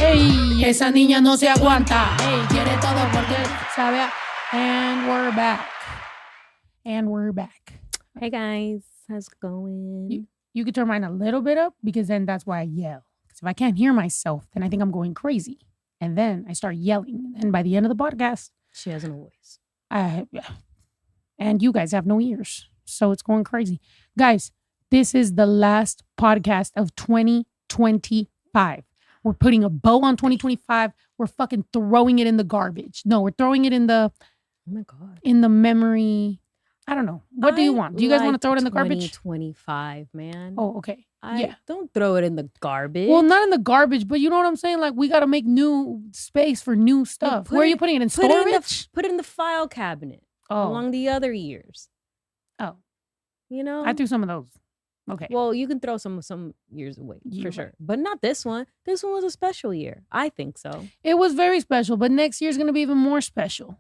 Ey, esa niña no se aguanta. Ey, quiere todo porque sabe. And we're back. And we're back. Hey guys, how's it going? You could turn mine a little bit up because then that's why I yell. Because if I can't hear myself, then I think I'm going crazy. And then I start yelling. And by the end of the podcast, she has no voice. And you guys have no ears. So it's going crazy. Guys, this is the last podcast of 2025. We're putting a bow on 2025. We're fucking throwing it in the garbage. No, we're throwing it in the... Oh my God. In the memory... I don't know. What do you want? Do you guys want to throw it in the garbage? 2025, man. Oh, okay. Yeah. Don't throw it in the garbage. Well, not in the garbage, but you know what I'm saying? Like, we got to make new space for new stuff. Where are you putting it? In storage? Put it in the file cabinet. Oh. Along the other years. Oh. You know? I threw some of those. Okay. Well, you can throw some years away, for sure. But not this one. This one was a special year. I think so. It was very special, but next year's going to be even more special.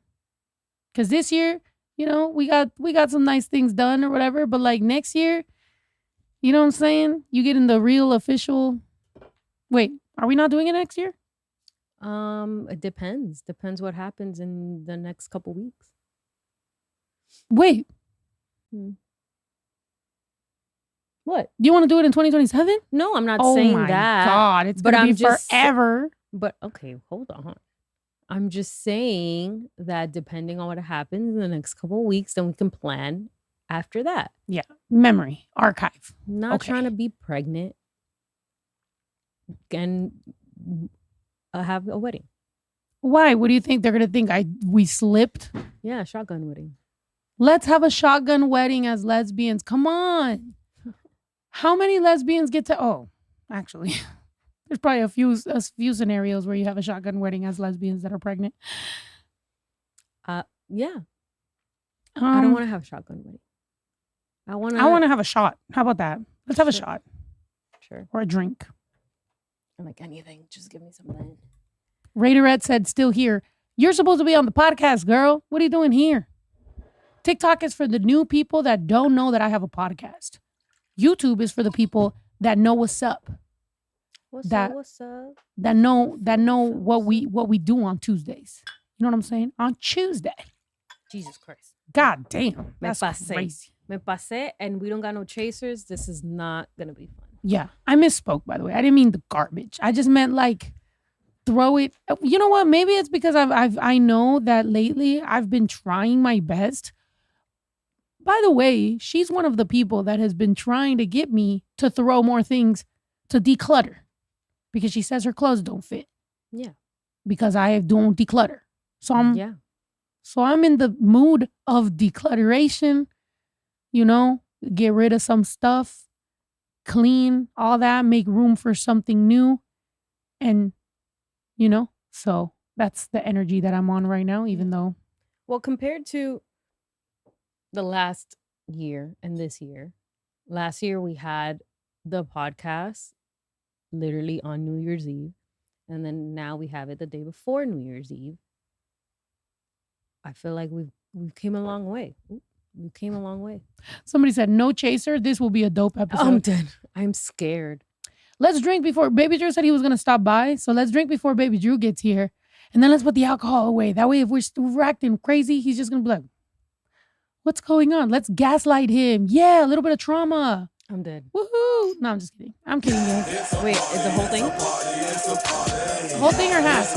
Because this year, you know, we got some nice things done or whatever. But like next year, you know what I'm saying? You get in the real official... Wait, are we not doing it next year? It depends. Depends what happens in the next couple weeks. Wait. What? Do you want to do it in 2027? No, I'm not saying that. Oh my God, it's going to be forever. But okay, hold on. I'm just saying that depending on what happens in the next couple of weeks, then we can plan after that. Yeah. Memory. Archive. Not trying to be pregnant and have a wedding. Why? What do you think? They're going to think we slipped? Yeah, shotgun wedding. Let's have a shotgun wedding as lesbians. Come on. How many lesbians get to... Oh, actually, there's probably a few scenarios where you have a shotgun wedding as lesbians that are pregnant. Yeah. I don't want to have a shotgun wedding. I want to have a shot. How about that? Let's have a shot. Sure. Or a drink. I'm like, anything. Just give me something. Raiderette said, still here. You're supposed to be on the podcast, girl. What are you doing here? TikTok is for the new people that don't know that I have a podcast. YouTube is for the people that know what's up. What's up? That know what we do on Tuesdays. You know what I'm saying? On Tuesday. Jesus Christ. God damn. That's crazy. Me pasé, and we don't got no chasers. This is not gonna be fun. Yeah. I misspoke, by the way. I didn't mean the garbage. I just meant like throw it. You know what? Maybe it's because I know that lately I've been trying my best. By the way, she's one of the people that has been trying to get me to throw more things to declutter because she says her clothes don't fit. Yeah. Because I don't declutter. So I'm in the mood of declutteration, you know, get rid of some stuff, clean, all that, make room for something new. And, you know, so that's the energy that I'm on right now, even though. Well, compared to the last year and this year, last year we had the podcast literally on New Year's Eve, and then now we have it the day before New Year's Eve. I feel like we've came a long way. We came a long way. Somebody said no chaser. This will be a dope episode. I'm dead. I'm scared. Let's drink before Baby Drew said he was gonna stop by, so let's drink before Baby Drew gets here, and then let's put the alcohol away. That way, if we're acting crazy, he's just gonna be like, what's going on? Let's gaslight him. Yeah, a little bit of trauma. I'm dead. Woohoo. No, I'm just kidding. I'm kidding, guys. Wait, is the whole thing? Whole thing or half?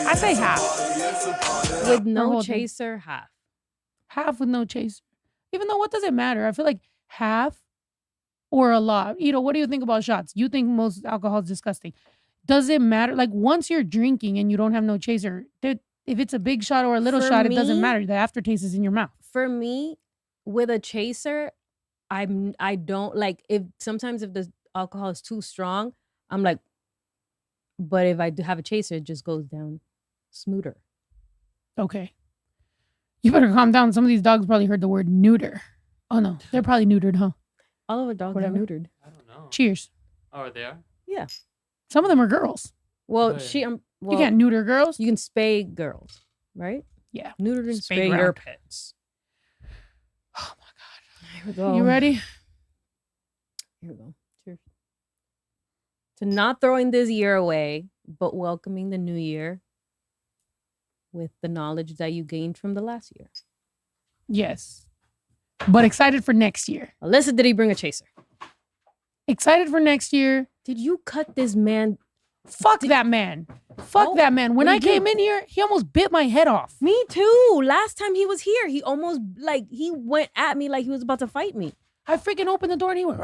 I say half. With no chaser, half. Half with no chaser. Even though, what does it matter? I feel like half or a lot. You know, what do you think about shots? You think most alcohol is disgusting. Does it matter? Like, once you're drinking and you don't have no chaser, if it's a big shot or a little shot, it doesn't matter. The aftertaste is in your mouth. For me, with a chaser, I don't like sometimes if the alcohol is too strong, I'm like, but if I do have a chaser, it just goes down smoother. Okay. You better calm down. Some of these dogs probably heard the word neuter. Oh no, they're probably neutered, huh? All of our dogs are neutered. I don't know. Cheers. Oh, they are? Yeah. Some of them are girls. Well, you can't neuter girls. You can spay girls, right? Yeah. Neuter and spay your pets. Oh my God. Here we go. You ready? Here we go. Cheers. To not throwing this year away but welcoming the new year with the knowledge that you gained from the last year. Yes. But excited for next year. Alyssa, did he bring a chaser? Excited for next year. Did you cut this man? Fuck that man. Fuck that man. When I came in here, he almost bit my head off. Me too. Last time he was here, he almost he went at me like he was about to fight me. I freaking opened the door and he went,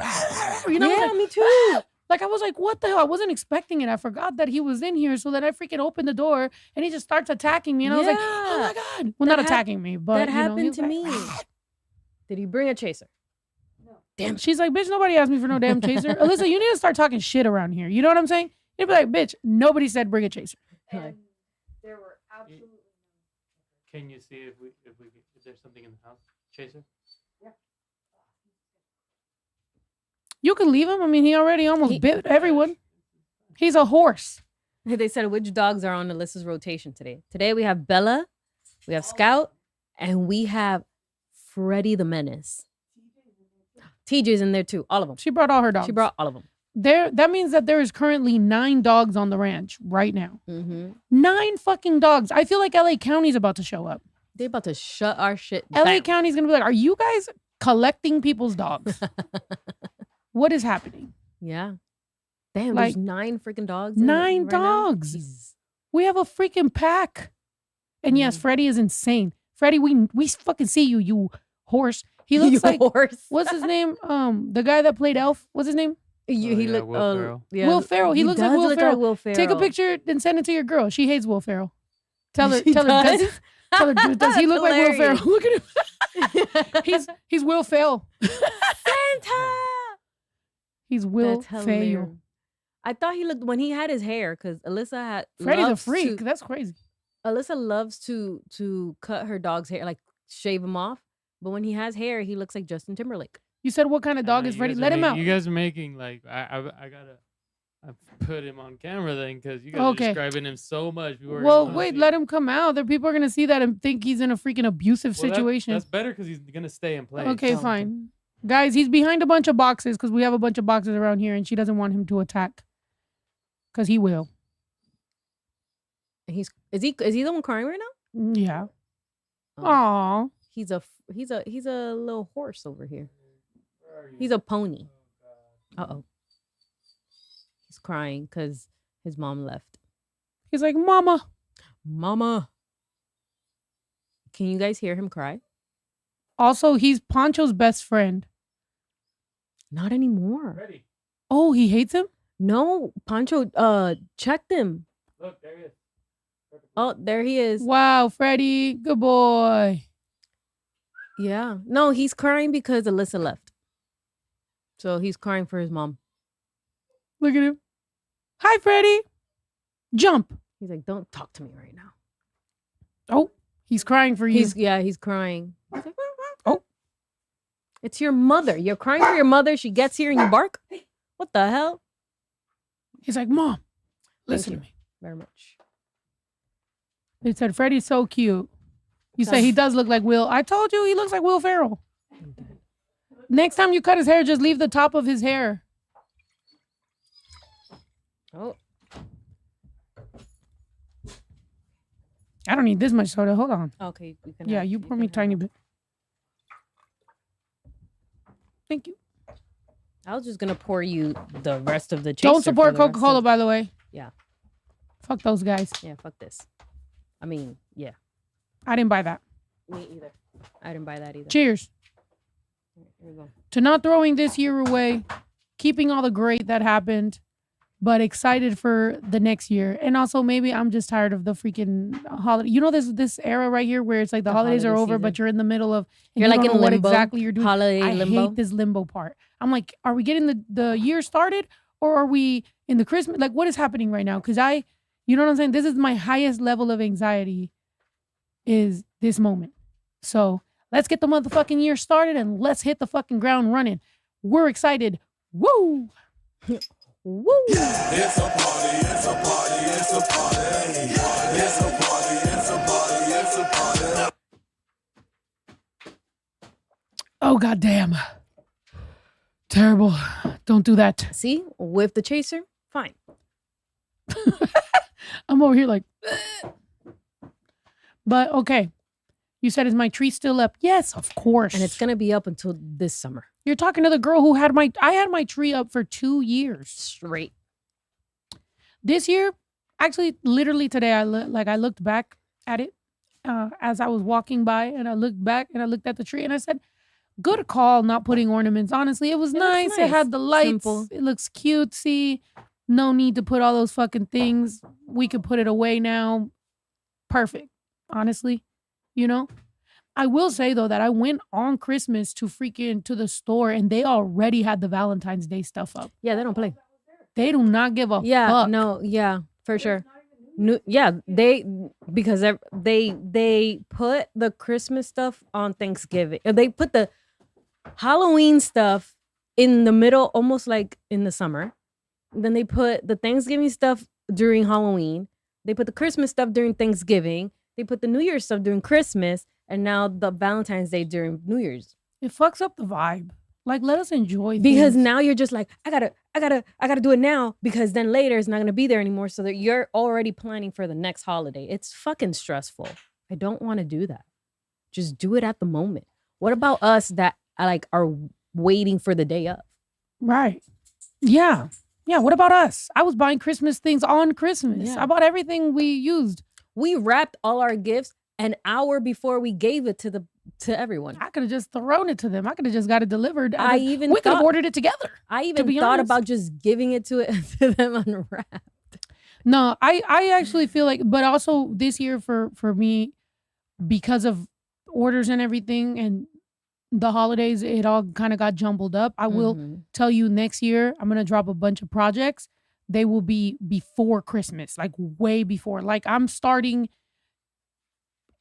you know? Yeah, like, me too. Like I was like, what the hell? I wasn't expecting it. I forgot that he was in here. So then I freaking opened the door and he just starts attacking me. And I was like, oh my God. Well, not attacking me, but that happened to me. Did he bring a chaser? No. Damn. She's like, bitch, nobody asked me for no damn chaser. Alyssa, you need to start talking shit around here. You know what I'm saying? You'd be like, bitch, nobody said bring a chaser. And there were absolutely no. Can you see if there's something in the house? Chaser? Yeah. You can leave him. I mean, he already almost bit everyone. He's a horse. They said which dogs are on Alyssa's rotation today. Today we have Bella, we have Scout, and we have Freddie the Menace. TJ's in there too. All of them. She brought all her dogs. She brought all of them. That means that there is currently 9 dogs on the ranch right now. Mm-hmm. 9 fucking dogs. I feel like LA County's about to show up. They about to shut our shit LA down. County's gonna be like, are you guys collecting people's dogs? What is happening? Yeah. Damn, Like, there's 9 freaking dogs. 9 right now? dogs. Jesus. We have a freaking pack. And yes, Freddie is insane. Freddie, we fucking see you, you horse. He looks like horse. What's his name? The guy that played Elf. What's his name? He looked Will Ferrell. Yeah, Will Ferrell. He looks like does Will look Ferrell. Will Ferrell. Take a picture and send it to your girl. She hates Will Ferrell. Tell her. She Tell her. does? Tell her. Does he look like Will Ferrell? Hilarious. Look at him. He's Will Ferrell. Santa. He's Will That's Ferrell. hilarious. I thought he looked when he had his hair because Alyssa had Freddie the loves Freak. to- That's crazy. Alyssa loves to cut her dog's hair, like shave him off. But when he has hair, he looks like Justin Timberlake. You said what kind of dog is Freddie? Let him out. You guys are making like I put him on camera then because you guys Okay. are describing him so much. Well, wait, let him come out. There, people are gonna see that and think he's in a freaking abusive situation. That's better because he's gonna stay and play. Okay, fine. Guys, he's behind a bunch of boxes because we have a bunch of boxes around here and she doesn't want him to attack. Because he will. And is he the one crying right now? Yeah. Oh. Aw. He's a little horse over here. He's a pony. Uh-oh. He's crying because his mom left. He's like, Mama. Mama. Can you guys hear him cry? Also, he's Poncho's best friend. Not anymore. Ready. Oh, he hates him? No, Pancho checked him. Look, there he is. Oh, there he is. Wow, Freddie. Good boy. Yeah. No, he's crying because Alyssa left. So he's crying for his mom. Look at him. Hi, Freddie. Jump. He's like, don't talk to me right now. Oh, he's crying for you. He's crying. He's like, oh. It's your mother. You're crying for your mother. She gets here and you bark? What the hell? He's like, Mom, listen to me. Very much. They said, Freddie's so cute. You say he does look like Will. I told you he looks like Will Ferrell. Next time you cut his hair, just leave the top of his hair. Oh. I don't need this much soda. Hold on. Okay. Yeah, you pour me a tiny bit. Thank you. I was just going to pour you the rest of the chaser. Don't support Coca-Cola, by the way. Yeah. Fuck those guys. Yeah, fuck this. I mean, yeah. I didn't buy that. Me either. I didn't buy that either. Cheers. Here we go. To not throwing this year away, keeping all the great that happened, but excited for the next year. And also maybe I'm just tired of the freaking holiday. You know this era right here where it's like the holidays are holiday over, season. but you're in the middle of and You're you like don't in know what limbo. exactly you're doing. Holiday I limbo. hate this limbo part. I'm like, are we getting the year started or are we in the Christmas? Like, what is happening right now? Because you know what I'm saying? This is my highest level of anxiety is this moment. So let's get the motherfucking year started and let's hit the fucking ground running. We're excited. Woo! Woo! It's a party, it's a party, it's a party. It's a party, it's a party, it's a party. Oh, goddamn. Terrible. Don't do that. See? With the chaser, fine. I'm over here like, but okay. You said, is my tree still up? Yes, of course. And it's going to be up until this summer. You're talking to the girl who had I had my tree up for 2 years. Straight. This year, actually, literally today, I looked back at it as I was walking by, and I looked back and I looked at the tree and I said, good call not putting ornaments. Honestly, it was nice. It had the lights. Simple. It looks cutesy. No need to put all those fucking things. We could put it away now. Perfect. Honestly, you know? I will say, though, that I went on Christmas to the store and they already had the Valentine's Day stuff up. Yeah, they don't play. They do not give a Yeah, fuck. no, yeah, for sure. Because they put the Christmas stuff on Thanksgiving. They put the Halloween stuff in the middle, almost like in the summer. Then they put the Thanksgiving stuff during Halloween. They put the Christmas stuff during Thanksgiving. They put the New Year's stuff during Christmas. And now the Valentine's Day during New Year's. It fucks up the vibe. Like, let us enjoy because things. now you're just like, I gotta do it now because then later it's not gonna be there anymore. So that you're already planning for the next holiday. It's fucking stressful. I don't want to do that. Just do it at the moment. What about us that are waiting for the day of? Right. Yeah. Yeah. What about us? I was buying Christmas things on Christmas. Yeah. I bought everything we used. We wrapped all our gifts an hour before we gave it to everyone. I could have just thrown it to them. I could have just got it delivered. We could have ordered it together. I even thought about just giving it to them unwrapped. No, I actually feel like, but also this year for me, because of orders and everything and the holidays, it all kind of got jumbled up. I will tell you next year, I'm going to drop a bunch of projects. They will be before Christmas, like way before. Like I'm starting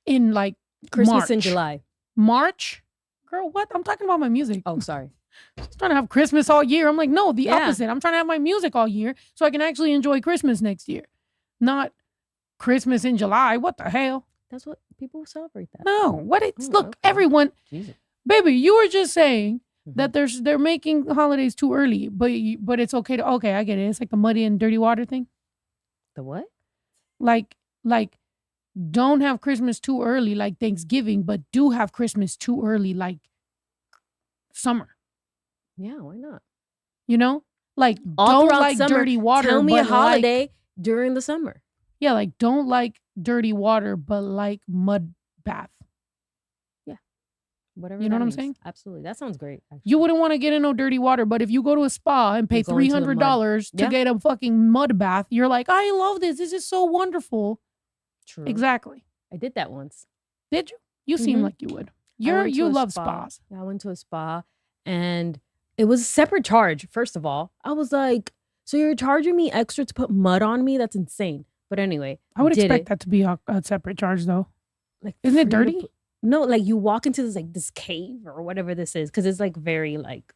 in like Christmas March. in July. March? Girl, what? I'm talking about my music. Oh, sorry. I'm trying to have Christmas all year. I'm like, no, the opposite. I'm trying to have my music all year so I can actually enjoy Christmas next year. Not Christmas in July. What the hell? That's what people celebrate that. No. What it's look, okay. everyone. Jesus. Baby, you were just saying that they're making holidays too early, but it's okay I get it. It's like the muddy and dirty water thing. The what? Like don't have Christmas too early like Thanksgiving, but do have Christmas too early like summer. Yeah, why not? You know? Like All don't throughout like summer, dirty water. Tell me a but holiday during the summer. Yeah, like don't like dirty water, but like mud bath. Whatever. You know that what I'm means. saying? Absolutely. That sounds great. Actually. You wouldn't want to get in no dirty water, but if you go to a spa and pay You go into the mud. $300 to Yeah. get a fucking mud bath, you're like, I love this. This is so wonderful. True. Exactly. I did that once. Did you? You seem Mhm. like you would. I went to You a love spa. spas. Yeah, I went to a spa and it was a separate charge. First of all, I was like, so you're charging me extra to put mud on me? That's insane. But anyway, I would did expect it. that to be a separate charge though. Like, Isn't it free to dirty? put- No, like you walk into this cave or whatever this is because it's like very like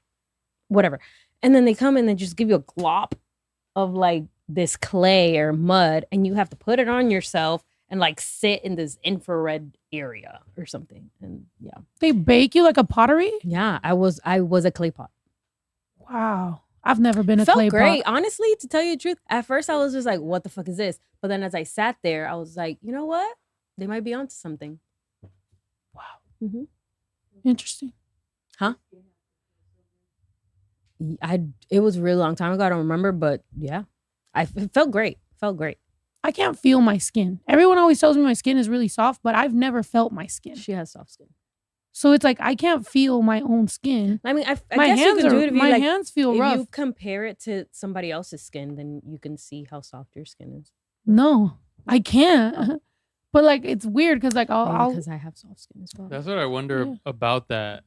whatever, and then they come and they just give you a glop of like this clay or mud, and you have to put it on yourself and like sit in this infrared area or something. And yeah, They bake you like a pottery? yeah, I was a clay pot. Wow. I've never been a Felt clay great, pot. honestly. To tell you the truth, at first I was just like, "What the fuck is this?" But then as I sat there, I was like, "You know what? They might be onto something." Wow. Mm-hmm. Interesting. It was a really long time ago. I don't remember, but yeah, it felt great. Felt great. I can't feel my skin. Everyone always tells me my skin is really soft, but I've never felt my skin. She has soft skin. So it's like I can't feel my own skin. I mean, I My guess you hands can do are it if you my like. hands feel If rough. you compare it to somebody else's skin, then you can see how soft your skin is. No, I can't. But like it's weird because like I'll Because I have soft skin as well. That's what I wonder Yeah. about that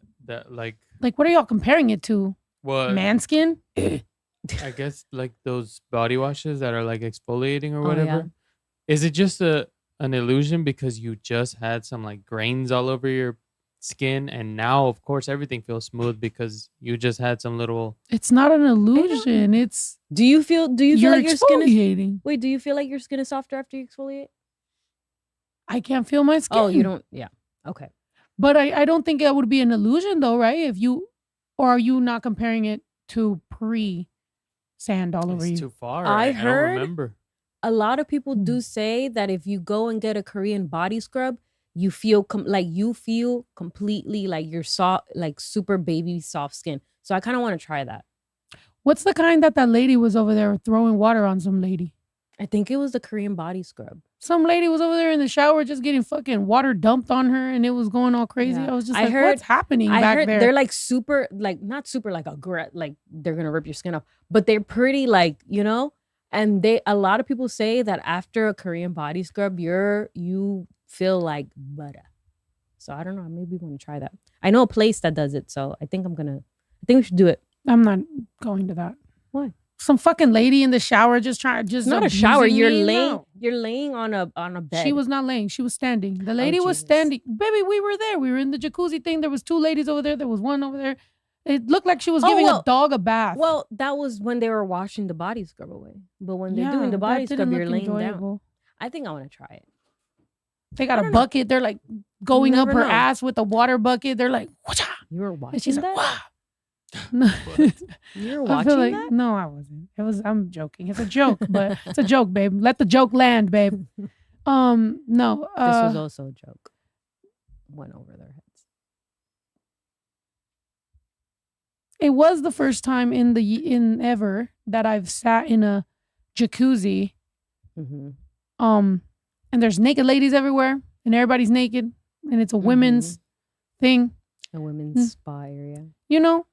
like what are y'all comparing it to? what Man skin? I guess like those body washes that are like exfoliating or Oh, whatever. yeah. Is it just an illusion because you just had some like grains all over your skin and now of course everything feels smooth because you just had some little It's not an illusion. It's Do you feel you're like your skin is? exfoliating. Wait, do you feel like your skin is softer after you exfoliate? I can't feel my skin. Oh, you don't. Yeah. Okay. But I don't think that would be an illusion though, right? If you or are you not comparing it to pre sand all over it's you? too far. I I heard- don't remember. a lot of people do say that if you go and get a Korean body scrub, you feel you feel completely like you're soft, like super baby soft skin. So I kind of want to try that. What's the kind that lady was over there throwing water on some lady? I think it was the Korean body scrub. Some lady was over there in the shower just getting fucking water dumped on her and it was going all crazy. Yeah. I was just I like, heard- what's happening I back heard there? they're like super, like not super like like they're gonna rip your skin off, but they're pretty like, you know. And a lot of people say that after a Korean body scrub, you feel like butter. So I don't know. Maybe want to try that. I know a place that does it, so I think we should do it. I'm not going to that. Why? Some fucking lady in the shower just It's not a shower. abusing You're me? laying. No. You're laying on a bed. She was not laying. She was standing. The lady was Jesus. standing. Baby, we were there. We were in the jacuzzi thing. There was 2 ladies over there. There was one over there. It looked like she was giving a dog a bath. Well, that was when they were washing the body scrub away. But when they're doing the that body didn't scrub, you're look laying down. enjoyable. I think I want to try it. They got I a don't know. bucket. They're like going up never her know. ass with a water bucket. They're like, whatcha? You were And she's watching like, that? wow. No. You were I feel watching like that? no, I wasn't. I'm joking. It's a joke, but it's a joke, babe. Let the joke land, babe. No. This was also a joke. Went over their heads. It was the first time in ever that I've sat in a jacuzzi. Mm-hmm. And there's naked ladies everywhere, and everybody's naked, and it's a women's thing. A women's spa area. You know,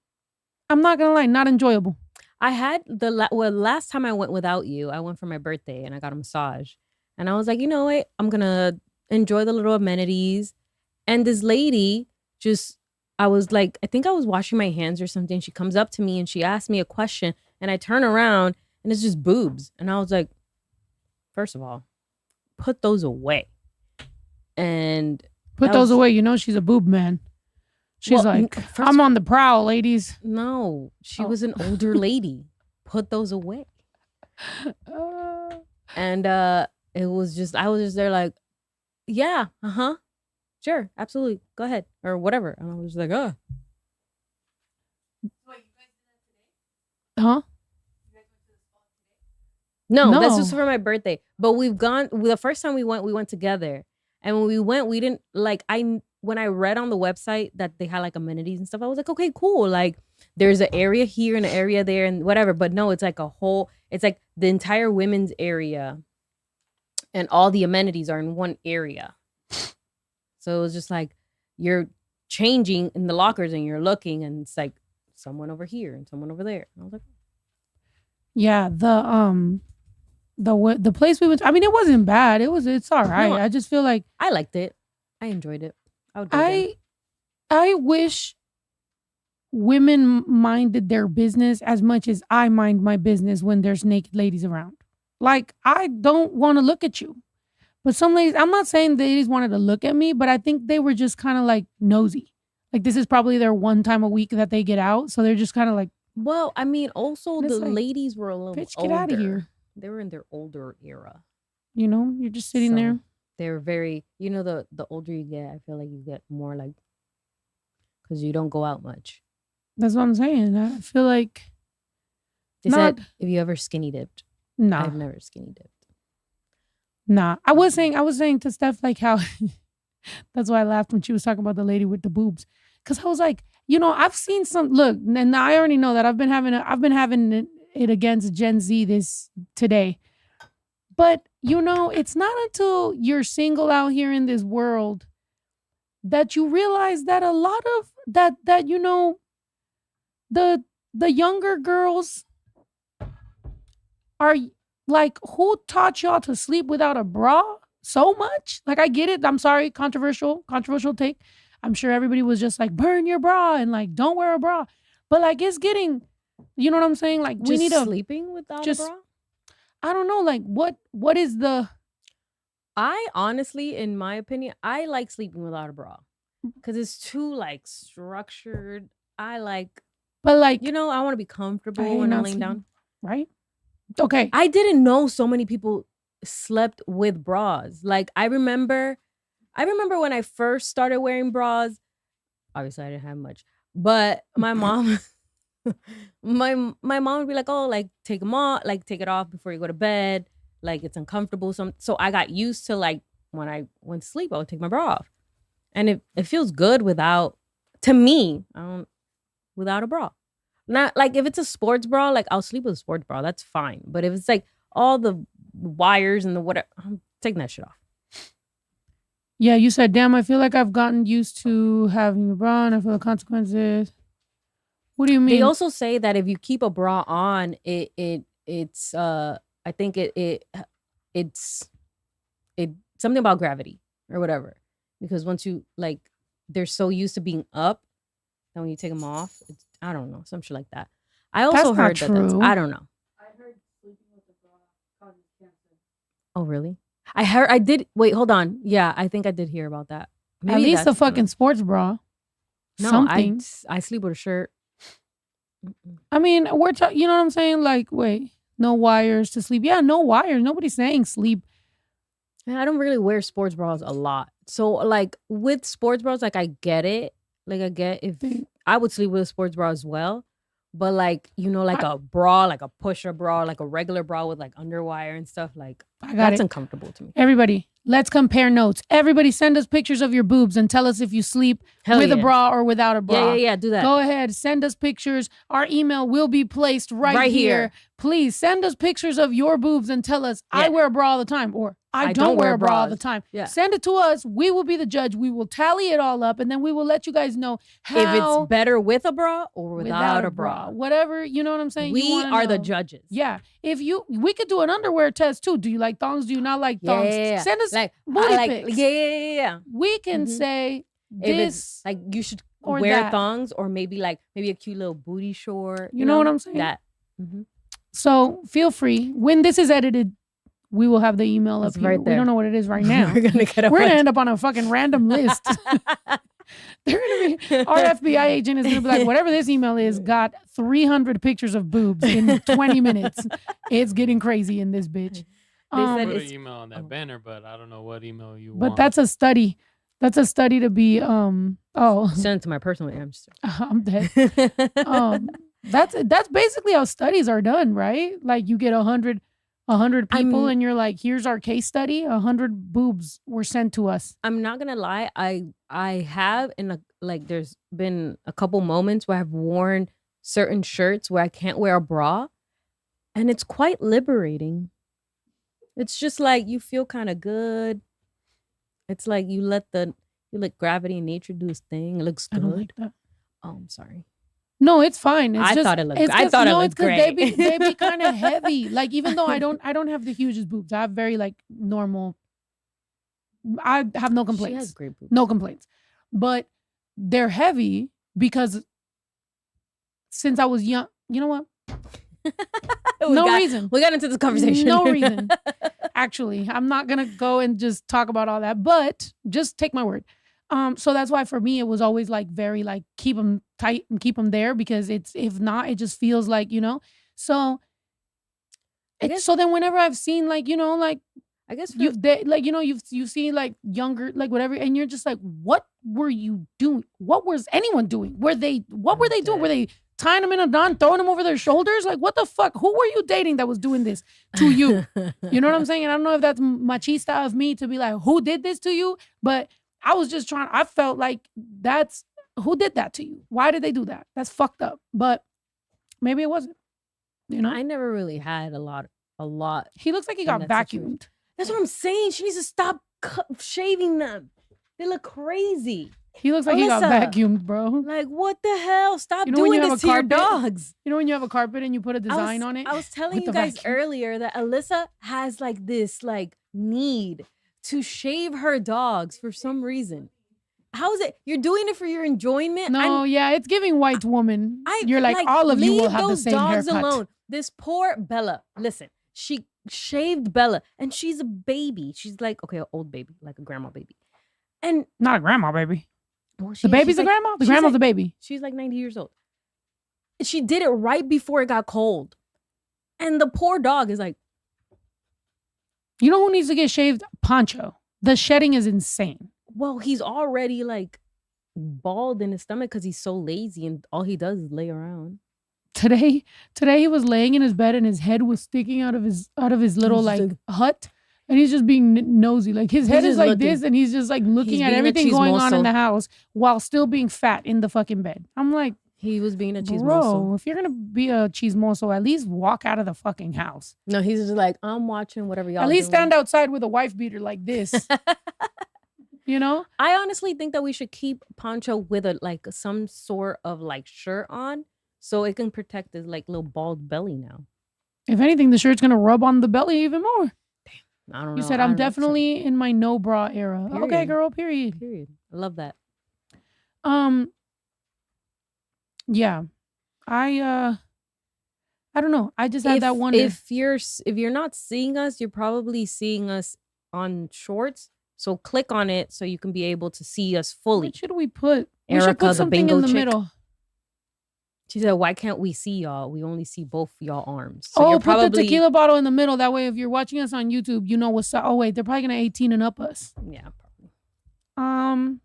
I'm not gonna lie, not enjoyable. I had last time I went without you, I went for my birthday and I got a massage. And I was like, you know what? I'm gonna enjoy the little amenities. And this lady I was like, I think I was washing my hands or something. She comes up to me and she asked me a question, and I turn around and it's just boobs. And I was like, first of all, put those away. And Put that those was- away. You know she's a boob man. She's Well, like, first I'm on the prowl, ladies. no, she Oh. was an older lady. Put those away. And it was just, I was just there like, yeah, sure, absolutely, go ahead, or whatever. And I was like, Huh? no, that's No. just for my birthday. But the first time we went together. And when we went, we didn't like, when I read on the website that they had like amenities and stuff, I was like, okay, cool. Like there's an area here and an area there and whatever. But no, it's like it's like the entire women's area and all the amenities are in one area. So it was just like you're changing in the lockers and you're looking and it's like someone over here and someone over there. And I was like, Yeah, the place we went. I mean, it wasn't bad. It's all right. No, I just feel like I liked it. I enjoyed it. I would go again. I wish women minded their business as much as I mind my business when there's naked ladies around. Like, I don't want to look at you. But some ladies, I'm not saying the ladies wanted to look at me, but I think they were just kind of like nosy. Like, this is probably their one time a week that they get out. So they're just kind of like, Well, I mean, also And the it's like, ladies were a little bitch, older. get outta here. They were in their older era. you know, you're just sitting So, there. They were very, the older you get, I feel like you get more like, because you don't go out much. That's what I'm saying. I feel like, They Not- said, if you ever skinny dipped. nah. I've never skinny dipped. Nah, I was saying to Steph like how that's why I laughed when she was talking about the lady with the boobs, because I was like, you know, I've seen some look, and I already know that I've been having it against Gen Z today, but you know, it's not until you're single out here in this world that you realize that a lot of that you know, the younger girls are. Like, who taught y'all to sleep without a bra so much? Like, I get it. I'm sorry, controversial take. I'm sure everybody was just like, burn your bra and like, don't wear a bra. But like, it's getting, you know what I'm saying? Like, we Just need to, sleeping without just- a bra? I don't know, like, what is the, I honestly, in my opinion, I like sleeping without a bra. Because it's too like structured. I like, but like, I want to be I comfortable hate when I'm not laying down. sleeping, right? Okay. I didn't know so many people slept with bras. Like I remember when I first started wearing bras. Obviously, I didn't have much, but my mom, my mom would be like, "Oh, like take them off, like take it off before you go to bed." like it's uncomfortable. So I got used to like when I went to sleep, I would take my bra off, and it feels good without. To me, without a bra. Not like if it's a sports bra, like I'll sleep with a sports bra. That's fine. But if it's like all the wires and the whatever, I'm taking that shit off. Yeah, you said, damn, I feel like I've gotten used to having a bra and I feel the consequences. What do you mean? They also say that if you keep a bra on, it's I think it's something about gravity or whatever. Because once you like they're so used to being up that when you take them off, it's, I don't know, some shit like that. I also That's heard not that's, true. I don't know. I heard sleeping with a bra causes cancer. Oh, really? I did. Wait, hold on. Yeah, I think I did hear about that. At Maybe least a that's- fucking sports bra. No, Something. I sleep with a shirt. Mm-mm. I mean, we're talking, you know what I'm saying? Like, wait, no wires to sleep. Yeah, no wires. Nobody's saying sleep. And I don't really wear sports bras a lot. So like with sports bras, like I get it. Like I get if I would sleep with a sports bra as well. But like, you know, like a bra, like a pusher bra, like a regular bra with like underwire and stuff, like I got that's it. uncomfortable to me. Everybody, let's compare notes. Everybody send us pictures of your boobs and tell us if you sleep Hell with a yeah. bra or without a bra. Yeah, do that. Go ahead, send us pictures. Our email will be placed right here. Please send us pictures of your boobs and tell us, I Yeah. wear a bra all the time, or I don't wear a bra all the bras. time. Yeah. Send it to us. We will be the judge. We will tally it all up, and then we will let you guys know how If it's better with a bra or without a bra. Whatever, you know what I'm saying? You We wanna are the know. judges. Yeah. We could do an underwear test too. Do you like thongs? Do you not like thongs? Yeah. Send us Like, booty I pics. yeah. We can Mhm. say If this. it's like you should or wear that. thongs or maybe a cute little booty short. You know what I'm saying? That. Mhm. So feel free. When this is edited, we will have the email It's up here. right We there. don't know what it is right now. We're gonna get a We're gonna bunch- end up on a fucking random list. They're gonna be our FBI agent is gonna be like, whatever this email is, got 300 pictures of boobs in 20 minutes. It's getting crazy in this bitch. said Put it's- an email on that banner, but I don't know what email you But want. that's a study. That's a study to be Send it to my personal. I'm just. I'm dead. That's basically how studies are done, right? Like you get 100 people and you're like, here's our case study. 100 boobs were sent to us. I'm not gonna lie. I have there's been a couple moments where I've worn certain shirts where I can't wear a bra, and it's quite liberating. It's just like you feel kind of good. It's like you let gravity and nature do its thing. It looks I good. don't like that. Oh, I'm sorry. No, it's fine. It's I just, thought it looked. it's I just- thought no, it it's looked 'cause great. they be kind of heavy. Like even though I don't have the hugest boobs, I have very like normal. I have no She complaints. has great boobs. No complaints, but they're heavy because since I was young, you know what? Reason. We got into this conversation. No reason. Actually, I'm not gonna go and just talk about all that, but just take my word. So that's why for me it was always like very like keep them tight and keep them there because if not, it just feels like So, so then whenever I've seen like I guess you've seen like younger like whatever, and you're just like, what were you doing? What was anyone doing? What were they doing? Were they tying them in a knot, throwing them over their shoulders? Like, what the fuck? Who were you dating that was doing this to you? You know what I'm saying? And I don't know if that's machista of me to be like, who did this to you? But I was just I felt like who did that to you? Why did they do that? That's fucked up. But maybe it wasn't. I never really had a lot. He looks like he in got that situation. vacuumed. That's what I'm saying. She needs to stop shaving them. They look crazy. He looks like he got Alyssa. vacuumed, bro. Like, what the hell? Stop You know when doing you have this a to your carpet? dogs. You know when you have a carpet and you put a design on it? I was telling with you the guys vacuum? earlier that Alyssa has like this like need to shave her dogs for some reason. How is it? You're doing it for your enjoyment? No, yeah, it's giving white woman. You're like all of you will leave have the those same dogs haircut. alone. This poor Bella. Listen, she shaved Bella, and she's a baby. She's like an old baby, like a grandma baby. And Not a grandma, baby. well, The baby's a grandma? The she's grandma's like- a baby. She's like 90 years old. And she did it right before it got cold. And the poor dog is like, You know who needs to get shaved? Poncho. The shedding is insane. well, he's already like bald in his stomach because he's so lazy and all he does is lay around. today he was laying in his bed and his head was sticking out of his little He's like just hut, and he's just being nosy. Like his head is just like looking. this, and he's just like looking He's at being a everything going on in chismoso. the house while still being fat in the fucking bed. I'm like, He was being a bro, chismoso. if you're gonna be a chismoso, at least walk out of the fucking house. No, he's just like, I'm watching whatever y'all At least doing. stand outside with a wife beater like this. You know? I honestly think that we should keep Poncho with a like some sort of like shirt on so it can protect his like little bald belly now. If anything, the shirt's gonna rub on the belly even more. I don't know. You said I I'm don't know. definitely in my no bra era. Okay, Period. girl, period. Period. I love that. Yeah. I don't know. I just had that wonder. If you're not seeing us, you're probably seeing us on shorts. So click on it so you can be able to see us fully. What should we put? We Erica, should put the something bingo in the chick. middle. She said, "Why can't we see y'all? We only see both y'all arms." So Oh, you're put probably the tequila bottle in the middle. That way, if you're watching us on YouTube, you know what's up. Oh wait, they're probably gonna 18 and up us. Yeah, probably.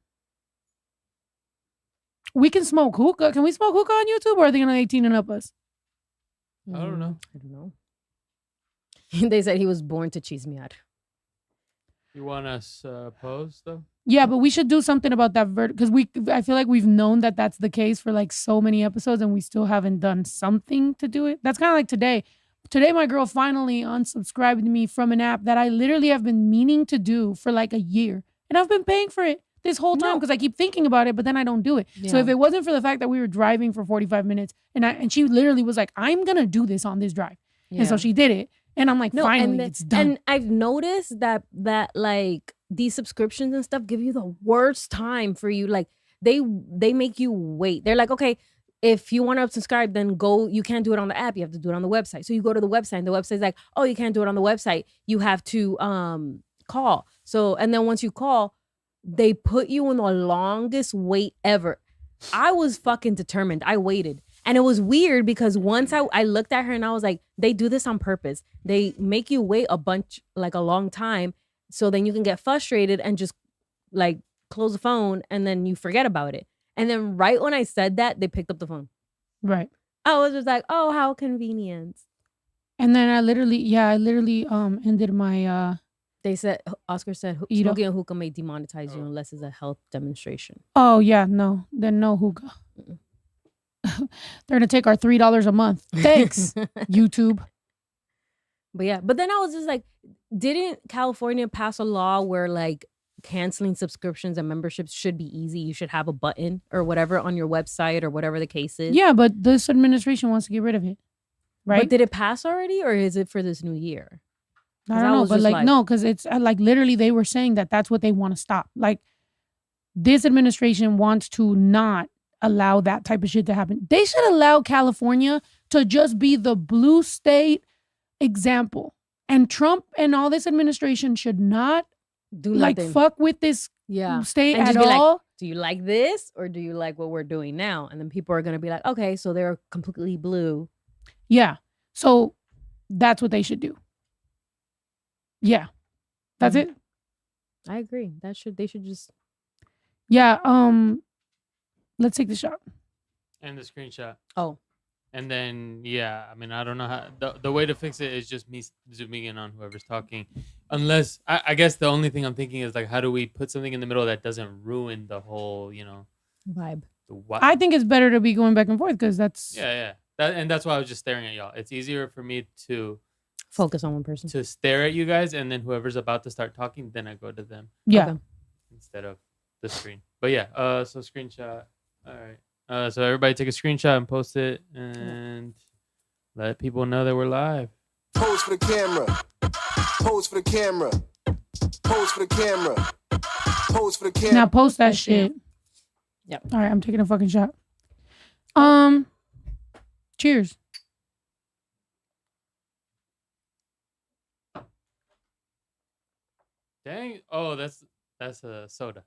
We can smoke hookah. Can we smoke hookah on YouTube, or are they gonna 18 and up us? I don't know. I don't know. They said he was born to chismear. You want us pose though? Yeah, but we should do something about that because I feel like we've known that that's the case for like so many episodes, and we still haven't done something to do it. That's kind of like today. Today, my girl finally unsubscribed me from an app that I literally have been meaning to do for like a year, and I've been paying for it this whole time because I keep thinking about it, but then I don't do it. Yeah. So if it wasn't for the fact that we were driving for 45 minutes, and she literally was like, "I'm gonna do this on this drive," and so she did it. And I'm like, finally, it's done. And I've noticed that like these subscriptions and stuff give you the worst time for you. Like they make you wait. They're like, okay, if you want to subscribe, then go. You can't do it on the app. You have to do it on the website. So you go to the website, and the website's like, oh, you can't do it on the website. You have to call. So and then once you call, they put you in the longest wait ever. I was fucking determined. I waited. And it was weird because once I looked at her and I was like, they do this on purpose. They make you wait a long time. So then you can get frustrated and just like close the phone and then you forget about it. And then right when I said that, they picked up the phone. Right. I was just like, oh, how convenient. And then I literally ended my They said, Oscar said, smoking a hookah may demonetize you unless it's a health demonstration. Oh yeah, no. Then no hookah. They're gonna take our $3 a month. Thanks, YouTube. But then I was just like, didn't California pass a law where like canceling subscriptions and memberships should be easy? You should have a button or whatever on your website or whatever the case is. Yeah, but this administration wants to get rid of it. Right? But did it pass already or is it for this new year? I don't know, but like no, because it's like literally they were saying that that's what they want to stop. Like this administration wants to not allow that type of shit to happen. They should allow California to just be the blue state example. And Trump and all this administration should not do like nothing. Fuck with this state and at just be all. Like, do you like this or do you like what we're doing now? And then people are going to be like, okay, so they're completely blue. Yeah. So that's what they should do. Yeah. That's it. I agree. They should just. Yeah. Let's take the shot. And the screenshot. Oh. And then, yeah, I mean, I don't know how. The way to fix it is just me zooming in on whoever's talking. Unless, I guess the only thing I'm thinking is, like, how do we put something in the middle that doesn't ruin the whole, vibe? I think it's better to be going back and forth because that's... Yeah. And that's why I was just staring at y'all. It's easier for me to... focus on one person. To stare at you guys, and then whoever's about to start talking, then I go to them. Yeah. Okay. Instead of the screen. But yeah, so screenshot. All right. So everybody take a screenshot and post it and let people know that we're live. Pose for the camera. Pose for the camera. Pose for the camera. Pose for the camera. Now post that shit. Yep. All right, I'm taking a fucking shot. Cheers. Dang. Oh, that's a soda.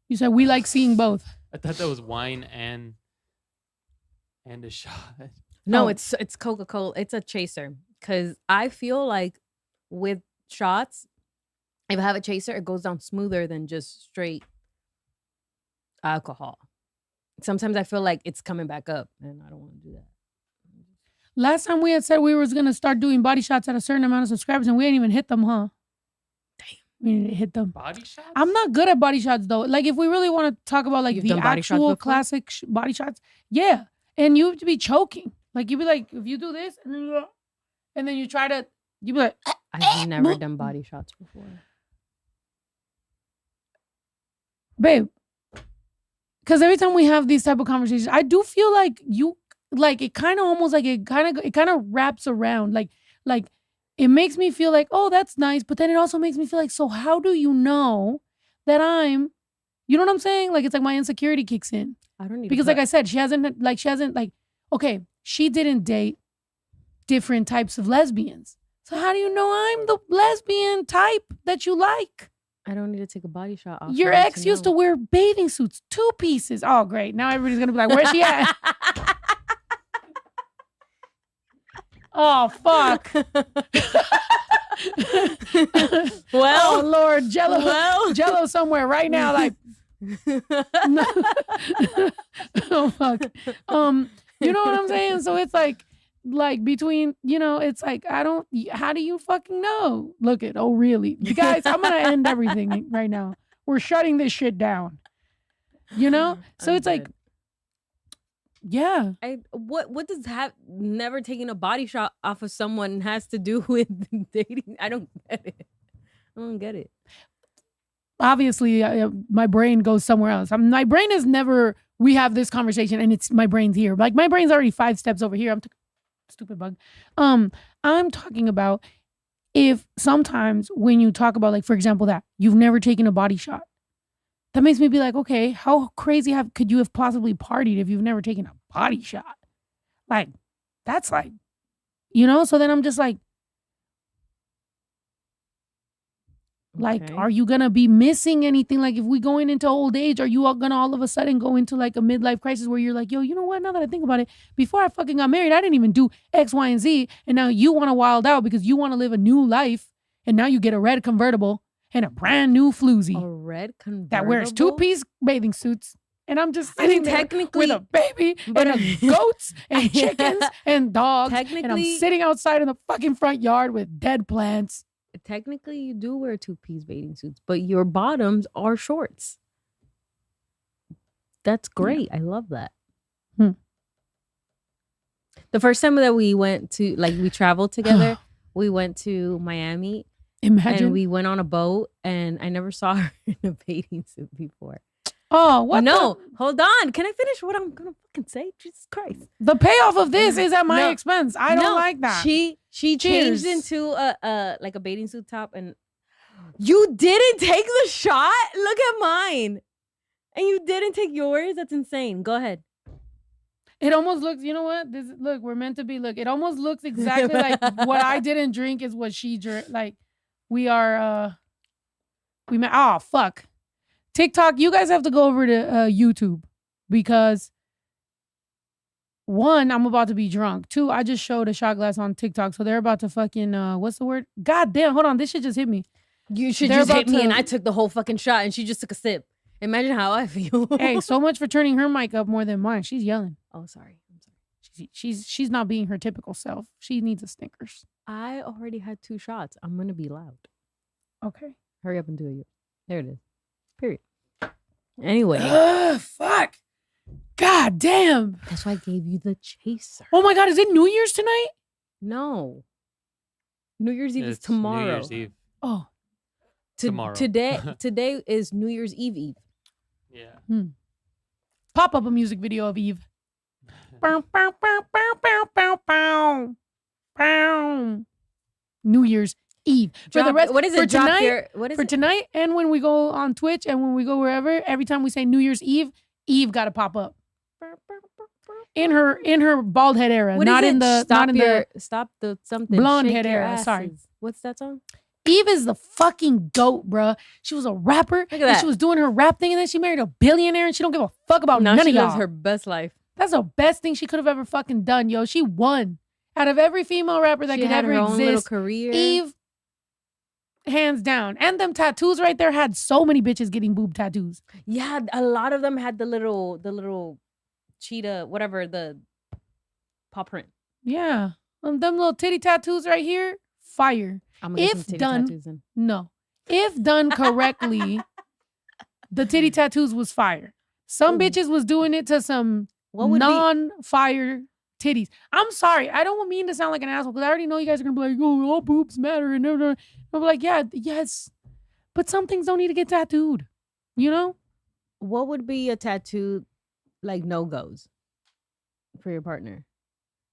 You said we like seeing both. I thought that was wine and a shot. No, Oh. it's Coca-Cola. It's a chaser. Because I feel like with shots, if I have a chaser, it goes down smoother than just straight alcohol. Sometimes I feel like it's coming back up, and I don't want to do that. Last time we had said we was gonna start doing body shots at a certain amount of subscribers, and we ain't even hit them, huh? Damn, we didn't hit them. Body shots? I'm not good at body shots though. Like if we really want to talk about like You've the done body shots actual before? classic body shots, yeah. And you have to be choking. Like you'd be like, if you do this and then you try to, you'd be like, I've never done body shots before. babe. Because every time we have these type of conversations, I do feel like you, like it kind of almost like it kind of wraps around. Like it makes me feel like, oh, that's nice. But then it also makes me feel like, so how do you know that you know what I'm saying? Like it's like my insecurity kicks in. I don't need Because like I said, she hasn't okay, she didn't date different types of lesbians. So how do you know I'm the lesbian type that you like? I don't need to take a body shot off. Your ex used to wear bathing suits, 2 pieces. Oh, great. Now everybody's going to be like, where's she at? Oh, fuck. Well, oh, Lord. Jello. well. Jello somewhere right now. Like, oh, fuck. You know what I'm saying? So it's like between, it's like, how do you fucking know? Look at, oh, really? You guys, I'm going to end everything right now. We're shutting this shit down. So it's like, yeah. What does never taking a body shot off of someone has to do with dating? I don't get it. Obviously, my brain goes somewhere else. My brain is never, we have this conversation and it's my brain's here. Like my brain's already 5 steps over here. Stupid bug. I'm talking about if sometimes when you talk about, like, for example, that you've never taken a body shot, that makes me be like, okay, how crazy could you have possibly partied if you've never taken a body shot? Like, that's like, so then I'm just like, Okay. are you gonna be missing anything? Like, if we going into old age, are you all gonna all of a sudden go into like a midlife crisis where you're like, yo, you know what? Now that I think about it, before I fucking got married, I didn't even do X, Y, and Z, and now you want to wild out because you want to live a new life, and now you get a red convertible and a brand new floozy A red convertible that wears 2-piece bathing suits, and I'm just I mean, sitting there technically, with a baby but- and goats and chickens and dogs, and I'm Technically- sitting outside in the fucking front yard with dead plants. Technically, you do wear 2-piece bathing suits, but your bottoms are shorts. That's great. I love that. Hmm. The first time that we went to, like, we traveled together, we went to Miami Imagine. and we went on a boat, and I never saw her in a bathing suit before. Oh, what? No, hold on. Can I finish what I'm gonna fucking say? Jesus Christ. The payoff of this is at my No. expense. I don't No, like that. She Cheers. changed into a like a bathing suit top, and you didn't take the shot. Look at mine, and you didn't take yours. That's insane. Go ahead. It almost looks, you know what? Look, we're meant to be. Look, it almost looks exactly like what I didn't drink is what she drank. Like we are, oh, fuck. TikTok, you guys have to go over to YouTube because 1, I'm about to be drunk. 2, I just showed a shot glass on TikTok. So they're about to fucking, what's the word? God damn, hold on. This shit just hit me. You should They're just hit about me, to- and I took the whole fucking shot, and she just took a sip. Imagine how I feel. Hey, so much for turning her mic up more than mine. She's yelling. Oh, sorry. I'm sorry. She's not being her typical self. She needs a Snickers. I already had 2 shots. I'm gonna be loud. Okay. Hurry up and do it. There it is. Period. Anyway, Ugh, fuck. God damn. that's why I gave you the chaser. Oh my God, is it New Year's tonight? No. New Year's Eve is It's New tomorrow. Year's Eve. Oh, Tomorrow. Today is New Year's Eve. Yeah. pop up a music video of Eve. Bow, bow, bow, bow, bow, bow, bow. Bow. New Year's Eve. For the rest, what is for it? Drop tonight, your, what is for it? tonight, and when we go on Twitch and when we go wherever, every time we say New Year's Eve, Eve got to pop up in her bald head era, What not is in it? the Stop not in your stop the something blonde shake head your era, sorry. asses. What's that song? Eve is the fucking goat, bruh. She was a rapper. at And that. she was doing her rap thing, and then she married a billionaire, and she don't give a fuck about Now none she of y'all. lives her best life. That's the best thing she could have ever fucking done, yo. She won. Out of every female rapper that She could had ever her own little exist, career. Eve, hands down. And them tattoos right there had so many bitches getting boob tattoos. Yeah, a lot of them had the little cheetah, whatever, the paw print. Yeah. Them little titty tattoos right here, fire. I'm gonna get If some titty done- tattoos in. No. If done correctly, the titty tattoos was fire. Some Ooh. bitches was doing it to some What would be non-fire titties. I'm sorry. I don't mean to sound like an asshole because I already know you guys are going to be like, oh, all boobs matter. And I'm like, yeah, yes. But some things don't need to get tattooed. You know? what would be a tattoo like no-goes for your partner?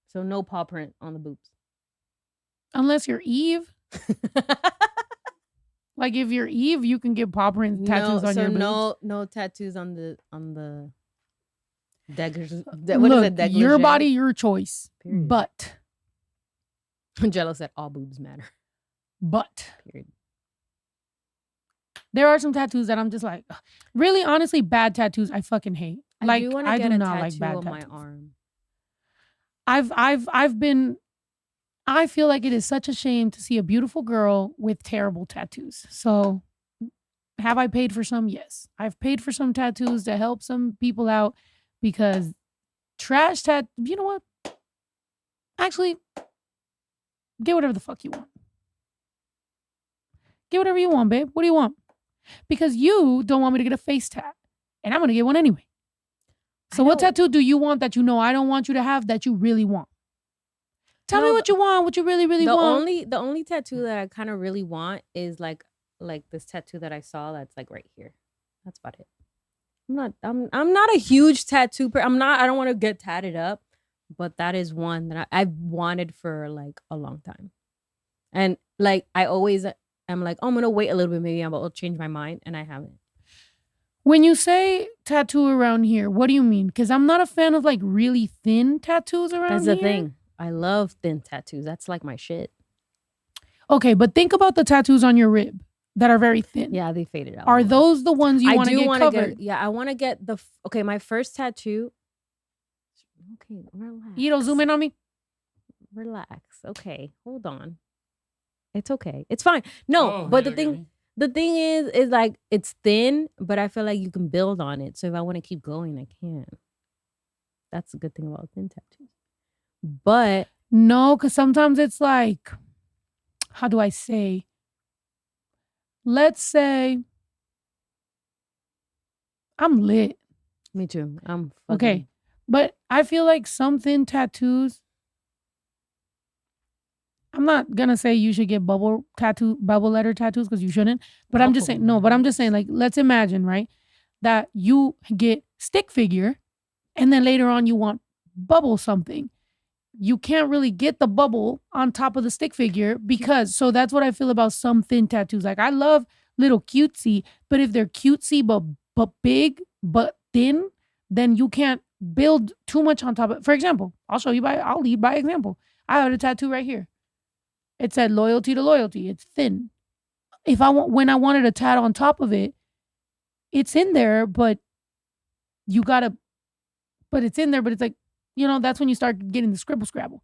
So no paw print on the boobs. Unless you're Eve. Like if you're Eve, you can get paw print tattoos on your boobs. No tattoos on the daggers. Look, your body, your choice. Period. But Jello said all boobs matter. Period. There are some tattoos that I'm just like, ugh. Really, honestly, bad tattoos I fucking hate. Like I do get a not tattoo like bad on tattoos. my arm. I feel like it is such a shame to see a beautiful girl with terrible tattoos. So have I paid for some? Yes. I've paid for some tattoos to help some people out because you know what? Actually, get whatever the fuck you want. Get whatever you want, babe. What do you want? Because you don't want me to get a face tat. And I'm going to get one anyway. So what tattoo do you want that you know I don't want you to have that you really want? Tell me what you want, what you really, really want. The only tattoo that I kind of really want is like this tattoo that I saw that's like right here. That's about it. I'm not a huge tattoo I don't want to get tatted up, but that is one that I've wanted for like a long time. And like I always am like, oh, I'm gonna wait a little bit, maybe I'll change my mind, and I haven't. When you say tattoo around here, what do you mean? Because I'm not a fan of like really thin tattoos around That's here. the thing. I love thin tattoos. That's like my shit. Okay, but think about the tattoos on your rib that are very thin. Yeah, they faded out. Are those the ones you want to get covered? I want to get okay, my first tattoo. Okay, relax. You don't zoom in on me? Relax. Okay, hold on. It's okay. It's fine. No, but the thing is like it's thin, but I feel like you can build on it. So if I want to keep going, I can. That's the good thing about thin tattoos. But no, because sometimes it's like, how do I say? Let's say I'm lit. Me too. I'm okay. But I feel like some thin tattoos, I'm not gonna say you should get bubble letter tattoos because you shouldn't. But I'm just saying, like, let's imagine, right? That you get stick figure and then later on you want bubble something. You can't really get the bubble on top of the stick figure because, so that's what I feel about some thin tattoos. Like I love little cutesy, but if they're cutesy but big but thin, then you can't build too much on top of it. For example, I'll lead by example. I have a tattoo right here. It said loyalty to loyalty. It's thin. When I wanted a tat on top of it, it's in there, but it's in there, but it's like, you know, that's when you start getting the scribble scrabble.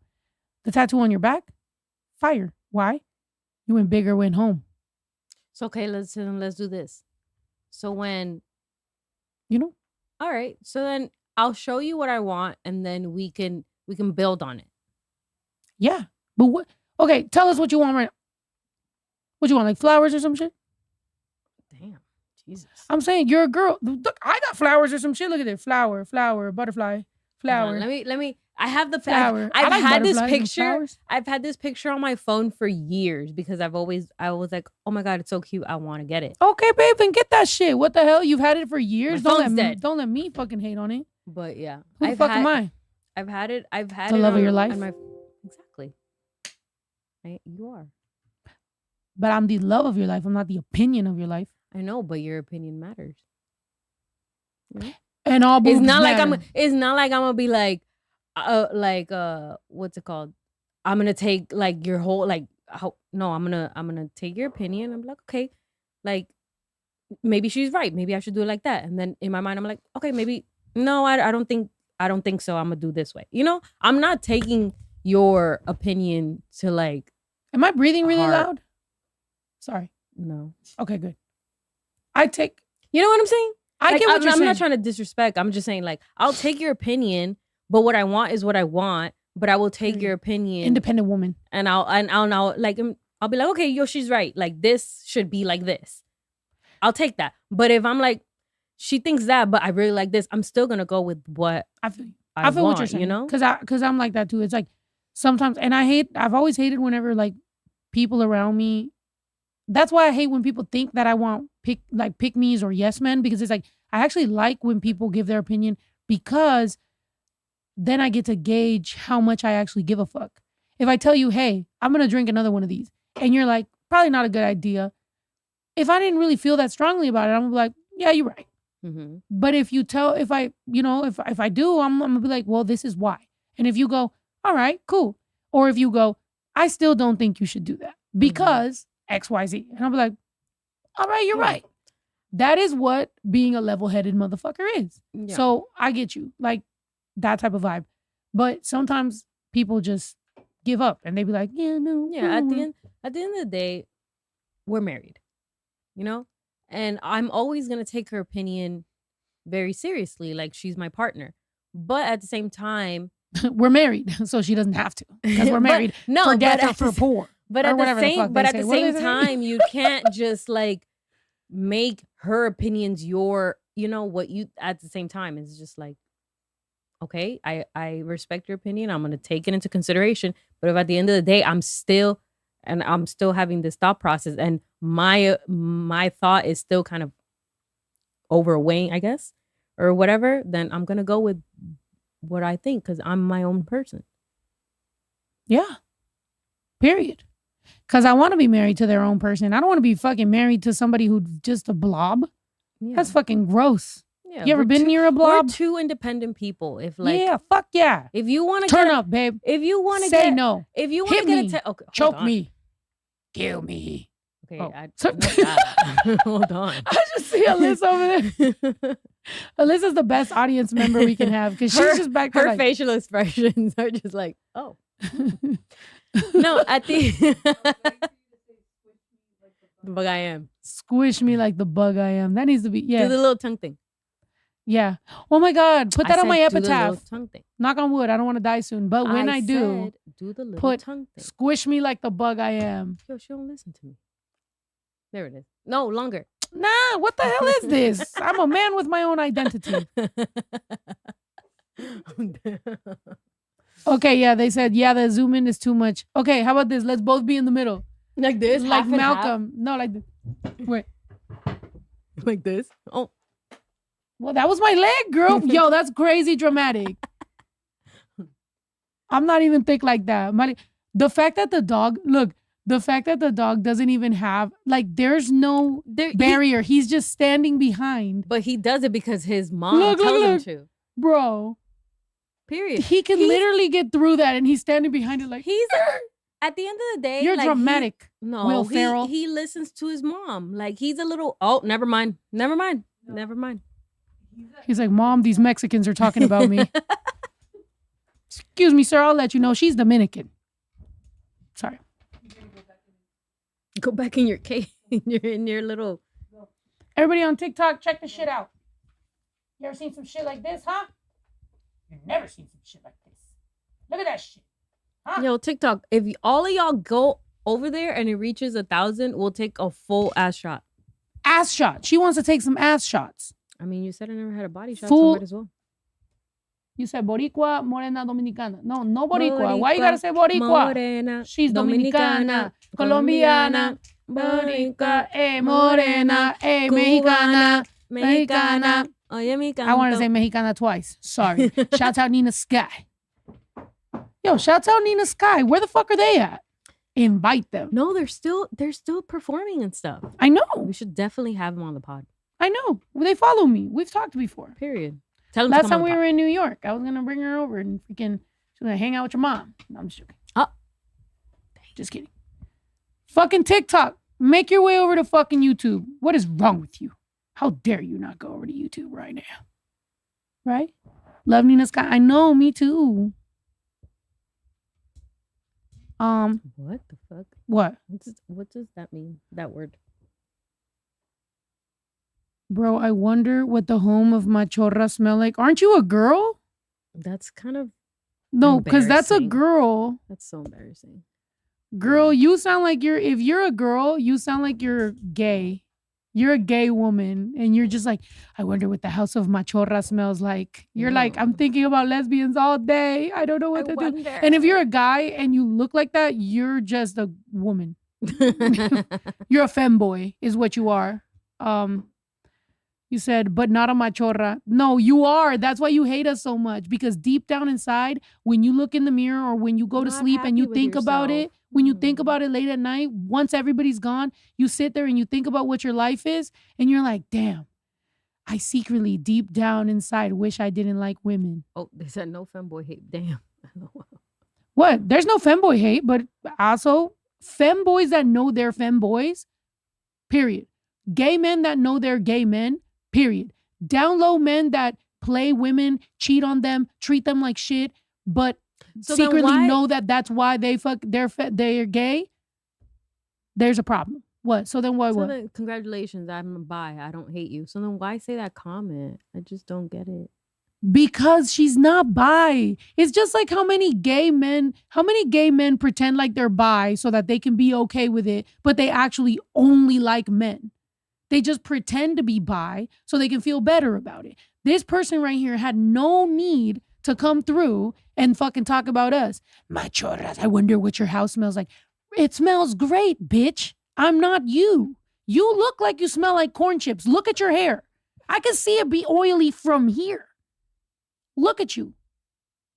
The tattoo on your back, fire. Why? You went big or went home. So okay, let's do this. So when, you know, all right. So then I'll show you what I want, and then we can build on it. Yeah, but what? Okay, tell us what you want right now. What you want, like flowers or some shit? Damn, Jesus. I'm saying you're a girl. Look, I got flowers or some shit. Look at it, flower, butterfly. Flower. Let me. I have the flower. I've like had this picture. I've had this picture on my phone for years because I was like, oh my God, it's so cute. I want to get it. Okay, babe, then get that shit. What the hell? You've had it for years. My phone's dead. Don't let me fucking hate on it. But yeah, who the fuck am I? I've had it. The love of your life. Exactly. You are. But I'm the love of your life. I'm not the opinion of your life. I know, but your opinion matters. Yeah. And all boobs matter. It's not like I'm gonna be like what's it called? I'm gonna take like your whole no, I'm gonna take your opinion. I'm like, okay, like maybe she's right. Maybe I should do it like that. And then in my mind, I'm like, okay, maybe no, I don't think so. I'm gonna do this way. You know, I'm not taking your opinion to like. Am I breathing really loud? Sorry. No. Okay, good. You know what I'm saying? I get what you're saying. I'm not trying to disrespect. I'm just saying, like, I'll take your opinion, but what I want is what I want. but I will take Period. your opinion Independent woman. and I'll like I'll be like, okay, yo, she's right. Like this should be like this. I'll take that. But if I'm like, she thinks that, but I really like this, I'm still gonna go with what I feel. I feel want, what you're saying. you know? Because I'm like that too. It's like sometimes, and I've always hated whenever like people around me. That's why I hate when people think that I want pick me's or yes men, because it's like I actually like when people give their opinion, because then I get to gauge how much I actually give a fuck. If I tell you, hey, I'm gonna drink another one of these, and you're like, probably not a good idea. If I didn't really feel that strongly about it, I'm gonna be like, yeah, you're right. Mm-hmm. But if I do, I'm gonna be like, well, this is why. And if you go, all right, cool. Or if you go, I still don't think you should do that because XYZ. And I'll be like, all right, you're right. That is what being a level-headed motherfucker is. Yeah. So I get you. Like that type of vibe. But sometimes people just give up and they be like, yeah, no. Yeah, at the end of the day, we're married. You know? And I'm always gonna take her opinion very seriously. Like she's my partner. But at the same time, we're married, so she doesn't have to. Because we're married. no, for but death or at for the- poor. But or at the whatever the same fuck they say. What do they say? time, you can't just like make her opinions your, you know, what you at the same time. It's just like, okay, I respect your opinion. I'm gonna take it into consideration. But if at the end of the day I'm still having this thought process and my thought is still kind of overweighing, I guess, or whatever, then I'm gonna go with what I think because I'm my own person. Yeah. Period. Because I want to be married to their own person. I don't want to be fucking married to somebody who's just a blob. Yeah. That's fucking gross. Yeah, You ever we're been two- near a We're blob? two independent people. If like, yeah, fuck yeah. if you want to Turn up, babe. if you want to Say get, no. if you want Hit to get me. a okay, hold Choke on. me. Kill me. Okay, Oh. I So- not that. Hold on. I just see Alyssa over there. Alyssa's the best audience member we can have because she's just back there Her like, facial expressions are just like, oh. No, I think but I am. squish me like the bug I am. That needs to be, Do yeah. the little tongue thing. Yeah. Oh my God. Put that I on my said do the little epitaph. tongue thing. Knock on wood. I don't want to die soon. But when I do, said, do the little put tongue thing. squish me like the bug I am. Yo, she don't listen to me. There it is. No, longer. Nah, what the hell is this? I'm a man with my own identity. Okay, yeah, they said, yeah, the zoom in is too much. Okay, how about this? Let's both be in the middle. Like this, Like half and half? Malcolm. No, like this. Wait. Like this. Oh, Well, that was my leg, girl. Yo, that's crazy dramatic. I'm not even thick like that. The fact that the dog doesn't even have, like, there's no barrier. He's just standing behind. but he does it because his mom Look, tells him look. to. Bro, Period. he can He's- literally get through that and he's standing behind it like, He's at the end of the day. you're like, dramatic. No, Will Ferrell. he listens to his mom. Like he's a little. Oh, never mind. Never mind. Never mind. He's like, Mom, these Mexicans are talking about me. Excuse me, sir. I'll let you know. She's Dominican. Sorry. Go back in your cave. in your little. Everybody on TikTok, check the shit out. You ever seen some shit like this, huh? You've never seen some shit like this. Look at that shit. Huh? Yo, TikTok. If all of y'all go over there and it reaches 1,000, we'll take a full ass shot. Ass shot. She wants to take some ass shots. I mean, you said I never had a body shot, Full- so might as well. You said Boricua, Morena, Dominicana. No, no Boricua. Why you gotta say Boricua? Morena, She's Dominicana, Colombiana, Boricua, Morena, Mexicana, Mexicana. Oye, mi I wanted to say Mexicana twice. Sorry. Shouts out Nina Sky. Yo, shouts out Nina Sky. Where the fuck are they at? Invite them. No, they're still performing and stuff. I know. We should definitely have them on the pod. I know. They follow me. We've talked before. Period. Tell them Last time we were in New York, I was gonna bring her over and freaking she's gonna hang out with your mom. No, I'm just joking. Oh. Just kidding. Fucking TikTok. Make your way over to fucking YouTube. What is wrong with you? How dare you not go over to YouTube right now? Right? Love Nina Sky. I know, me too. What the fuck? What? What does that mean? That word. Bro, I wonder what the home of Machorra smell like. Aren't you a girl? That's kind of No, because that's a Embarrassing. girl. That's so embarrassing. Girl, you sound like if you're a girl, you sound like you're gay. You're a gay woman and you're just like, I wonder what the house of machorra smells like. You're like, I'm No. thinking about lesbians all day. I don't know what to do. And if you're a guy and you look like that, you're just a woman. You're a femboy is what you are. You said, but not a machorra. No, you are. That's why you hate us so much. Because deep down inside, when you look in the mirror or when you go to Not sleep and you happy with think about it, yourself. when you think about it late at night, once everybody's gone, you sit there and you think about what your life is, and you're like, damn, I secretly deep down inside wish I didn't like women. Oh, they said no femboy hate. Damn. What? There's no femboy hate, but also femboys that know they're femboys, period. Gay men that know they're gay men, period. Down low men that play women, cheat on them, treat them like shit, but So then secretly why- know that that's why they're gay. There's a problem. What? So then what? So What? then, congratulations, I'm bi. I don't hate you. So then why say that comment? I just don't get it. Because she's not bi. It's just like how many gay men pretend like they're bi so that they can be okay with it, but they actually only like men. They just pretend to be bi so they can feel better about it. This person right here had no need to come through and fucking talk about us. Machorras, I wonder what your house smells like. It smells great, bitch. I'm not you. You look like you smell like corn chips. Look at your hair. I can see it be oily from here. Look at you.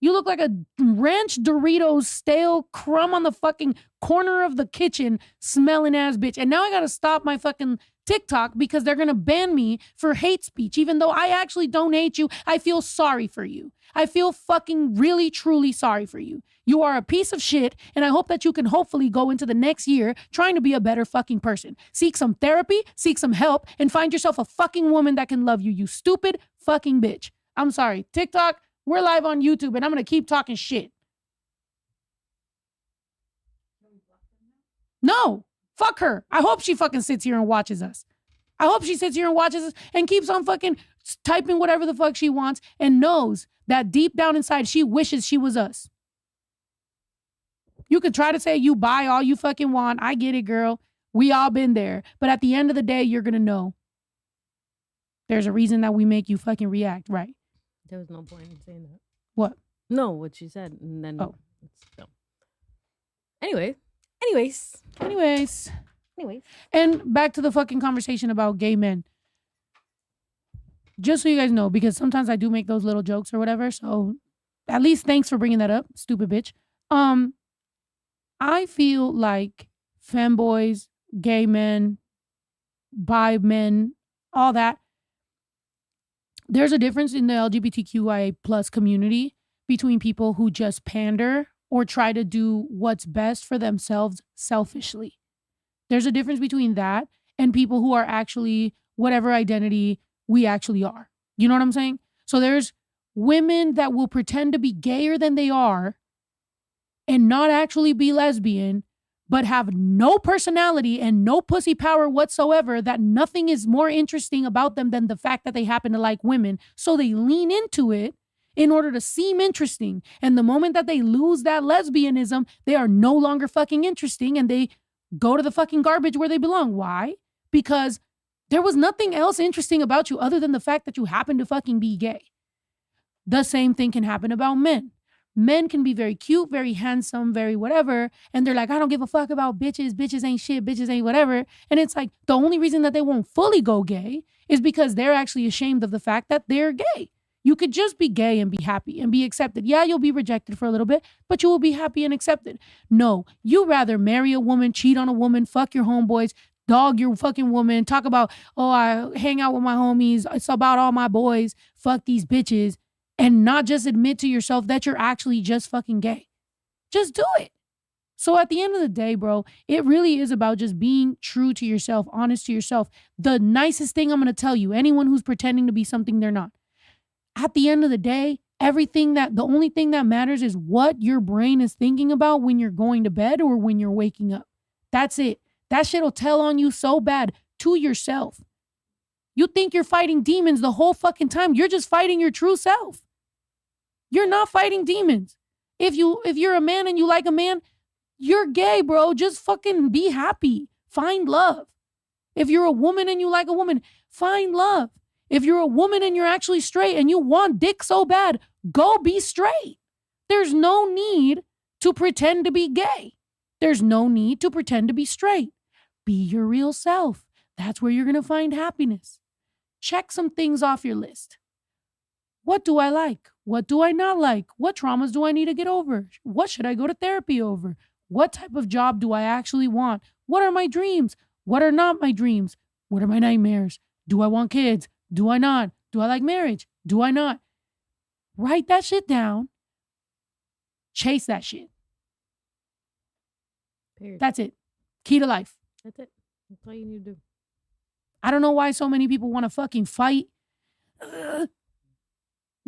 You look like a ranch Doritos stale crumb on the fucking corner of the kitchen smelling ass bitch. And now I gotta stop my fucking TikTok because they're gonna ban me for hate speech, even though I actually don't hate you. I feel sorry for you. I feel fucking really, truly sorry for you. You are a piece of shit, and I hope that you can hopefully go into the next year trying to be a better fucking person. Seek some therapy, seek some help, and find yourself a fucking woman that can love you, you stupid fucking bitch. I'm sorry. TikTok, we're live on YouTube, and I'm gonna keep talking shit. No, fuck her. I hope she fucking sits here and watches us. I hope she sits here and watches us and keeps on fucking typing whatever the fuck she wants and knows that deep down inside she wishes she was us. You could try to say you buy all you fucking want. I get it, girl. We all been there. But at the end of the day, you're gonna know there's a reason that we make you fucking react, right? There was no point in saying that. What? No, what she said. And then Oh. it's dumb. Anyways. Anyways. Anyways. And back to the fucking conversation about gay men. Just so you guys know, because sometimes I do make those little jokes or whatever. So at least thanks for bringing that up, stupid bitch. I feel like femboys, gay men, bi men, all that. There's a difference in the LGBTQIA plus community between people who just pander or try to do what's best for themselves selfishly. There's a difference between that and people who are actually whatever identity we actually are. You know what I'm saying? So there's women that will pretend to be gayer than they are and not actually be lesbian, but have no personality and no pussy power whatsoever, that nothing is more interesting about them than the fact that they happen to like women. So they lean into it in order to seem interesting. And the moment that they lose that lesbianism, they are no longer fucking interesting and they go to the fucking garbage where they belong. Why? Because there was nothing else interesting about you other than the fact that you happen to fucking be gay. The same thing can happen about men. Men can be very cute, very handsome, very whatever. And they're like, I don't give a fuck about bitches. Bitches ain't shit. Bitches ain't whatever. And it's like the only reason that they won't fully go gay is because they're actually ashamed of the fact that they're gay. You could just be gay and be happy and be accepted. Yeah, you'll be rejected for a little bit, but you will be happy and accepted. No, you rather marry a woman, cheat on a woman, fuck your homeboys, dog your fucking woman, talk about, oh, I hang out with my homies. It's about all my boys. Fuck these bitches. And not just admit to yourself that you're actually just fucking gay. Just do it. So at the end of the day, bro, it really is about just being true to yourself, honest to yourself. The nicest thing I'm going to tell you, anyone who's pretending to be something they're not. At the end of the day, the only thing that matters is what your brain is thinking about when you're going to bed or when you're waking up. That's it. That shit will tell on you so bad to yourself. You think you're fighting demons the whole fucking time. You're just fighting your true self. You're not fighting demons. If you're a man and you like a man, you're gay, bro. Just fucking be happy. Find love. If you're a woman and you like a woman, find love. If you're a woman and you're actually straight and you want dick so bad, go be straight. There's no need to pretend to be gay. There's no need to pretend to be straight. Be your real self. That's where you're going to find happiness. Check some things off your list. What do I like? What do I not like? What traumas do I need to get over? What should I go to therapy over? What type of job do I actually want? What are my dreams? What are not my dreams? What are my nightmares? Do I want kids? Do I not? Do I like marriage? Do I not? Write that shit down. Chase that shit. Period. That's it. Key to life. That's it. That's all you need to do. I don't know why so many people want to fucking fight.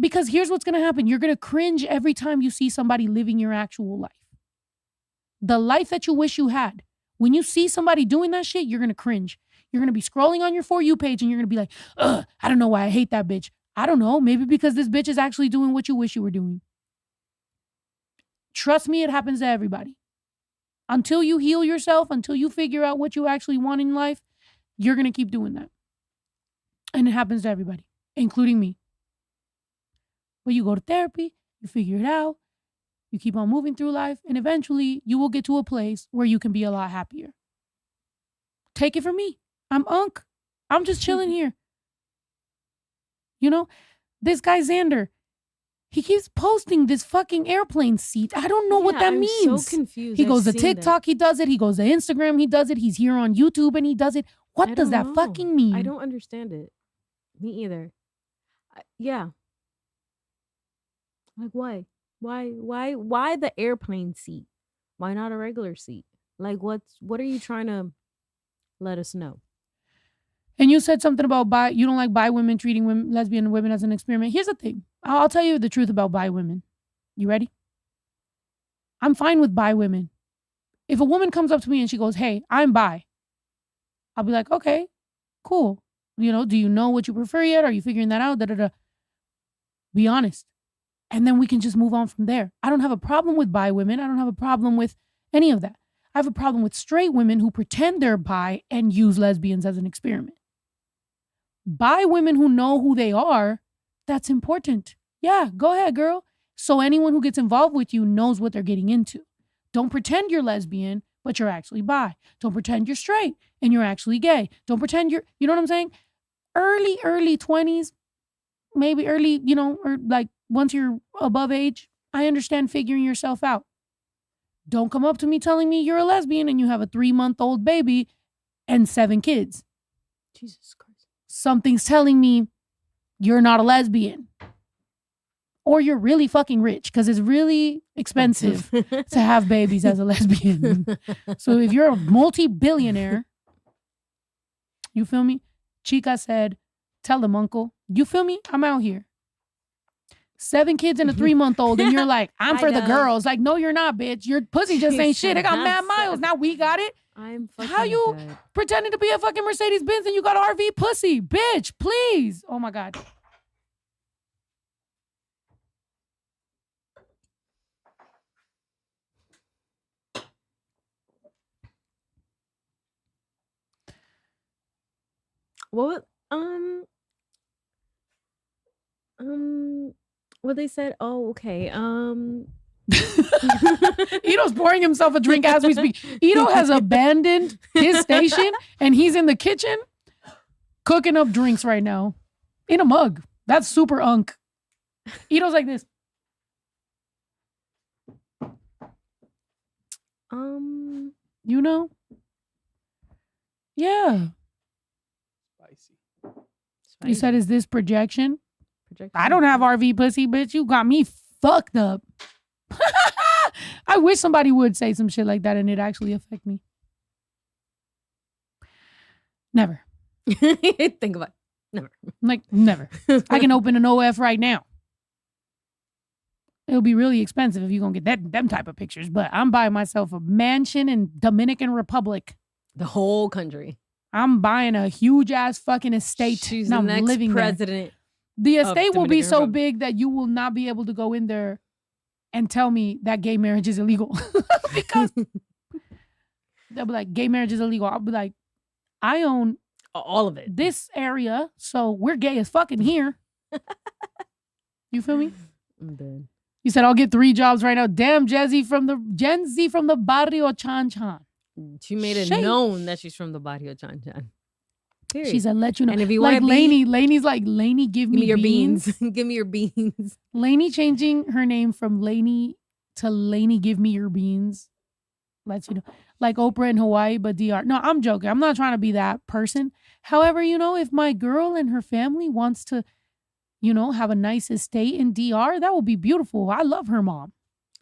Because here's what's going to happen. You're going to cringe every time you see somebody living your actual life. The life that you wish you had. When you see somebody doing that shit, you're going to cringe. You're going to be scrolling on your For You page and you're going to be like, I don't know why I hate that bitch. I don't know. Maybe because this bitch is actually doing what you wish you were doing. Trust me, it happens to everybody. Until you heal yourself, until you figure out what you actually want in life, you're going to keep doing that. And it happens to everybody, including me. But you go to therapy, you figure it out, you keep on moving through life, and eventually you will get to a place where you can be a lot happier. Take it from me. I'm Unc. I'm just chilling here. You know, this guy Xander, he keeps posting this fucking airplane seat. I don't know what that means. I'm so confused. He goes to TikTok, he does it. He goes to Instagram, he does it. He's here on YouTube and he does it. What does that fucking mean? I don't understand it. Me either. Yeah. Like why? Why the airplane seat? Why not a regular seat? Like what are you trying to let us know? And you said something about you don't like bi women treating lesbian women as an experiment. Here's the thing. I'll tell you the truth about bi women. You ready? I'm fine with bi women. If a woman comes up to me and she goes, hey, I'm bi, I'll be like, okay, cool. You know, do you know what you prefer yet? Are you figuring that out? Be honest. And then we can just move on from there. I don't have a problem with bi women. I don't have a problem with any of that. I have a problem with straight women who pretend they're bi and use lesbians as an experiment. Bi women who know who they are, that's important. Yeah, go ahead, girl. So anyone who gets involved with you knows what they're getting into. Don't pretend you're lesbian, but you're actually bi. Don't pretend you're straight and you're actually gay. Don't pretend you know what I'm saying? Early 20s, maybe early, or like once you're above age, I understand figuring yourself out. Don't come up to me telling me you're a lesbian and you have a 3-month-old baby and 7 kids. Jesus Christ. Something's telling me you're not a lesbian. Or you're really fucking rich because it's really expensive to have babies as a lesbian. So if you're a multi-billionaire, you feel me? Chica said, tell them, uncle. You feel me? I'm out here. 7 kids and a 3-month-old, and you're like, I'm for the girls. Like, no, you're not, bitch. Your pussy just ain't shit. It got mad miles. Now we got it. I'm fucking How you dead. pretending to be a fucking Mercedes Benz and you got RV pussy? Bitch, please. Oh my God. What what they said? Oh, okay. Ito's pouring himself a drink as we speak. Ito has abandoned his station and he's in the kitchen cooking up drinks right now in a mug. That's super unk. Ito's like this. You know? Yeah. Spicy. You said, is this projection? Projection? I don't have RV pussy, bitch. You got me fucked up. I wish somebody would say some shit like that and it actually affect me. Never. Think about it. Never. Like, never. I can open an OF right now. It'll be really expensive if you're going to get them type of pictures, but I'm buying myself a mansion in Dominican Republic. The whole country. I'm buying a huge ass fucking estate. She's and the I'm next living president. there. The estate will be Dominican so Republic. big that you will not be able to go in there and tell me that gay marriage is illegal. Because they'll be like, gay marriage is illegal. I'll be like, I own All of it. this area, so we're gay as fucking here. You feel me? I'm dead. You said I'll get 3 jobs right now. Damn, Gen Z from the Barrio Chan Chan. She made it Shame. known that she's from the Barrio Chan Chan. Period. She said, let you know. And if you like want to Lainey's like, Lainey, give give me me your beans. beans. Give me your beans. Lainey changing her name from Lainey to Lainey, give me your beans. Lets you know. Like Oprah in Hawaii, but DR. No, I'm joking. I'm not trying to be that person. However, if my girl and her family wants to, have a nice estate in DR, that would be beautiful. I love her mom.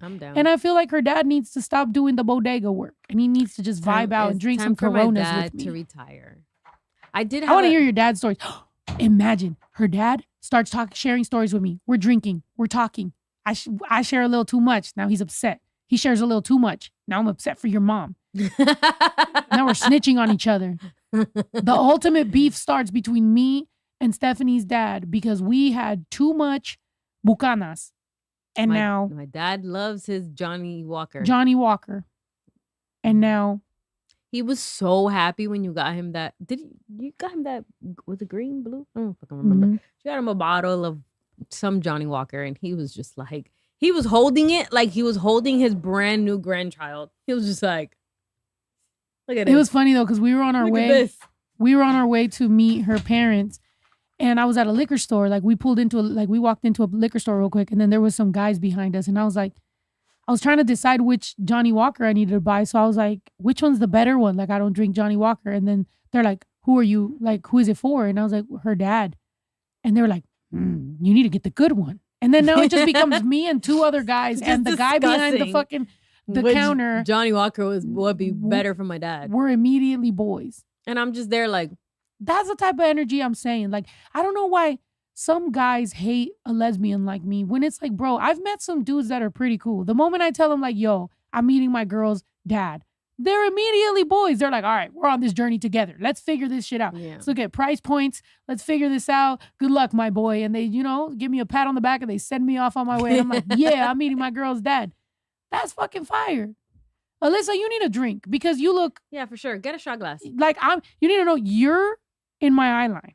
I'm down. And I feel like her dad needs to stop doing the bodega work. And he needs to just vibe out and drink some Coronas with me. To retire. I want to hear your dad's stories. Imagine her dad starts sharing stories with me. We're drinking. We're talking. I share a little too much. Now he's upset. He shares a little too much. Now I'm upset for your mom. Now we're snitching on each other. The ultimate beef starts between me and Stephanie's dad because we had too much bucanas. And now my dad loves his Johnny Walker. And now he was so happy when you got him that. You got him that? Was it green, blue? I don't fucking remember. Mhm. You got him a bottle of some Johnny Walker, and he was just like, he was holding it like he was holding his brand new grandchild. He was just like, look at it. It was funny though because we were on our way. We were on our way to meet her parents, and I was at a liquor store. Like we walked into a liquor store real quick, and then there was some guys behind us, and I was like, I was trying to decide which Johnny Walker I needed to buy. So I was like, which one's the better one? Like I don't drink Johnny Walker. And then they're like, who are you? Like, who is it for? And I was like, her dad. And they were like, you need to get the good one. And then now it just becomes me and 2 other guys and the guy behind the fucking counter. Johnny Walker would be better for my dad. We're immediately boys. And I'm just there like. That's the type of energy I'm saying. Like, I don't know why some guys hate a lesbian like me when it's like, bro, I've met some dudes that are pretty cool. The moment I tell them like, yo, I'm meeting my girl's dad, they're immediately boys. They're like, all right, we're on this journey together. Let's figure this shit out. Yeah. Let's look at price points. Let's figure this out. Good luck, my boy. And they, give me a pat on the back and they send me off on my way. And I'm like, yeah, I'm meeting my girl's dad. That's fucking fire. Alyssa, you need a drink because you look. Yeah, for sure. Get a shot glass. Like you need to know you're in my eye line.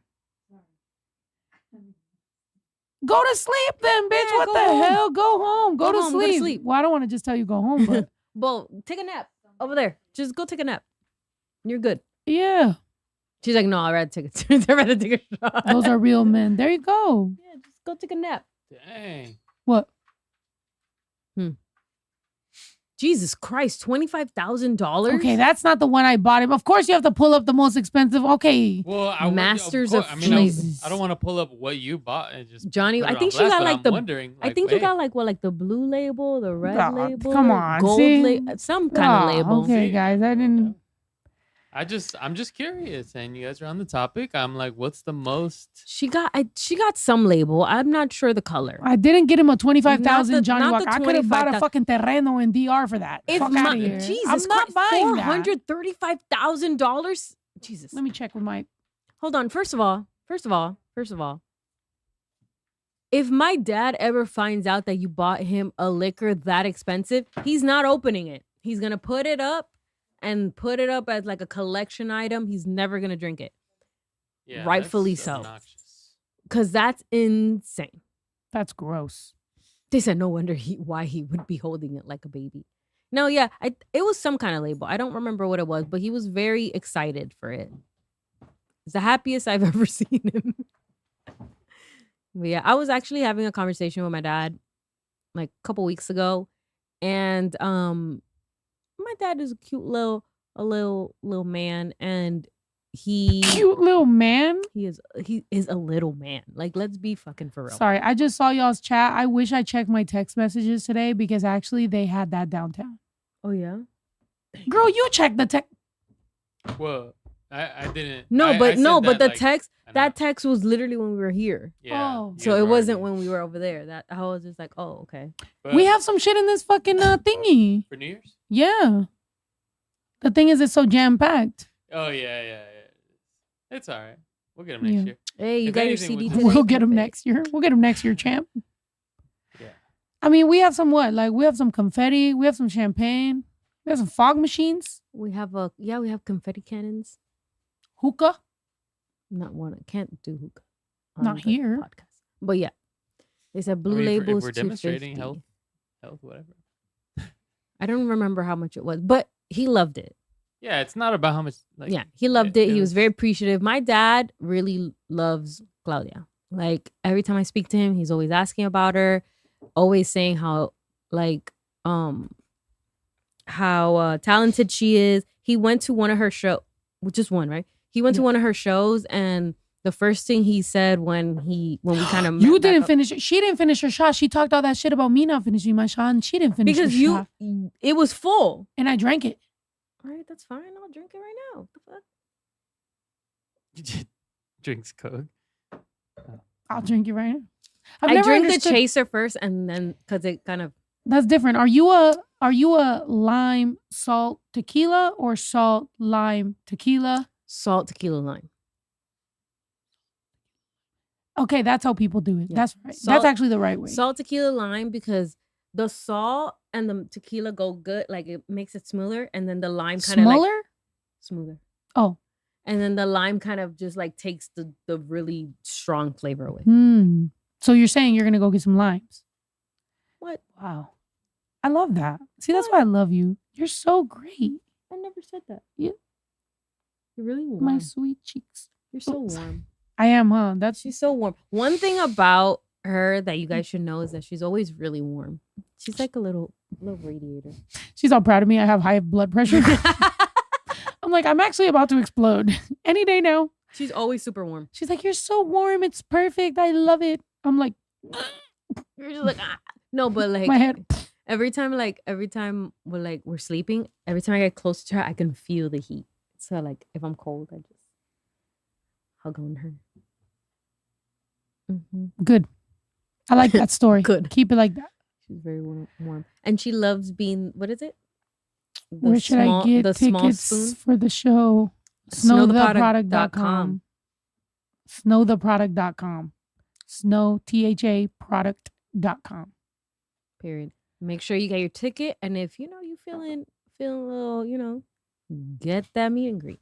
Go to sleep then, bitch. Yeah, what the home. hell? Go home. Go to home, go to sleep. sleep. Well, I don't want to just tell you go home, but Well, take a nap over there. Just go take a nap. You're good. yeah, She's like, no, I'd rather take a shot. those are real men. There you go. Yeah, just go take a nap. Dang. What? Jesus Christ, $25,000? Okay, that's not the one I bought him. Of course, you have to pull up the most expensive. Okay. Well, I would- Masters course, of I mean, Flavors. I don't want to pull up what you bought and just Johnny, put it I think on she blast, got but like I'm the. wondering, I like, think you wait. got like the blue label, the red Ah, label, come on, gold see? label, some kind of label. Okay, guys, I didn't. I'm just curious, and you guys are on the topic. I'm like, what's the most? She got some label. I'm not sure the color. I didn't get him a 25,000 Not the- Johnny not the Walker. I could have bought a 25,000. fucking terreno in DR for that. If Fuck my, out of here. Jesus I'm not Christ, buying that. $435,000. Jesus. Let me check with my. Hold on. First of all, if my dad ever finds out that you bought him a liquor that expensive, he's not opening it. He's gonna put it up as like a collection item. He's never gonna drink it. Yeah, Rightfully that's so. obnoxious. Cause that's insane. That's gross. They said no wonder why he would be holding it like a baby. No, yeah, it was some kind of label. I don't remember what it was, but he was very excited for it. It's the happiest I've ever seen him. But yeah, I was actually having a conversation with my dad like a couple weeks ago, and my dad is a cute little man, and Cute little man. he is a little man. Like, let's be fucking for real. Sorry, I just saw y'all's chat. I wish I checked my text messages today because actually they had that downtown. Oh yeah. Girl, you check the text. Well, I didn't. No, I but said the like, text I know. that text was literally when we were here. Yeah. Oh. you So guys it were wasn't already- when we were over there. That I was just like, oh, okay. but We have some shit in this fucking thingy. for New Year's. Yeah. The thing is, it's so jam packed. Oh yeah. It's all right. We'll get them next Yeah. year. Hey, you If got your anything, CD we- today? We'll get them Perfect. next year. We'll get them next year, champ. Yeah. I mean, we have some what? Like we have some confetti. We have some champagne. We have some fog machines. We have we have confetti cannons. Hookah. Not one. I can't do hookah. on Not the here. Podcast. But yeah, they said blue I mean, labels. if we're demonstrating 250. health, whatever. I don't remember how much it was, but he loved it. Yeah, it's not about how much. Like, Yeah, he loved it. He was was- very appreciative. My dad really loves Claudia. Like every time I speak to him, he's always asking about her, always saying how talented she is. He went to one of her shows, which is one, right? He went to one of her shows, and the first thing he said when we kind of You didn't finish it. She didn't finish her shot. She talked all that shit about me not finishing my shot, and she didn't finish because her you shot. it was full. And I drank it. All right, that's fine. I'll drink it right now. What the fuck? drinks Coke. I'll drink it right now. I've I never drink the understood- chaser first, and then because it kind of That's different. Are you a lime salt tequila or salt lime tequila? salt tequila lime. Okay, that's how people do it. Yeah. That's right. Salt- That's actually the right way. Salt tequila lime because the salt and the tequila go good. Like it makes it smoother, and then the lime kind of like Smaller? smoother. Oh. And then the lime kind of just like takes the really strong flavor away. So you're saying you're gonna go get some limes? What? Wow. I love that. See, that's why I love you. You're so great. I never said that. Yeah. You're really warm. My sweet cheeks. You're so Oops. warm. I am, huh? That's She's so warm. One thing about her that you guys should know is that she's always really warm. She's like a little radiator. she's all proud of me. I have high blood pressure. I'm like, I'm actually about to explode any day now. She's always super warm. She's like, you're so warm. It's perfect. I love it. I'm like, You're just like no, but like my head. every time we're sleeping, every time I get close to her, I can feel the heat. So like if I'm cold, I just hug on her. Good. I like that story. Good. Keep it like that. She's very warm. And she loves being, what is it? The Where should I get the small tickets spoon? for the show? Snowtheproduct.com. Snowtheproduct.com. Snow, THA, product.com. Period. Make sure you get your ticket. And if you feeling a little, get that meet and greet.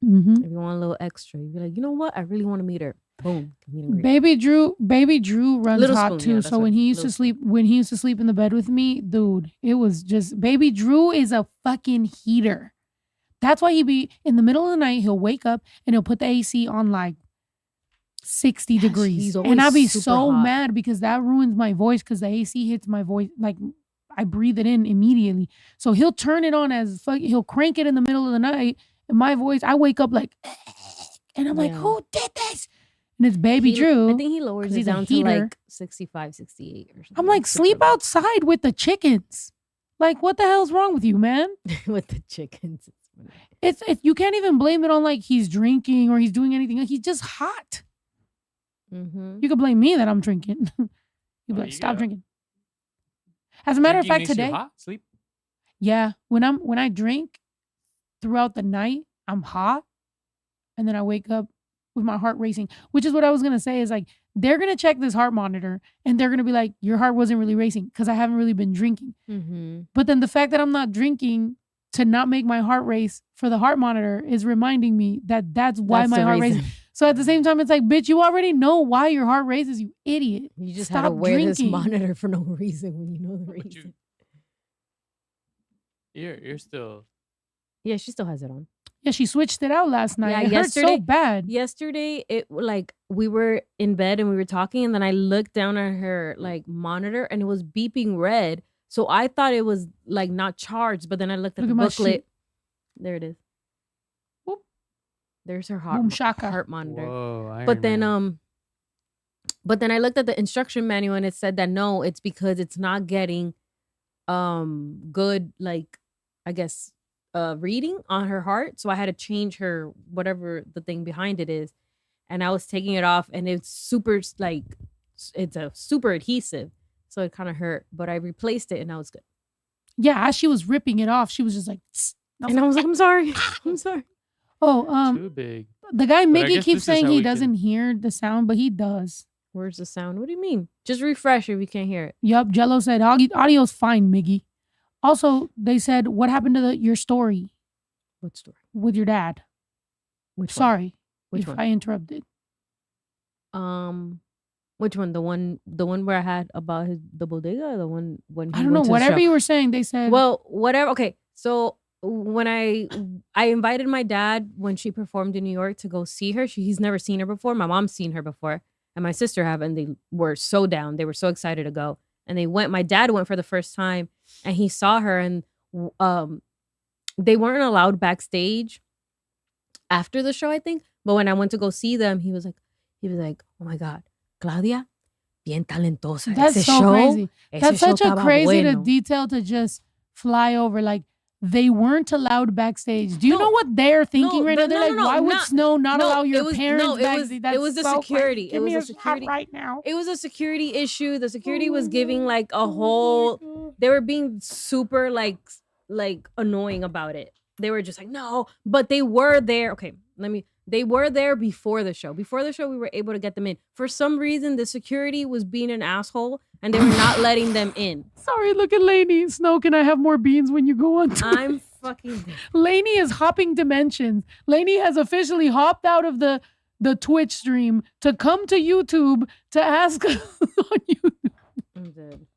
Mm-hmm. If you want a little extra, you be like, you know what? I really want to meet her. Boom. Meet and greet. Baby Drew runs Little hot spoon, too. yeah, So that's when right. he used to sleep in the bed with me, dude, it was just Baby Drew is a fucking heater. That's why he be in the middle of the night, he'll wake up and he'll put the AC on like 60 Yes, degrees. he's And I'll be always super so hot. mad because that ruins my voice because the AC hits my voice. Like I breathe it in immediately. So he'll turn it on he'll crank it in the middle of the night. And my voice, I wake up like, and I'm like, Yeah. who did this? And it's Baby Drew. I think he lowers 'cause it he's a down to heater. like 65, 68 or something. I'm like, Super sleep low. outside with the chickens. Like, what the hell's wrong with you, man? with the chickens. It's you can't even blame it on like he's drinking or he's doing anything. He's just hot. Mm-hmm. You could blame me that I'm drinking. You'd be Oh, like, you stop gotta- drinking. As a matter of Drinking fact, makes you today, hot? Sleep. yeah, when I drink throughout the night, I'm hot, and then I wake up with my heart racing. Which is what I was gonna say is like they're gonna check this heart monitor and they're gonna be like, your heart wasn't really racing because I haven't really been drinking. Mm-hmm. But then the fact that I'm not drinking to not make my heart race for the heart monitor is reminding me that that's why my heart races. So at the same time, it's like, bitch, you already know why your heart races, you idiot. You just had to Stop wear this drinking. monitor for no reason when you know the But reason. You're still. Yeah, she still has it on. Yeah, she switched it out last night. Yeah, It hurt so yesterday- bad. Yesterday, it like we were in bed and we were talking, and then I looked down at her like monitor and it was beeping red. So I thought it was like not charged, but then I looked at Look the at my booklet. shit. There it is. Whoop. There's her Boom shaka. heart monitor. Whoa. Iron But then Man. but then I looked at the instruction manual and it said that no, it's because it's not getting good, like I guess reading on her heart. So I had to change her whatever the thing behind it is. And I was taking it off and it's super like it's a super adhesive. So it kind of hurt. But I replaced it and I was good. Yeah, as she was ripping it off, she was just like, "Tss." And I was like, I'm sorry. I'm sorry. oh, Too big. the guy But I Mickey guess keeps this is saying how he we can- doesn't hear the sound, but he does. Where's the sound? What do you mean? Just refresh if you can't hear it. Yup, Jello said audio's fine, Miggy. Also, they said, what happened to your story What story? with your dad? Which Sorry Which if one? I interrupted. Which one? The one where I had about the bodega, or the one when he I don't know. went to the Whatever show? you were saying, they said. Well, whatever. Okay, so when I invited my dad when she performed in New York to go see her. He's never seen her before. My mom's seen her before, and my sister have, and they were so down. They were so excited to go, and they went. My dad went for the first time, and he saw her, and they weren't allowed backstage after the show, I think. But when I went to go see them, he was like, "Oh my God, Claudia, bien talentosa. That's Ese so show, crazy. ese That's show such a estaba crazy bueno." detail to just fly over. Like, they weren't allowed backstage. Do you know what they're thinking right now? They're like, why would Snow not allow your parents backstage? It was the so security. Give It was me a a shot security right now. It was a security issue. The security Oh was my giving God. like a Oh my whole. God. They were being super like annoying about it. They were just like, no, but they were there. Okay, they were there before the show. Before the show, we were able to get them in. For some reason, the security was being an asshole and they were not letting them in. Sorry, look at Lainey. Snow, can I have more beans when you go on Twitch? I'm fucking dead. Lainey is hopping dimensions. Lainey has officially hopped out of the Twitch stream to come to YouTube to ask on YouTube. I'm dead.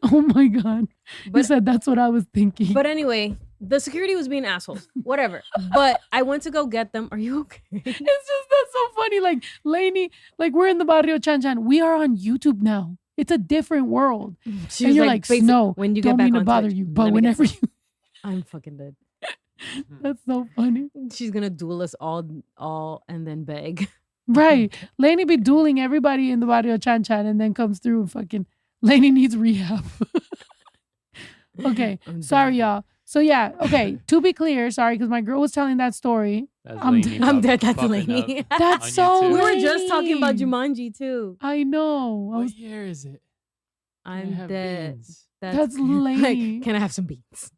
Oh my God. You But said that's what I was thinking. But anyway, the security was being assholes. Whatever. But I went to go get them. Are you okay? It's just that's so funny. Like Lainey, like we're in the Barrio Chan Chan. We are on YouTube now. It's a different world. She And was you're like, "Basic- Snow, when you don't get back mean to on bother Twitch, you, let but me get whenever some." you, I'm fucking dead. that's so funny. She's gonna duel us all and then beg. Right. Lainey be dueling everybody in the Barrio Chan Chan and then comes through and fucking Lainey needs rehab. Okay. I'm Sorry, dead. y'all. So yeah, okay. To be clear, sorry, because my girl was telling that story. That's I'm Lainey I'm pop- dead. That's popping Lainey. up. That's On so YouTube. We were just talking about Lainey. Jumanji too. I know. I What was, year is it? Can I I'm have dead. beans? That's Lainey. Can I have some beans?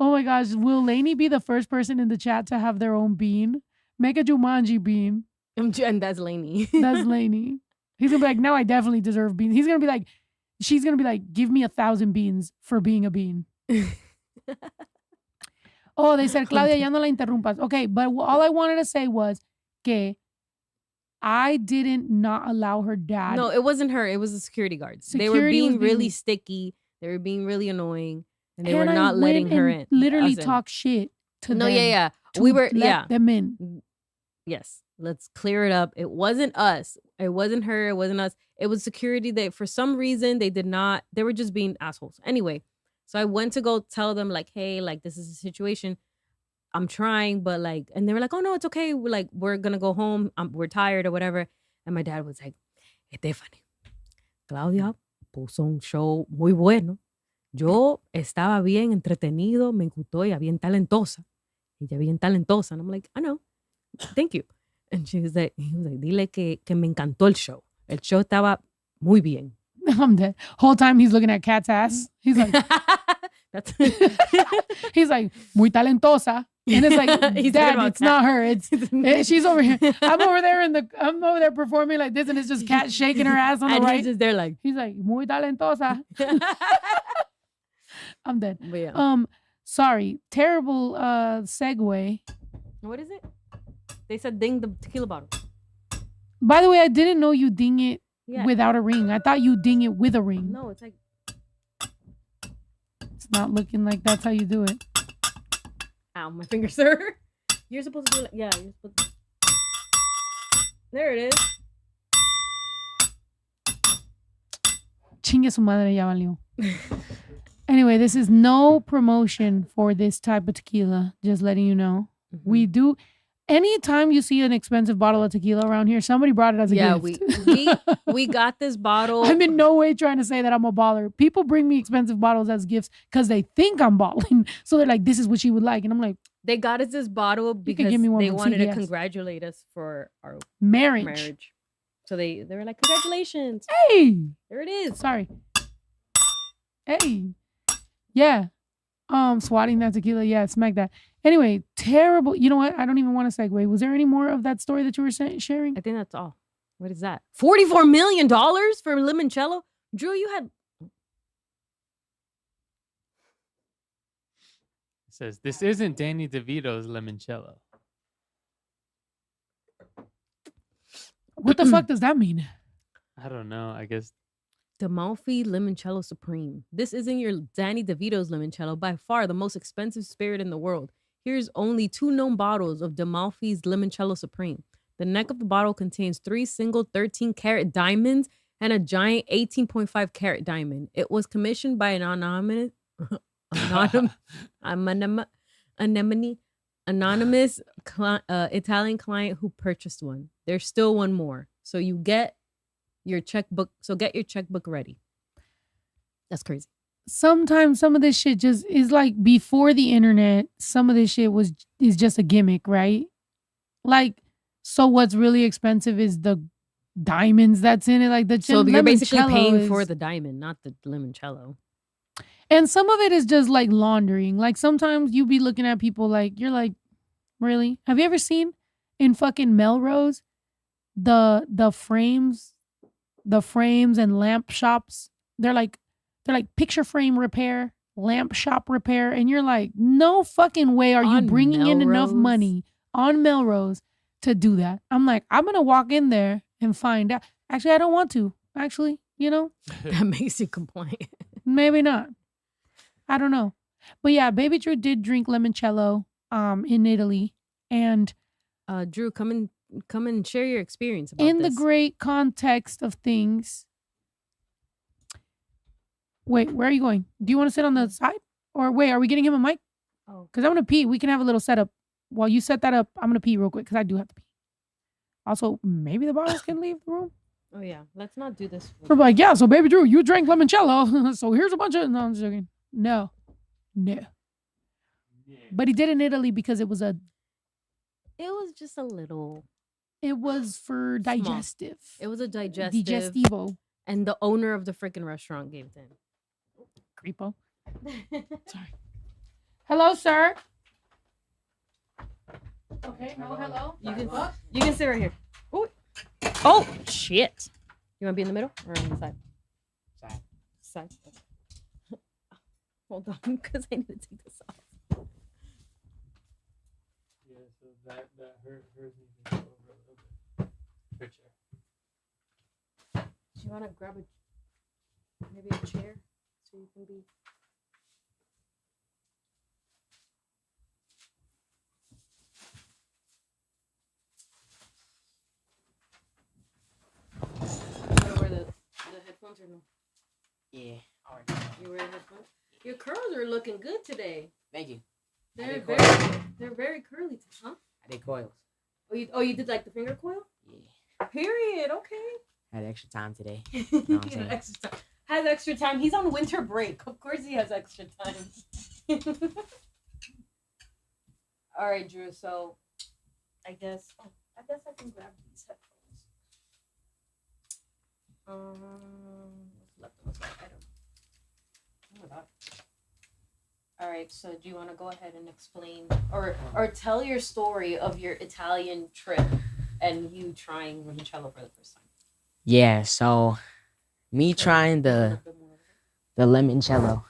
oh my gosh. Will Lainey be the first person in the chat to have their own bean? Make a Jumanji bean. And that's Lainey. That's Lainey. He's gonna be like, now I definitely deserve beans. He's gonna be like, she's gonna be like, give me 1,000 beans for being a bean. Oh, they said, Claudia, ya no la interrumpas. Okay, but all I wanted to say was que I didn't not allow her dad. No, it wasn't her. It was the security guards. They were Security was being really being- sticky. They were being really annoying, and they and were I not letting went her and in. Literally us in. talk shit to No, them. yeah. to We were, let yeah. them in. Yes. Let's clear it up. It wasn't us. It wasn't her. It wasn't us. It was security that for some reason they were just being assholes. Anyway, so I went to go tell them like, hey, like this is the situation. I'm trying, but like, and they were like, oh no, it's okay. We're gonna go home. We're tired or whatever. And my dad was like, Stephanie, Claudia puso un show muy bueno. Yo estaba bien entretenido, me gustó, ella bien talentosa. Ella bien talentosa. And I'm like, I know. Thank you. And he was like, dile que me encantó el show. El show estaba muy bien. I'm dead. Whole time he's looking at Kat's ass. He's like, That's he's like, muy talentosa. And it's like, He's talking Dad, about it's not her. It's she's over here. I'm over there performing like this, and it's just Kat shaking her ass on the and right. he's just there like, He's like, muy talentosa. I'm dead. but yeah. Sorry, terrible segue. What is it? They said ding the tequila bottle. By the way, I didn't know you ding it Yeah. without a ring. I thought you ding it with a ring. No, it's like, It's not looking like that's how you do it. ow, my finger, sir. You're supposed to do it. Yeah, you're supposed to. There it is. Chingue su madre, ya valió. Anyway, this is no promotion for this type of tequila. Just letting you know. We do. Anytime you see an expensive bottle of tequila around here, somebody brought it as a gift. we got this bottle. I'm in no way trying to say that I'm a baller. People bring me expensive bottles as gifts because they think I'm balling. So they're like, this is what she would like. And I'm like, They got us this bottle because give me one they from wanted to CVS. congratulate us for our marriage. marriage. So they were like, congratulations. Hey, There it is. sorry. Hey, yeah. Swatting that tequila. Yeah, smack that. Anyway, terrible. You know what? I don't even want to segue. Was there any more of that story that you were sharing? I think that's all. What is that? $44 million for limoncello? Drew, you had... It says, this isn't Danny DeVito's limoncello. What the fuck does that mean? I don't know. I guess Amalfi Limoncello Supreme. This isn't your Danny DeVito's limoncello, by far the most expensive spirit in the world. Here's only 2 known bottles of Amalfi's Limoncello Supreme. The neck of the bottle contains 3 single 13-carat diamonds and a giant 18.5 carat diamond. It was commissioned by an anonymous Italian client who purchased one. There's still one more. So you get your checkbook. So get your checkbook ready. That's crazy. Sometimes some of this shit just is like before the internet. Some of this shit is just a gimmick, right? Like, so what's really expensive is the diamonds that's in it. Like the So you're basically limoncello paying is- for the diamond, not the limoncello. And some of it is just like laundering. Like sometimes you be looking at people like, you're like, really? Have you ever seen in fucking Melrose the frames and lamp shops? They're like picture frame repair, lamp shop repair, and you're like, no fucking way are you On bringing in enough Melrose? money on Melrose to do that. I'm like, I'm gonna walk in there and find out. Actually, I don't want to. Actually, That makes you complain. maybe not. I don't know. But yeah, Baby Drew did drink limoncello in Italy. And Drew, come and share your experience about in this. the great context of things. Wait, where are you going? Do you want to sit on the side? Or wait, are we getting him a mic? Oh. Because I'm going to pee. We can have a little setup. While you set that up, I'm going to pee real quick because I do have to pee. Also, maybe the bottles can leave the room. Oh yeah, let's not do this. We're like, yeah, so Baby Drew, you drank limoncello. So here's a bunch of... No, I'm just joking. No. But he did in Italy because it was just a little. it was for Small. digestive. It was a digestive. Digestivo. And the owner of the freaking restaurant gave it to him. Creepo. Sorry. Hello, sir. Okay, no, hello. You can sit right here. Ooh. Oh shit! You want to be in the middle or on the side? Side. Hold on, because I need to take this off. yeah. So that hers needs to go over a little bit. Her chair. Do you want to grab maybe a chair so you can be? You want to wear the headphones or no? Yeah. You wear the headphones. Your curls are looking good today. Thank you. They're did very curly, huh? I did coils. Oh, you did like the finger coil? Yeah. Period. Okay. I had extra time today. He what I'm had saying? extra time. Has extra time. He's on winter break. Of course he has extra time. All right, Drew. So, I guess I can grab these headphones. What's left on the side? I don't know. Oh my god. All right. So, do you want to go ahead and explain or tell your story of your Italian trip and you trying limoncello for the first time? Yeah. So, me trying the limoncello.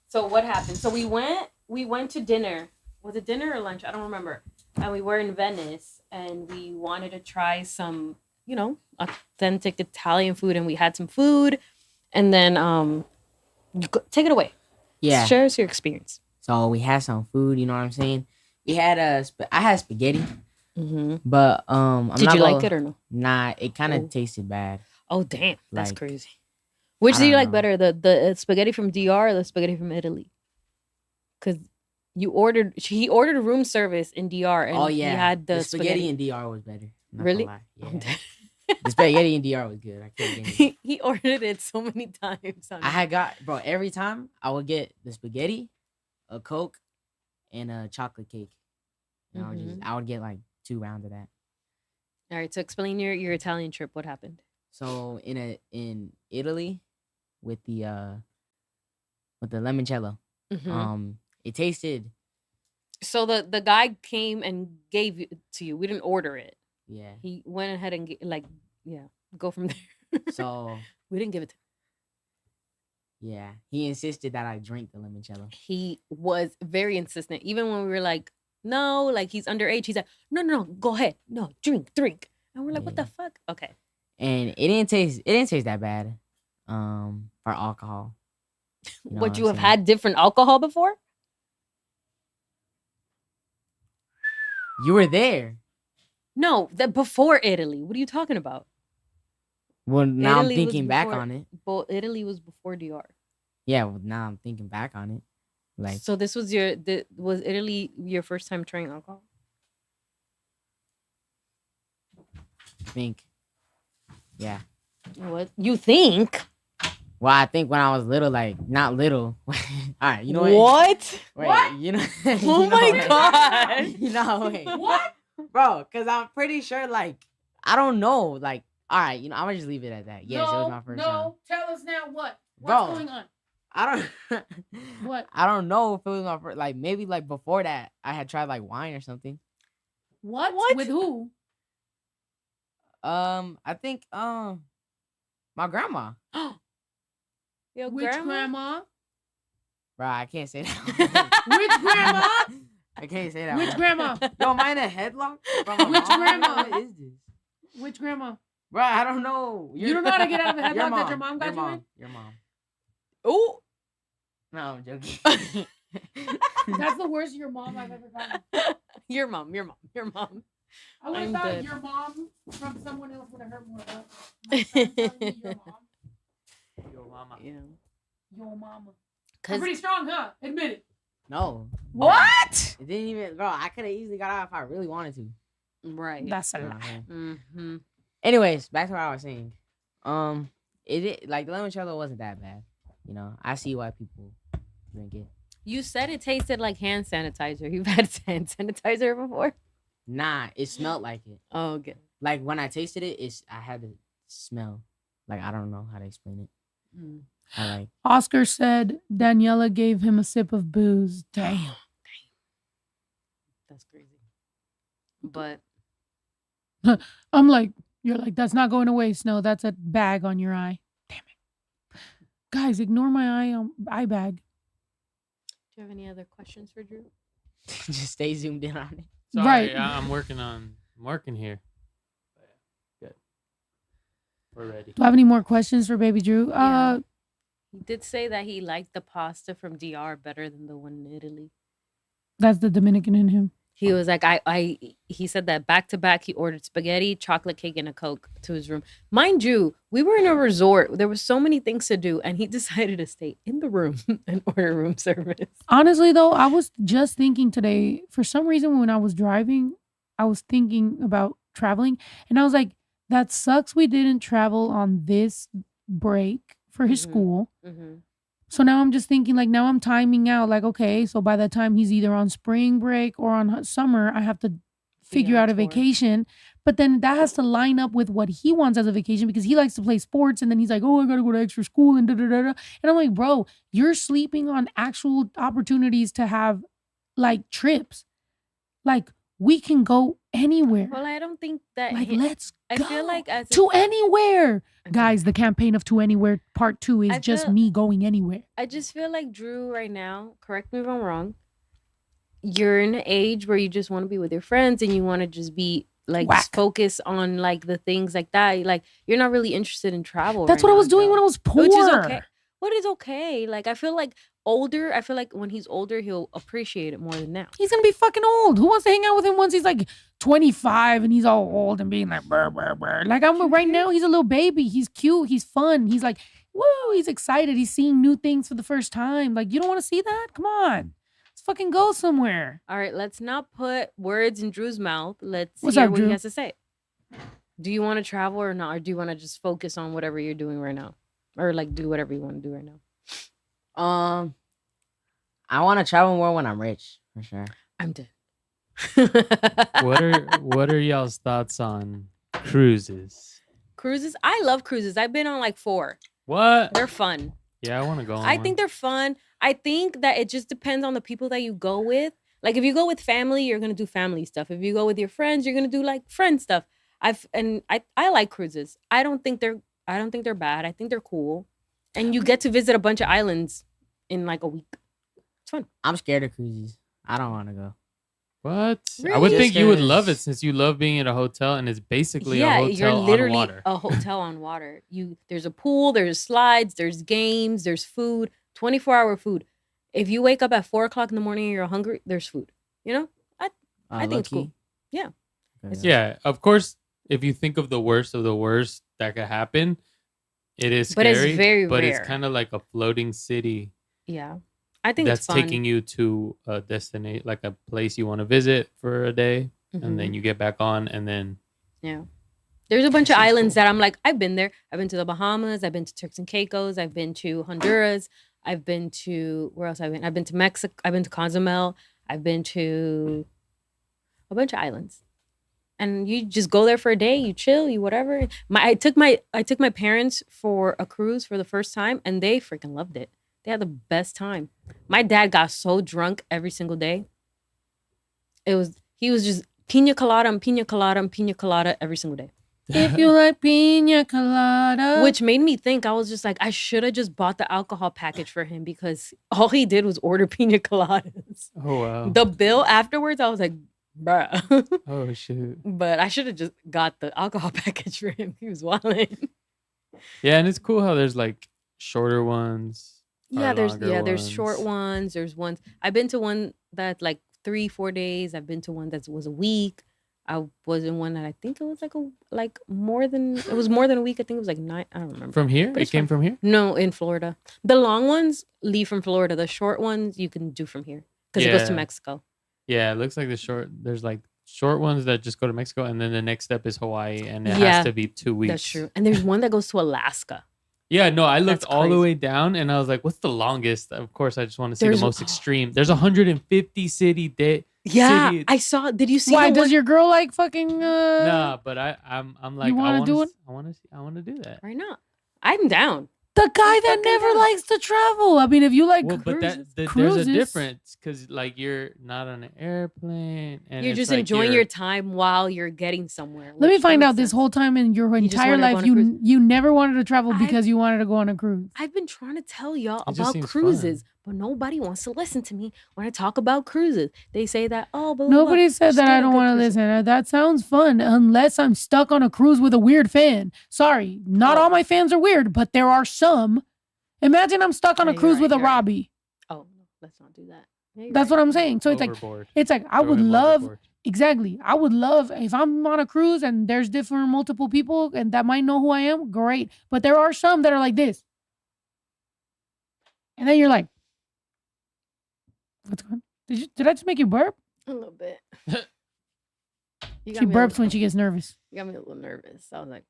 So what happened? So we went to dinner. Was it dinner or lunch? I don't remember. And we were in Venice and we wanted to try some, authentic Italian food, and we had some food. And then take it away. Yeah. Share us your experience. So we had some food. You know what I'm saying? We had I had spaghetti, Mm-hmm. but Did you like it or no? Nah, it kind of Oh. tasted bad. Oh damn, that's Like, crazy. Which I do you don't like know. better, the spaghetti from DR or the spaghetti from Italy? Because he ordered room service in DR, and Oh yeah, he had the spaghetti in DR was better. Not Really? gonna lie. I'm Yeah. dead. The spaghetti in DR was good. I can't get it. he ordered it so many times. I had got every time I would get the spaghetti, a Coke, and a chocolate cake. I would get like 2 rounds of that. All right, so explain your Italian trip. What happened? So in Italy, with the limoncello, it tasted So the guy came and gave it to you. We didn't order it. yeah. He went ahead and Go from there. So We didn't give it to him. yeah, he insisted that I drink the limoncello. He was very insistent. Even when we were like, no, like he's underage. He's like, no, go ahead. No, drink. And we're like, what the Yeah. fuck? Okay. And it didn't taste that bad. For alcohol. You know Would what you I'm have saying? had different alcohol before? You were there. No, that before Italy. What are you talking about? Well, now I'm Italy was thinking back before- on it. Well, Italy was before DR. Yeah, well, now I'm thinking back on it. Like, So this was was Italy your first time trying alcohol? I think. Yeah. What you think? Well, I think when I was little, like not little. All right, you know what? What? Wait, What? you know. Oh my God. You know, wait, What? bro? Because I'm pretty sure, like, I don't know, like, all right, you know, I'm gonna just leave it at that. Yes, it was my first time. No, tell us now what? Bro. What's going on? I don't. What? I don't know if it was my first. Like maybe like before that, I had tried like wine or something. What? What? With who? I think my grandma. Yo, Which grandma? Bro, I can't say that. Which grandma? I can't say that. Which one. grandma? Yo, am I in a headlock? Bro, my Which mom? grandma? What is this? Which grandma? Bro, I don't know. You don't know how to get out of a headlock Your that your mom got you in? Your mom. Oh, No, I'm joking. That's the worst your mom I've ever gotten. your mom. I would have I'm thought dead. your mom from someone else would have hurt more. But my friend telling me your mom, Yo, mama. Yeah. your mama. I'm Cause pretty strong, huh? Admit it. No. What? It didn't even, bro. I could have easily got out if I really wanted to. right. That's a You know lie. what I'm saying? Mm-hmm. Anyways, back to what I was saying. Like the limoncello wasn't that bad. You know, I see why people drink it. You said it tasted like hand sanitizer. You've had hand sanitizer before? Nah, it smelled like it. Oh, okay. Like when I tasted it, I had the smell. Like I don't know how to explain it. Mm. I like. Oscar said Daniela gave him a sip of booze. Damn. That's crazy. But I'm like, you're like, that's not going away, Snow. That's a bag on your eye. Damn it. Guys, ignore my eye bag. do you have any other questions for Drew? Just stay zoomed in on it. Sorry, Right. I'm working here. Good. We're ready. Do I have any more questions for Baby Drew? Yeah. He did say that he liked the pasta from DR better than the one in Italy. That's the Dominican in him. He was like, he said that back to back, he ordered spaghetti, chocolate cake, and a Coke to his room. Mind you, we were in a resort. There was so many things to do, and he decided to stay in the room and order room service. Honestly, though, I was just thinking today, for some reason, when I was driving, I was thinking about traveling. And I was like, that sucks we didn't travel on this break for his Mhm. school. Mm-hmm. So now I'm just thinking, like, now I'm timing out. Like, okay, so by the time he's either on spring break or on summer, I have to figure on out a tour. vacation. But then that has to line up with what he wants as a vacation because he likes to play sports. And then he's like, oh, I got to go to extra school and da-da-da-da. And I'm like, bro, you're sleeping on actual opportunities to have, like, trips. Like, we can go anywhere. Well, I don't think that. Like, let's I go feel like as to anywhere. Okay. Guys, the campaign of To Anywhere Part 2 is I just feel- me going anywhere. I just feel like Drew right now, correct me if I'm wrong, you're in an age where you just want to be with your friends and you want to just be like Whack. just focus on like the things like that. Like you're not really interested in travel. That's right what I now, was doing Joe. when I was poor. Which is okay. What is okay? Like I feel like when he's older, he'll appreciate it more than now. He's gonna be fucking old. Who wants to hang out with him once he's like 25 and he's all old and being like brr, brr, brr. Like I'm right now, he's a little baby. He's cute. He's fun. He's like, woo, he's excited. He's seeing new things for the first time. Like, you don't want to see that? Come on. Let's fucking go somewhere. All right, let's not put words in Drew's mouth. Let's What's hear up, what Drew? he has to say. Do you want to travel or not? Or do you want to just focus on whatever you're doing right now? Or like do whatever you want to do right now? I want to travel more when I'm rich, for sure. I'm dead. What are y'all's thoughts on cruises? Cruises? I love cruises. I've been on like 4. What? They're fun. Yeah, I want to go on I one. think they're fun. I think that it just depends on the people that you go with. Like if you go with family, you're going to do family stuff. If you go with your friends, you're going to do like friend stuff. I like cruises. I don't think they're bad. I think they're cool, and you get to visit a bunch of islands in like a week. It's fun. I'm scared of cruises. I don't want to go. What? I Really? would Just think you would love it 'cause- since you love being in a hotel and it's basically a Yeah, hotel you're literally on water. a hotel on water. There's a pool, there's slides, there's games, there's food, 24-hour food. If you wake up at 4 o'clock in the morning and you're hungry, there's food. You know, I think it's cool. low-key? Yeah. Okay. Yeah, of course. If you think of the worst that could happen, it is But it's scary. very but rare. it's kind of like a floating city Yeah, I think that's it's fun. taking you to a destination, like a place you want to visit for a day, and then Mhm. you get back on, and then Yeah. There's a bunch of Seems islands cool. that I'm like, I've been there. I've been to the Bahamas. I've been to Turks and Caicos. I've been to Honduras. I've been to, where else I've been? I've been to Mexico. I've been to Cozumel. I've been to a bunch of islands. And you just go there for a day, you chill, you whatever. I took my parents for a cruise for the first time, and they freaking loved it. They had the best time. My dad got so drunk every single day. He was just pina colada and pina colada and pina colada every single day. If you like pina colada. Which made me think, I was just like, I should have just bought the alcohol package for him because all he did was order pina coladas. oh wow, The bill afterwards, I was like, bruh. oh shoot, But I should have just got the alcohol package for him. He was wilding. yeah, and it's cool how there's like shorter ones. or There's longer short ones. ones. There's ones. I've been to one that's like 3-4 days. I've been to one that was a week. I was in one that I think it was more than a week. I think it was like 9. I don't remember. From here, But it it's came fun. from here. No, in Florida. The long ones leave from Florida. The short ones you can do from here because it goes to Yeah. Mexico. Yeah, it looks like there's like short ones that just go to Mexico, and then the next step is Hawaii, and it Yeah, has to be 2 weeks. That's true. And there's one that goes to Alaska. Yeah, no, I looked That's all the crazy. way down, and I was like, "What's the longest?" Of course, I just want to see There's- the most extreme. There's 150 city day. Yeah, City- I saw. Did you see? Why the does one- your girl like fucking? Nah, but I'm like, You wanna do it? I want to do that. Right now? I'm down. The guy that fucking never down. likes to travel. I mean, if you like Well, but cruises. there's Cruises. a difference because like you're not on an airplane, and You're it's just like enjoying your time while you're getting somewhere. let me which find makes out this sense. whole time in your You just entire wanted to go life, on a cruise? you never wanted to travel I- because you wanted to go on a cruise. I've been trying to tell y'all It just about seems cruises, but nobody wants to listen to me when I talk about cruises. They say that, oh, but Nobody said that I don't want to listen. listen. That sounds fun unless I'm stuck on a cruise with a weird fan. Sorry, not Oh. all my fans are weird, but there are some. Imagine I'm stuck on a Yeah, you're cruise right, with a you're right. Robbie. Oh, no, let's not do that. Yeah, you're That's right. what I'm saying. So overboard. it's like I Throw would him love overboard. exactly. I would love if I'm on a cruise and there's different multiple people and that might know who I am. Great, but there are some that are like this, and then you're like, "What's going? Did I just make you burp?" A little bit. You She me a burps little- when she gets nervous. You got me a little nervous. I was like,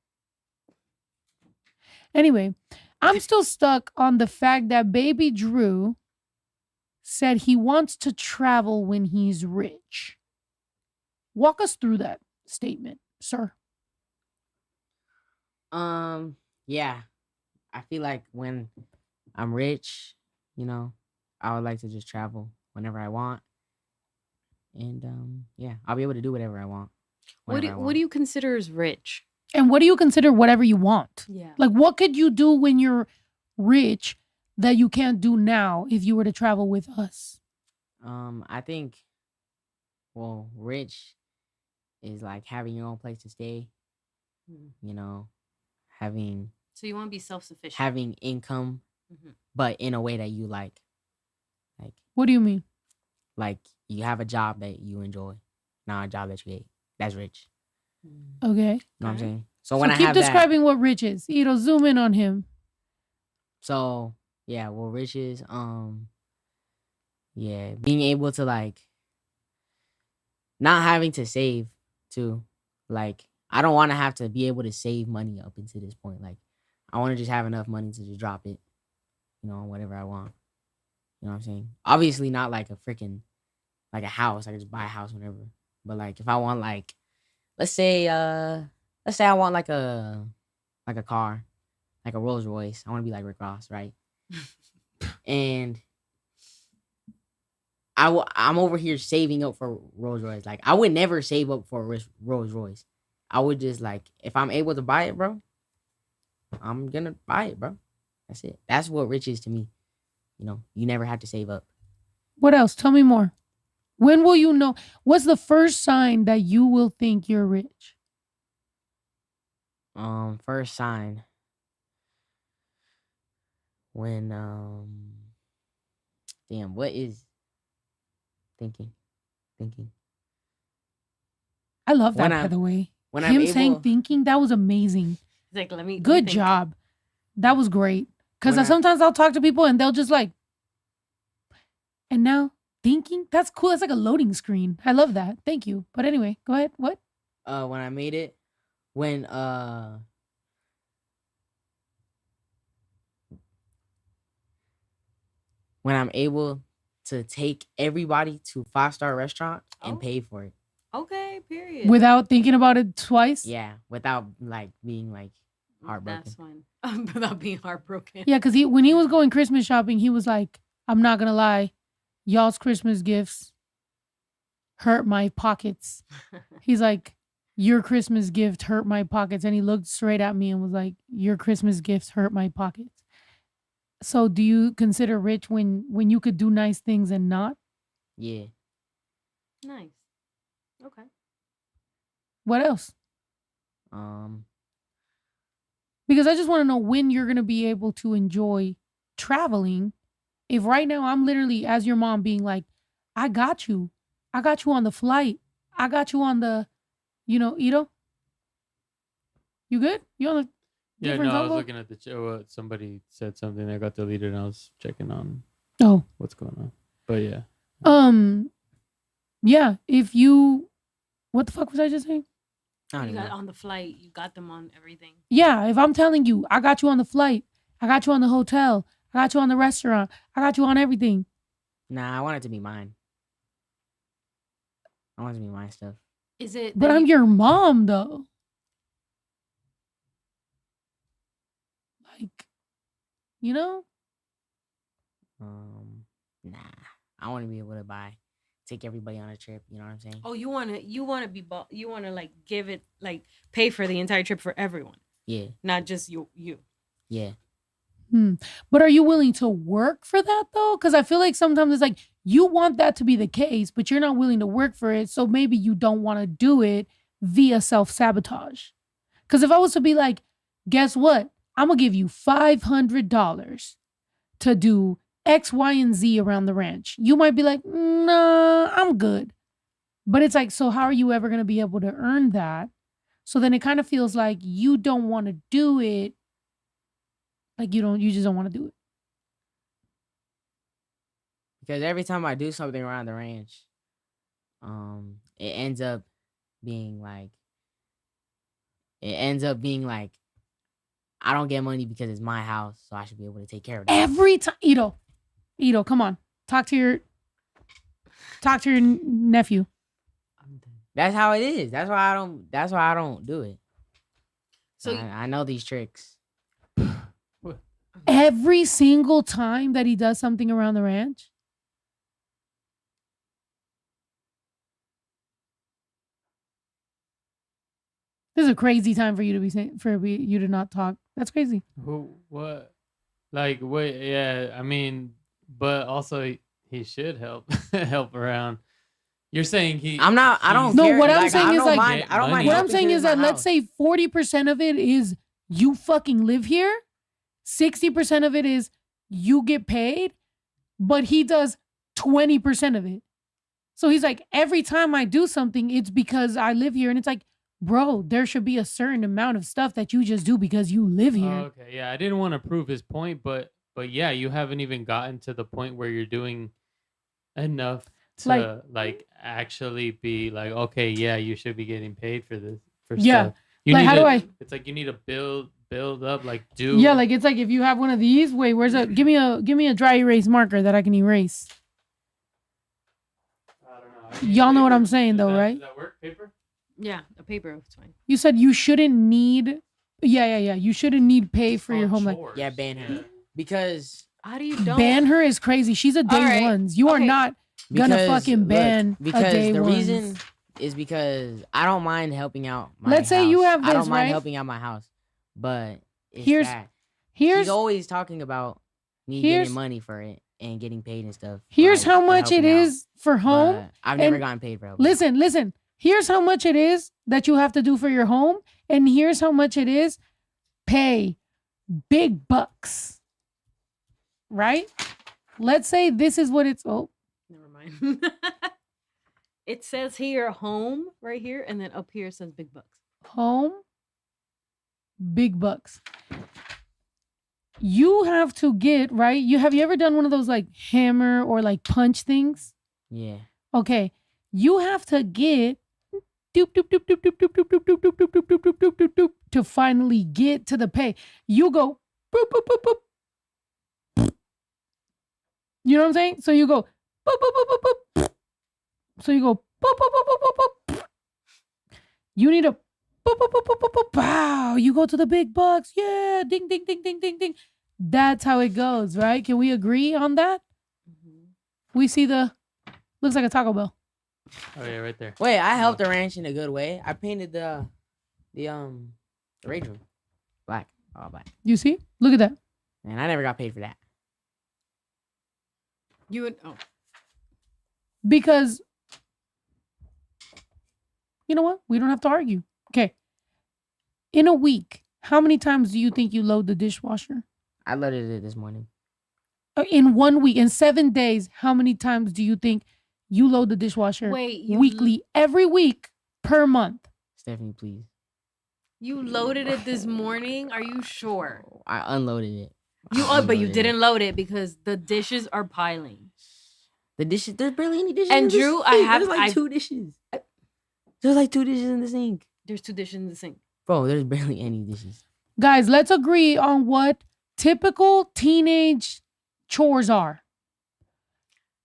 Anyway, I'm still stuck on the fact that baby Drew said he wants to travel when he's rich. Walk us through that statement, sir. Yeah. I feel like when I'm rich, I would like to just travel whenever I want. And yeah, I'll be able to do whatever I want. what do you consider as rich? And what do you consider whatever you want? Yeah. Like, what could you do when you're rich that you can't do now if you were to travel with us? I think rich is like having your own place to stay, Mm. having So you want to be self-sufficient. having income, Mhm. but in a way that you like What do you mean? you have a job that you enjoy, not a job that you hate. That's rich. Mm. Okay. You know what I'm Okay. saying? So So when I keep have that, describing what rich is. Ito, zoom in on him. so yeah, rich is yeah, being able to not having to save too. I don't want to have to be able to save money up until this point. I want to just have enough money to just drop it, on whatever I want. You know what I'm saying? Obviously not like a freaking a house. I can just buy a house whenever. But if I want let's say I want a car, like a Rolls Royce. I want to be like Rick Ross, right? And I'm over here saving up for Rolls Royce. I would never save up for a Rolls Royce. I would just like if I'm able to buy it, bro, I'm gonna buy it, bro. That's it. That's what rich is to me. You know, you never have to save up. What else? Tell me more. When will you know? What's the first sign that you will think you're rich? First sign when damn, what is thinking? I love that, When by I'm- the way. When Him I'm saying able, thinking, that was amazing. He's like, let me Good think. job. That was great. Because When I- sometimes I'll talk to people and they'll just like, and now thinking? That's cool. That's like a loading screen. I love that. Thank you. But anyway, go ahead. What? when I made it, when I'm able to take everybody to a 5-star restaurant and Oh. pay for it. Okay, period. Without thinking about it twice? Yeah, without like being like heartbroken. That's fine. Without being heartbroken. Yeah, because when he was going Christmas shopping, he was like, I'm not going to lie. Y'all's Christmas gifts hurt my pockets. He's like, your Christmas gift hurt my pockets. And he looked straight at me and was like, your Christmas gifts hurt my pockets. So do you consider rich when you could do nice things and not? Yeah. Nice. Okay. What else? Um. Because I just want to know when you're going to be able to enjoy traveling. If right now I'm literally, as your mom, being like, I got you. I got you on the flight. I got you on the, Ito? You good? You on the Yeah, different no, I was convo? looking at the somebody said something that got deleted, and I was checking on Oh. what's going on. But yeah, Yeah, if you, what the fuck was I just saying? I don't You even got know. on the flight. You got them on everything. Yeah, if I'm telling you, I got you on the flight. I got you on the hotel. I got you on the restaurant. I got you on everything. Nah, I want it to be mine. I want it to be my stuff. Is it? But that I'm you- your mom, though. Like, Nah. I want to be able to take everybody on a trip. You know what I'm saying? Oh, you wanna you wanna like give it like pay for the entire trip for everyone, Yeah. not just you. Yeah. But are you willing to work for that, though? Because I feel like sometimes it's like you want that to be the case, but you're not willing to work for it. So maybe you don't want to do it via self-sabotage. Because if I was to be like, guess what? I'm going to give you $500 to do X, Y, and Z around the ranch. You might be like, nah, I'm good. But it's like, so how are you ever going to be able to earn that? So then it kind of feels like you don't want to do it. Like you just don't want to do it. Because every time I do something around the ranch, it ends up being like I don't get money because it's my house, so I should be able to take care of it. Every time, Ito, come on, talk to your nephew. I'm done. That's how it is. That's why I don't do it. So I know these tricks. Every single time that he does something around the ranch. This is a crazy time for you to be saying you to not talk. That's crazy. who, what, like, what? Yeah, I mean, but also he should help around. You're saying I don't No, care. what I'm Like, saying I is don't like- mind- I don't mind What I'm helping saying because is it's that my let's house. say 40% of it is you fucking live here, 60% of it is you get paid, but he does 20% of it. So he's like, every time I do something, it's because I live here. And it's like, bro, there should be a certain amount of stuff that you just do because you live here. Okay, yeah, I didn't want to prove his point, but yeah, you haven't even gotten to the point where you're doing enough to like actually be like, okay, yeah, you should be getting paid for this Yeah. stuff. You Like, need how to, do I- It's like you need to build up, like do. Yeah, like it's like if you have one of these, wait, where's a give me a dry erase marker that I can erase. I don't know. Y'all know what I'm saying, though, Does right? Does that work? Paper? yeah, a paper is fine. You said you shouldn't need you shouldn't need pay for your home life. Chores. Yeah, ban her. Because How do you don't Ban her is crazy. She's a day All right. ones. You are Okay. not gonna because, fucking look, ban a because day the ones. reason is because I don't mind helping out my Let's say you house. have I this, don't mind right? helping out my house. But it's Here's- that. Here's She's always talking about me here's- getting money for it and getting paid and stuff. here's like, how for much it helping out. is for home. But I've never and gotten paid for helping out. Listen. Here's how much it is that you have to do for your home, and here's how much it is. Pay big bucks, right? Let's say this is what it's. Oh, Never mind. It says here home right here, and then up here it says big bucks. home, big bucks. You have to get right. You ever done one of those like hammer or like punch things? Yeah. Okay, you have to get doop doop doop doop doop doop doop doop doop doop doop doop doop doop doop doop doop to finally get to the pay. You go boop boop boop boop. You know what I'm saying? So you go boop boop boop boop boop. So you go boop boop boop boop boop boop. You need a boop boop boop boop boop boop. Wow! You go to the big bucks. Yeah, ding ding ding ding ding ding. That's how it goes, right? Can we agree on that? We see the looks like a Taco Bell. Oh yeah, right there. Wait, I helped the ranch in a good way. I painted the rage room black, all black, You see? Look at that. and I never got paid for that. You would Because you know what? We don't have to argue. Okay. In a week, how many times do you think you load the dishwasher? I loaded it this morning. In 1 week, in 7 days, how many times do you think you load the dishwasher? wait. You Weekly, every week, per month. Stephanie, please. You loaded it this morning? Are you sure? I unloaded it. You I but you unloaded it. didn't load it because the dishes are piling. The dishes. There's barely any dishes. And in this Drew, I sink. have- There's like I- 2 dishes. There's like 2 dishes in the sink, There's 2 dishes in the sink. bro. There's barely any dishes. Guys, let's agree on what typical teenage chores are.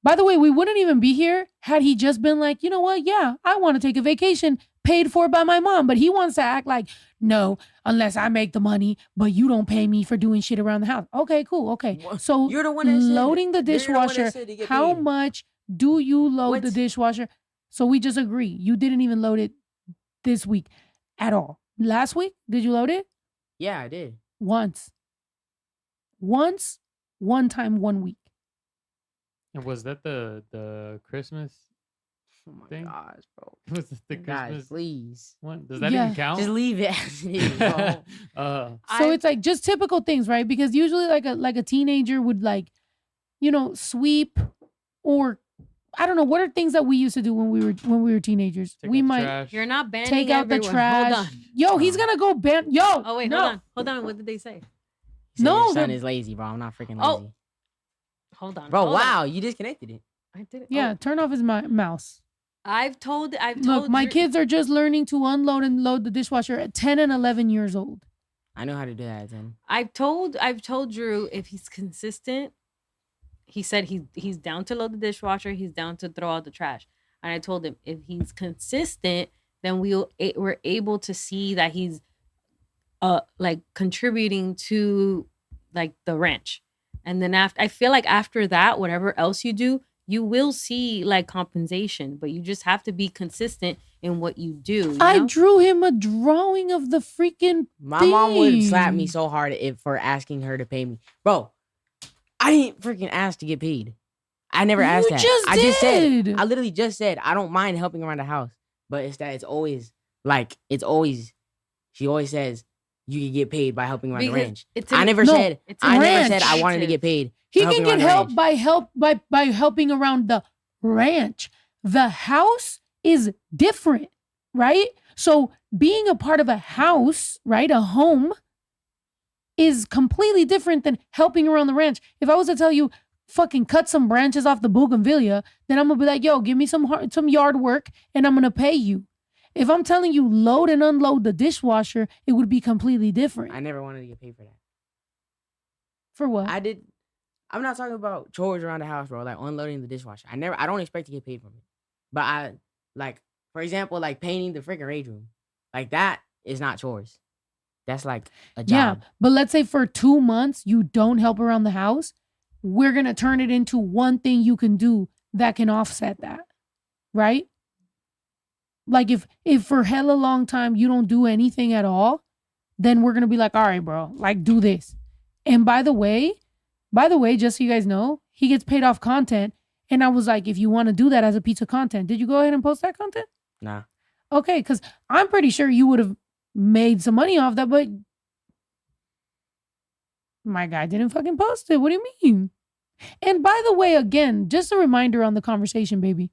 By the way, we wouldn't even be here had he just been like, you know what? Yeah, I want to take a vacation paid for by my mom. But he wants to act like, no, unless I make the money, but you don't pay me for doing shit around the house. Okay, cool. Okay. What? So You're the one that said loading the You're the one that dishwasher, said to get how paid. much do you load the What? dishwasher? So we just agree. You didn't even load it this week at all. Last week, did you load it? Yeah, I did. Once, one time, 1 week. And was that the Christmas? Oh my Thing? gosh, bro. Was it the Guys, Christmas please. one? Does that Yeah. even count? Just leave it as it is, bro. So I- it's like just typical things, right? Because usually like a teenager would like, you know, sweep or I don't know, what are things that we used to do when we were teenagers? Take We out the might trash. You're not banning take out the everyone. trash. Hold on. Yo, he's gonna go ban. Yo, Oh wait, no. hold on. What did they say? He said No, your son the- is lazy, bro. I'm not freaking lazy. Oh, Hold on. Bro, hold on. wow, you disconnected it. I did it. Yeah, turn off his mouse. I've told Look, my Drew- kids are just learning to unload and load the dishwasher at 10 and 11 years old. I know how to do that at 10. I've told Drew if he's consistent, he said he's down to load the dishwasher, he's down to throw out the trash. And I told him if he's consistent, then we're able to see that he's like contributing to like the ranch. And then I feel like after that, whatever else you do, you will see like compensation, but you just have to be consistent in what you do. You I know? drew him a drawing of the freaking My mom would slap me thing. so hard for asking her to pay me. Bro, I didn't freaking ask to get paid. I never asked You that. just I just did. said, I literally just said, I don't mind helping around the house. But it's that she always says, you can get paid by helping around the Because ranch. it's I an- never No, said, it's I an never said I ranch. wanted to get paid. He for can helping get around the help ranch. by helping around the ranch. The house is different, right? So being a part of a house, right, a home, is completely different than helping around the ranch. If I was to tell you, fucking cut some branches off the bougainvillea, then I'm gonna be like, yo, give me some yard work and I'm gonna pay you. If I'm telling you load and unload the dishwasher, it would be completely different. I never wanted to get paid for that. For what? I'm not talking about chores around the house, bro. Like unloading the dishwasher. I don't expect to get paid from it. But for example, like painting the freaking rage room. Like that is not chores. That's like a Yeah, job. but let's say for 2 months you don't help around the house, we're gonna turn it into one thing you can do that can offset that, right? like if for hella long time you don't do anything at all, then we're gonna be like, all right, bro, like do this. And by the way, just so you guys know, he gets paid off content. And I was like, if you want to do that as a piece of content, did you go ahead and post that content? Nah. Okay, because I'm pretty sure you would have made some money off that, but my guy didn't fucking post it. What do you mean? And by the way, again, just a reminder on the conversation, baby.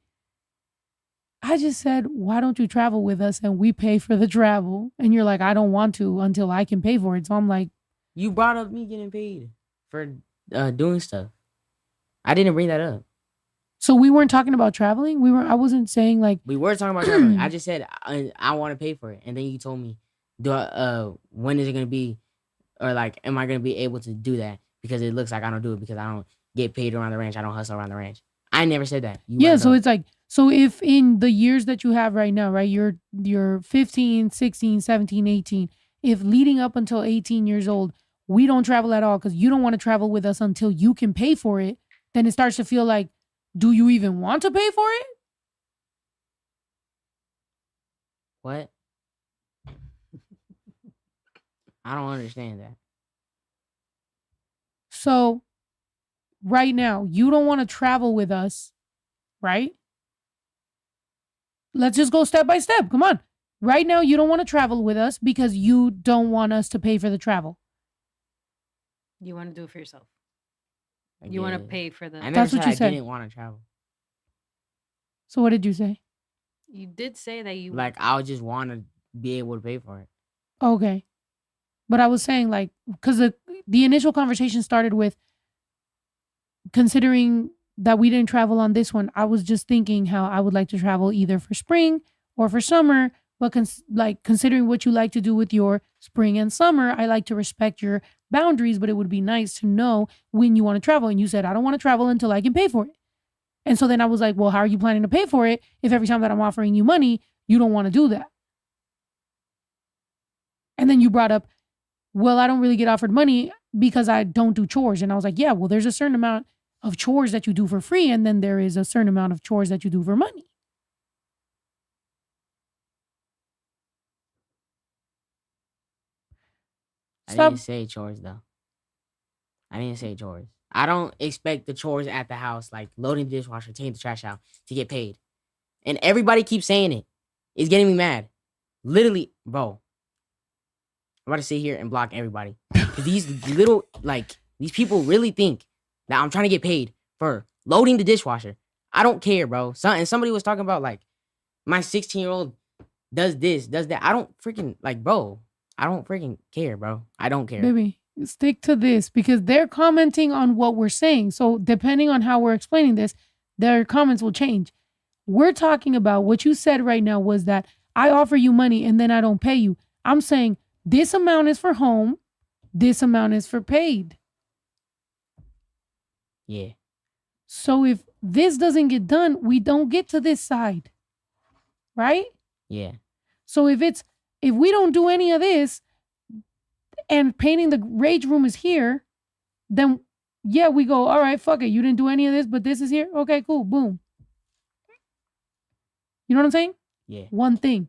I just said, why don't you travel with us and we pay for the travel? And you're like, I don't want to until I can pay for it. So I'm like, You brought up me getting paid for doing stuff. I didn't bring that up. so we weren't talking about traveling. I wasn't saying like, We were talking about traveling. I just said I want to pay for it, and then you told me, when is it gonna be, or like, am I gonna be able to do that? Because it looks like I don't do it because I don't get paid around the ranch. I don't hustle around the ranch. I never said that. You yeah. brought it So up. it's like, so if in the years that you have right now, right, you're 15, 16, 17, 18, if leading up until 18 years old, we don't travel at all because you don't want to travel with us until you can pay for it, then it starts to feel like, do you even want to pay for it? What? I don't understand that. So right now, you don't want to travel with us, right? Let's just go step by step. Come on. Right now, you don't want to travel with us because you don't want us to pay for the travel. You want to do it for yourself. I You want to guess. pay for the. I never That's said what you I said. didn't want to travel. So what did you say? You did say that you Like, I would just want to be able to pay for it. Okay. But I was saying like, because the initial conversation started with considering that we didn't travel on this one. I was just thinking how I would like to travel either for spring or for summer. But considering what you like to do with your spring and summer, I like to respect your boundaries, but it would be nice to know when you want to travel. And you said, I don't want to travel until I can pay for it. And so then I was like, well, how are you planning to pay for it if every time that I'm offering you money, you don't want to do that? And then you brought up, well, I don't really get offered money because I don't do chores. And I was like, yeah, well, there's a certain amount of chores that you do for free. And then there is a certain amount of chores that you do for money. I Stop. didn't say chores, though. I didn't say chores. I don't expect the chores at the house, like loading the dishwasher, taking the trash out, to get paid. And everybody keeps saying it. It's getting me mad. Literally, bro. I'm about to sit here and block everybody. Because these little, like, these people really think that I'm trying to get paid for loading the dishwasher. I don't care, bro. And somebody was talking about, like, my 16-year-old does this, does that. I don't freaking, like, bro. I don't freaking care, bro. I don't care. Baby, stick to this because they're commenting on what we're saying. So depending on how we're explaining this, their comments will change. We're talking about what you said right now was that I offer you money and then I don't pay you. I'm saying this amount is for home. This amount is for paid. Yeah. So if this doesn't get done, we don't get to this side. Right? Yeah. So if we don't do any of this and painting the rage room is here, then yeah, we go, all right, fuck it. You didn't do any of this, but this is here. Okay, cool. Boom. You know what I'm saying? Yeah. One thing.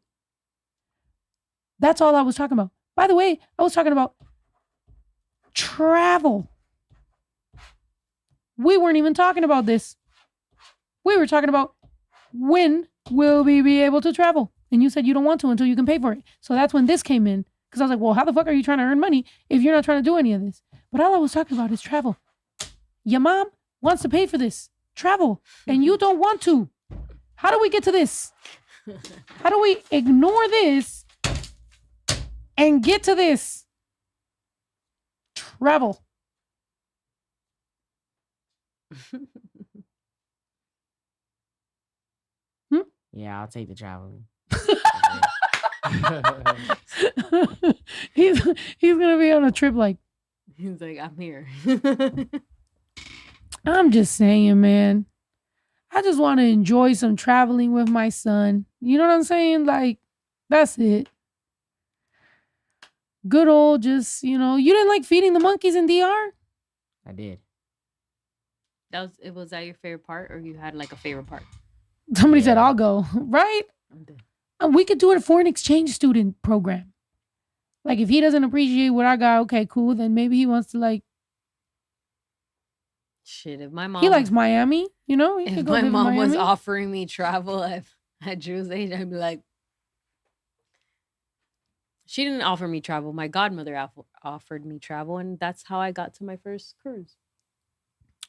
That's all I was talking about. By the way, I was talking about travel. We weren't even talking about this. We were talking about when will we be able to travel? And you said you don't want to until you can pay for it. So that's when this came in. Because I was like, well, how the fuck are you trying to earn money if you're not trying to do any of this? But all I was talking about is travel. Your mom wants to pay for this travel and you don't want to. How do we get to this? How do we ignore this and get to this? Travel. Yeah, I'll take the traveling. he's gonna be on a trip like, He's like, I'm here. I'm just saying, man. I just want to enjoy some traveling with my son. You know what I'm saying? Like, that's it. Good old just, you didn't like feeding the monkeys in DR? I did. Was that your favorite part, or you had like a favorite part? Somebody said, Yeah. I'll go, right? I'm dead. And we could do a foreign exchange student program. Like if he doesn't appreciate what I got, okay, cool. Then maybe he wants to like. Shit, if my mom He likes Miami, you know. He if could go my visit mom was Miami. offering me travel at Drew's age, I'd be like, she didn't offer me travel. My godmother offered me travel, and that's how I got to my first cruise.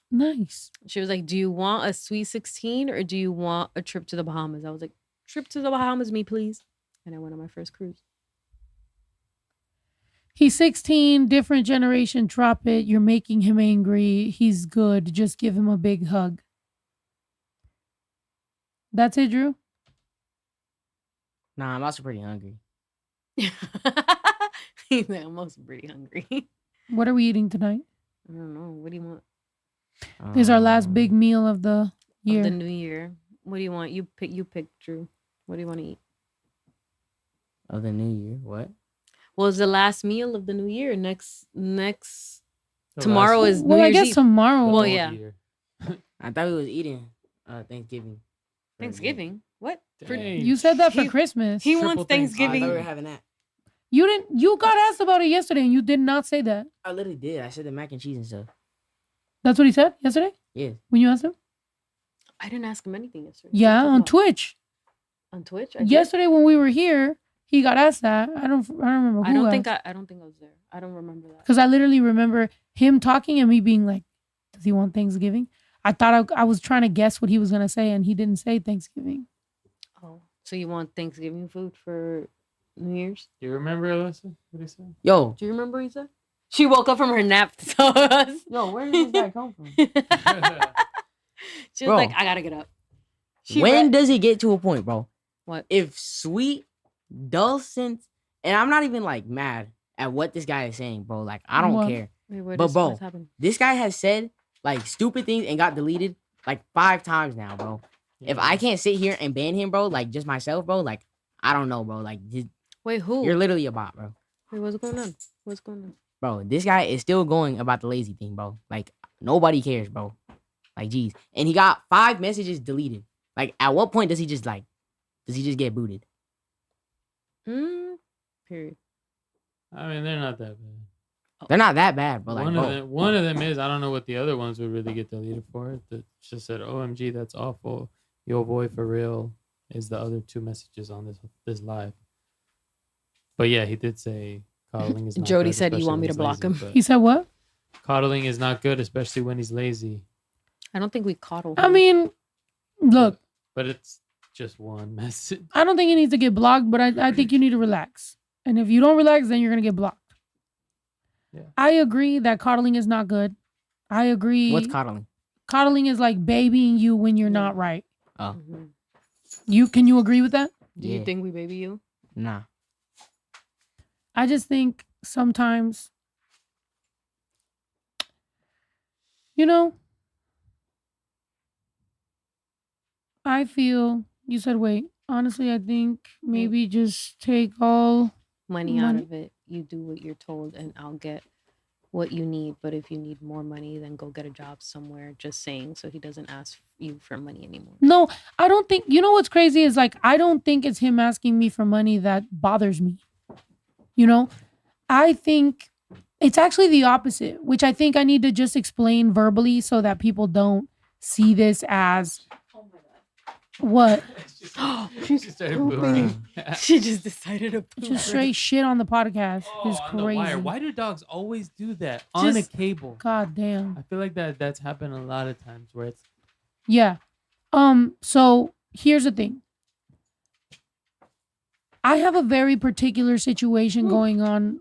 Nice. She was like, "Do you want a sweet 16 or do you want a trip to the Bahamas?" I was like, "Trip to the Bahamas, me please." And I went on my first cruise. He's 16, different generation. Drop it. You're making him angry. He's good. Just give him a big hug. That's it, Drew. Nah, I'm also pretty hungry. He's like, I'm also pretty hungry. What are we eating tonight? I don't know. What do you want? This is our last big meal of the year. Of the new year. What do you want? You pick, Drew. What do you want to eat? Of the new year. What? Well, it's the last meal of the new year. Next The tomorrow last- is New Well, I Year's guess Eve. tomorrow. the Well, whole yeah. year. I thought we was eating Thanksgiving. Thanksgiving. What? For- Dang. You said that for He- Christmas. he Triple wants I Thanksgiving. thought we were having that. You didn't. You got asked about it yesterday, and you did not say that. I literally did. I said the mac and cheese and stuff. That's what he said yesterday Yeah. when you asked him. I didn't ask him anything yesterday. Yeah, What on about? Twitch. On Twitch. I did? Yesterday when we were here, he got asked that. I don't remember who. I don't think I was there. I don't remember that. Because I literally remember him talking and me being like, "Does he want Thanksgiving?" I thought I was trying to guess what he was gonna say, and he didn't say Thanksgiving. Oh, so you want Thanksgiving food for New Year's? Do you remember, Alyssa? What he said? Yo, Do you remember, Isa? She woke up from her nap to tell us. yo, where did this guy come from? She was Bro. like, I gotta get up. She When read- does it get to a point, bro? What? If sweet, dulcet, and I'm not even like mad at what this guy is saying, bro. Like, I don't What? care. Wait, what But is- bro, what's happening? This guy has said like stupid things and got deleted like 5 times now, bro. If I can't sit here and ban him, bro, like just myself, bro, like I don't know, bro. Like Wait, who? you're literally a bot, bro. Wait, what's going on? What's going on? Bro, this guy is still going about the lazy thing, bro. Like nobody cares, bro. Like, geez. And he got 5 messages deleted. Like, at what point does he just get booted? Period. I mean, they're not that bad. They're not that bad, but like, One of them is, I don't know what the other ones would really get deleted for. That just said, "OMG, that's awful. Yo, boy, for real." Is the other 2 messages on this live. But yeah, he did say coddling is not Jody good, said, "You especially want me when to block he's him?" lazy," but He said what? coddling is not good, especially when he's lazy. I don't think we coddle. I him. mean, look, But it's just one message. I don't think he needs to get blocked, but I think you need to relax. And if you don't relax, then you're gonna get blocked. Yeah. I agree that coddling is not good. I agree. what's coddling? Coddling is like babying you when you're Yeah. not right. Oh, Mhm. Can you agree with that? Do yeah. you think we baby you? Nah. I just think sometimes, you know, I feel you said wait. Honestly, I think maybe just take all Money out Money. of it. You do what you're told, and I'll get what you need. But if you need more money, then go get a job somewhere. Just saying, so he doesn't ask you for money anymore. No, I don't think, you know what's crazy is like, I don't think it's him asking me for money that bothers me. You know, I think it's actually the opposite, which I think I need to just explain verbally so that people don't see this as what? She started pooping. pooping. She just decided to poop. Just straight shit on the podcast is on the wire. crazy. Why do dogs always do that on a Just- cable? God damn. I feel like that's happened a lot of times where it's Yeah. So here's the thing. I have a very particular situation going on,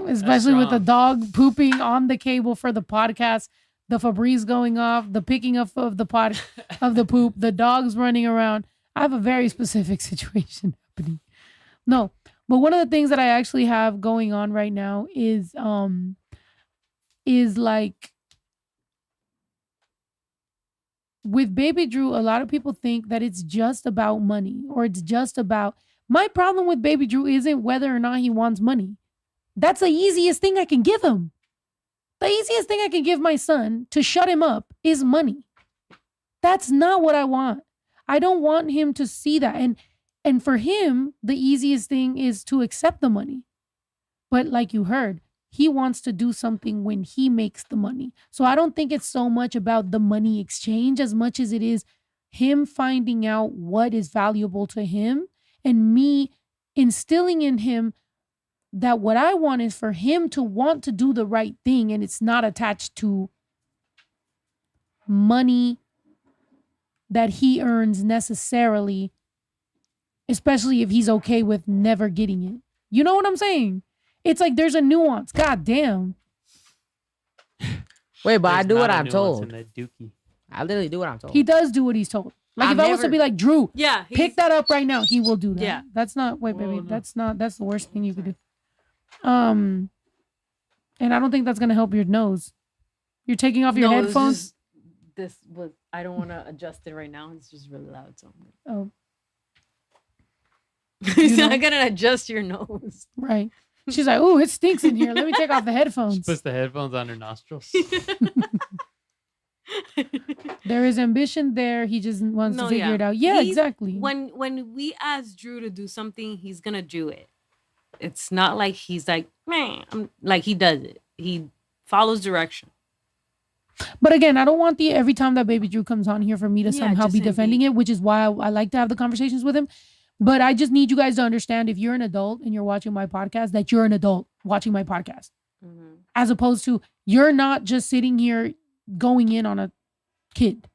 especially with the strong. dog pooping on the cable for the podcast, the Febreze going off, the picking up of the of the poop, the dogs running around. I have a very specific situation happening. No, but one of the things that I actually have going on right now is like with baby Drew, a lot of people think that it's just about money or it's just about. My problem with baby Drew isn't whether or not he wants money. That's the easiest thing I can give him. The easiest thing I can give my son to shut him up is money. That's not what I want. I don't want him to see that. And And for him, the easiest thing is to accept the money. But like you heard, he wants to do something when he makes the money. So I don't think it's so much about the money exchange as much as it is him finding out what is valuable to him and me instilling in him that what I want is for him to want to do the right thing, and it's not attached to money that he earns necessarily, especially if he's okay with never getting it. You know what I'm saying? It's like there's a nuance. God damn. Wait, but I There's do not what a I'm nuance told. in that dookie. I literally do what I'm told. He does do what he's told. Like I've if I was to never- be like, Drew, Yeah. pick that up right now, he will do that. Yeah. That's not, wait, Well, baby, no. that's the worst thing you could do. And I don't think that's going to help your nose. You're taking off your No, it's headphones. just- this was. I don't want to adjust it right now. It's just really loud. So Oh, he's know? not gonna adjust your nose. right. She's like, ooh, it stinks in here. Let me take off the She headphones. puts the headphones on her nostrils. There is ambition there. He just wants to No, figure yeah. it out. Yeah, He's- exactly. When we ask Drew to do something, he's gonna do it. It's not like he's like, man, like he does it. He follows direction. But again, I don't want the every time that baby Drew comes on here for me to Yeah, somehow just be him be- defending it, which is why I like to have the conversations with him. But I just need you guys to understand if you're an adult and you're watching my podcast, that you're an adult watching my podcast, as opposed to you're not just sitting here going in on a kid.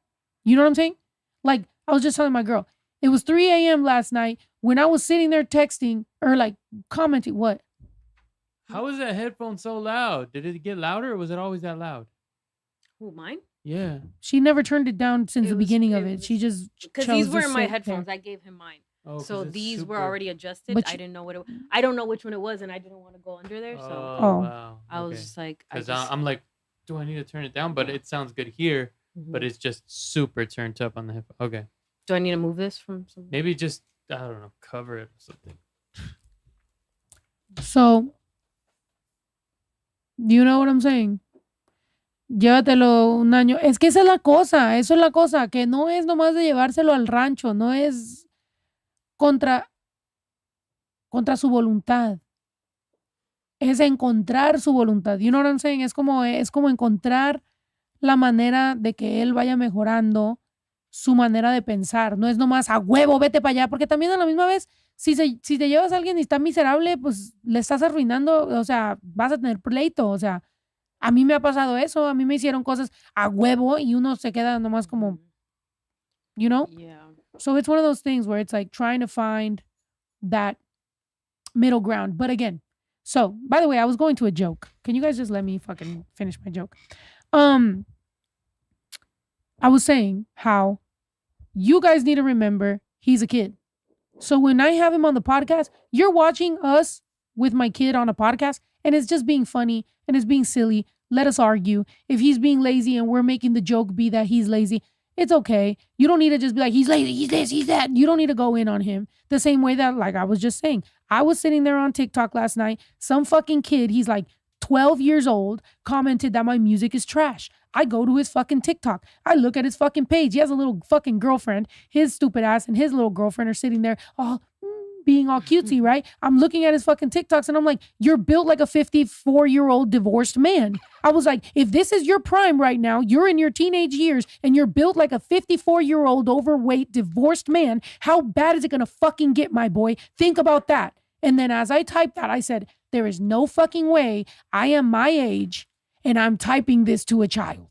You know what I'm saying? Like I was just telling my girl, it was 3 a.m. last night when I was sitting there texting or like commenting. What? How is that headphone so loud? Did it get louder or was it always that loud? Who, mine? Yeah. She never turned it down since It the was- beginning of it it. was- She just Because chose these to were my sit headphones. there. I gave him mine. Oh, 'cause So it's these were super- already adjusted. But I you- didn't know what it. I don't know which one it was, and I didn't want to go under there. So Oh, wow. I was just like, Because I'm like, do I need to turn it down? But it sounds good here, but it's just super turned up on the headphone. Okay. do I need to move this from? Some... Maybe just, I don't know, cover it or something. So, you know what I'm saying? Llévatelo un año. Es que esa es la cosa, eso es la cosa, que no es nomás de llevárselo al rancho, no es contra su voluntad. Es encontrar su voluntad. You know what I'm saying? Es como encontrar la manera de que él vaya mejorando su manera de pensar. No es nomás a huevo, vete para allá, porque también a la misma vez si te llevas a alguien y está miserable, pues le estás arruinando, o sea, vas a tener pleito, o sea, a mí me ha pasado eso, a mí me hicieron cosas a huevo y uno se queda nomás como, you know? Yeah. So it's one of those things where it's like trying to find that middle ground. But again, so by the way, I was going to a joke. Can you guys just let me fucking finish my joke? I was saying how you guys need to remember he's a kid. So when I have him on the podcast, you're watching us with my kid on a podcast and it's just being funny and it's being silly. Let us argue. If he's being lazy and we're making the joke be that he's lazy, it's okay. You don't need to just be like, he's lazy, he's this, he's that. You don't need to go in on him. The same way that, like I was just saying, I was sitting there on TikTok last night. Some fucking kid, he's like 12 years old, commented that my music is trash. I go to his fucking TikTok. I look at his fucking page. He has a little fucking girlfriend. His stupid ass and his little girlfriend are sitting there all being all cutesy, right? I'm looking at his fucking TikToks and I'm like, you're built like a 54-year-old divorced man. I was like, if this is your prime right now, you're in your teenage years and you're built like a 54-year-old overweight divorced man, how bad is it gonna fucking get, my boy? Think about that. And then as I typed that, I said, there is no fucking way I am my age and I'm typing this to a child.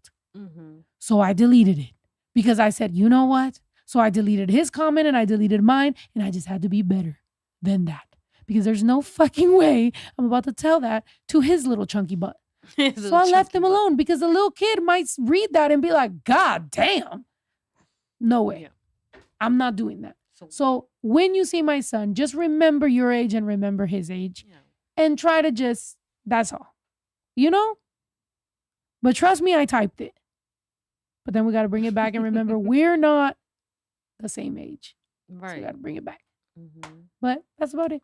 So I deleted it because I said, you know what? So I deleted his comment and I deleted mine and I just had to be better than that because there's no fucking way I'm about to tell that to his little chunky butt. So I left him alone because the little kid might read that and be like, God damn. No way. Yeah. I'm not doing that. So when you see my son, just remember your age and remember his age and try to just, that's all. You know? But trust me, I typed it. But then we got to bring it back and remember we're not the same age. So we Right. got to bring it back. But that's about it.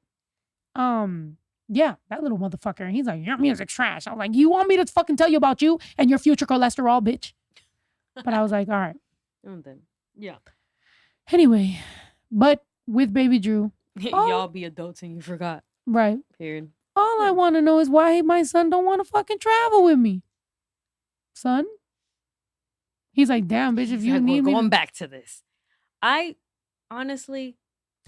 Yeah, that little motherfucker. And he's like, your music's trash. I was like, you want me to fucking tell you about you and your future cholesterol, bitch? But I was like, all right. And then, yeah. Anyway, but with baby Drew. Oh. Y'all be adults and you forgot. Right. Period. All I want to know is why my son don't want to fucking travel with me. Son? He's like, damn, bitch, if He's you like, need we're me. going back to this. I honestly,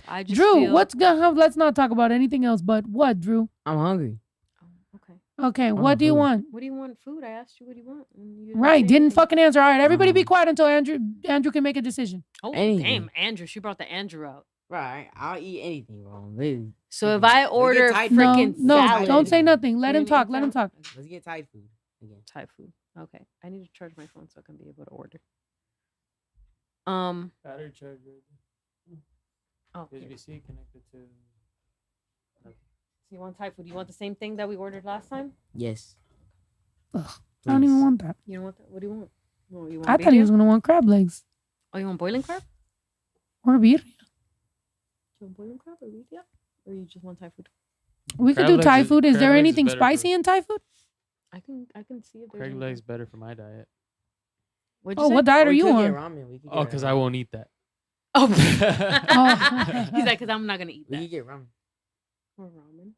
I just Drew, feel... what's gonna have? Let's not talk about anything else. But what, Drew? I'm hungry. Oh, okay. Okay, what do you food. want? What do you want? Food. I asked you what do you want. And you didn't Right, say didn't anything. fucking answer. All right, everybody be Uh-huh. quiet until Andrew can make a decision. Oh, Anything. damn, Andrew. She brought the Andrew out. Right. I'll eat anything, bro. Literally. So if I order tight No, freaking no, salad... don't say nothing. Let You him didn't talk. eat Let him salad? talk. Let's get Thai food again. Thai food. Okay. I need to charge my phone so I can be able to order. Battery charger. Oh, here. USB-C connected to. So you want Thai food? You want the same thing that we ordered last time? Yes. Ugh, I don't even Please. want that. You don't want that? What do you want? Oh, you want I thought he birria? was gonna want crab legs Oh, you want boiling crab? or beer. Do you want boiling crab or birria? Or you just want Thai food? We could Crab do legs Thai is- food. Is crab there legs is anything better spicy for- in Thai food? I can see if there's Craig anything. legs better for my diet. What'd you Oh, say? what diet Or are we you could get on? ramen. We could Oh, get because ramen. I won't eat that. Oh. Oh. He's like, because I'm not gonna eat We that. could get ramen. Or ramen.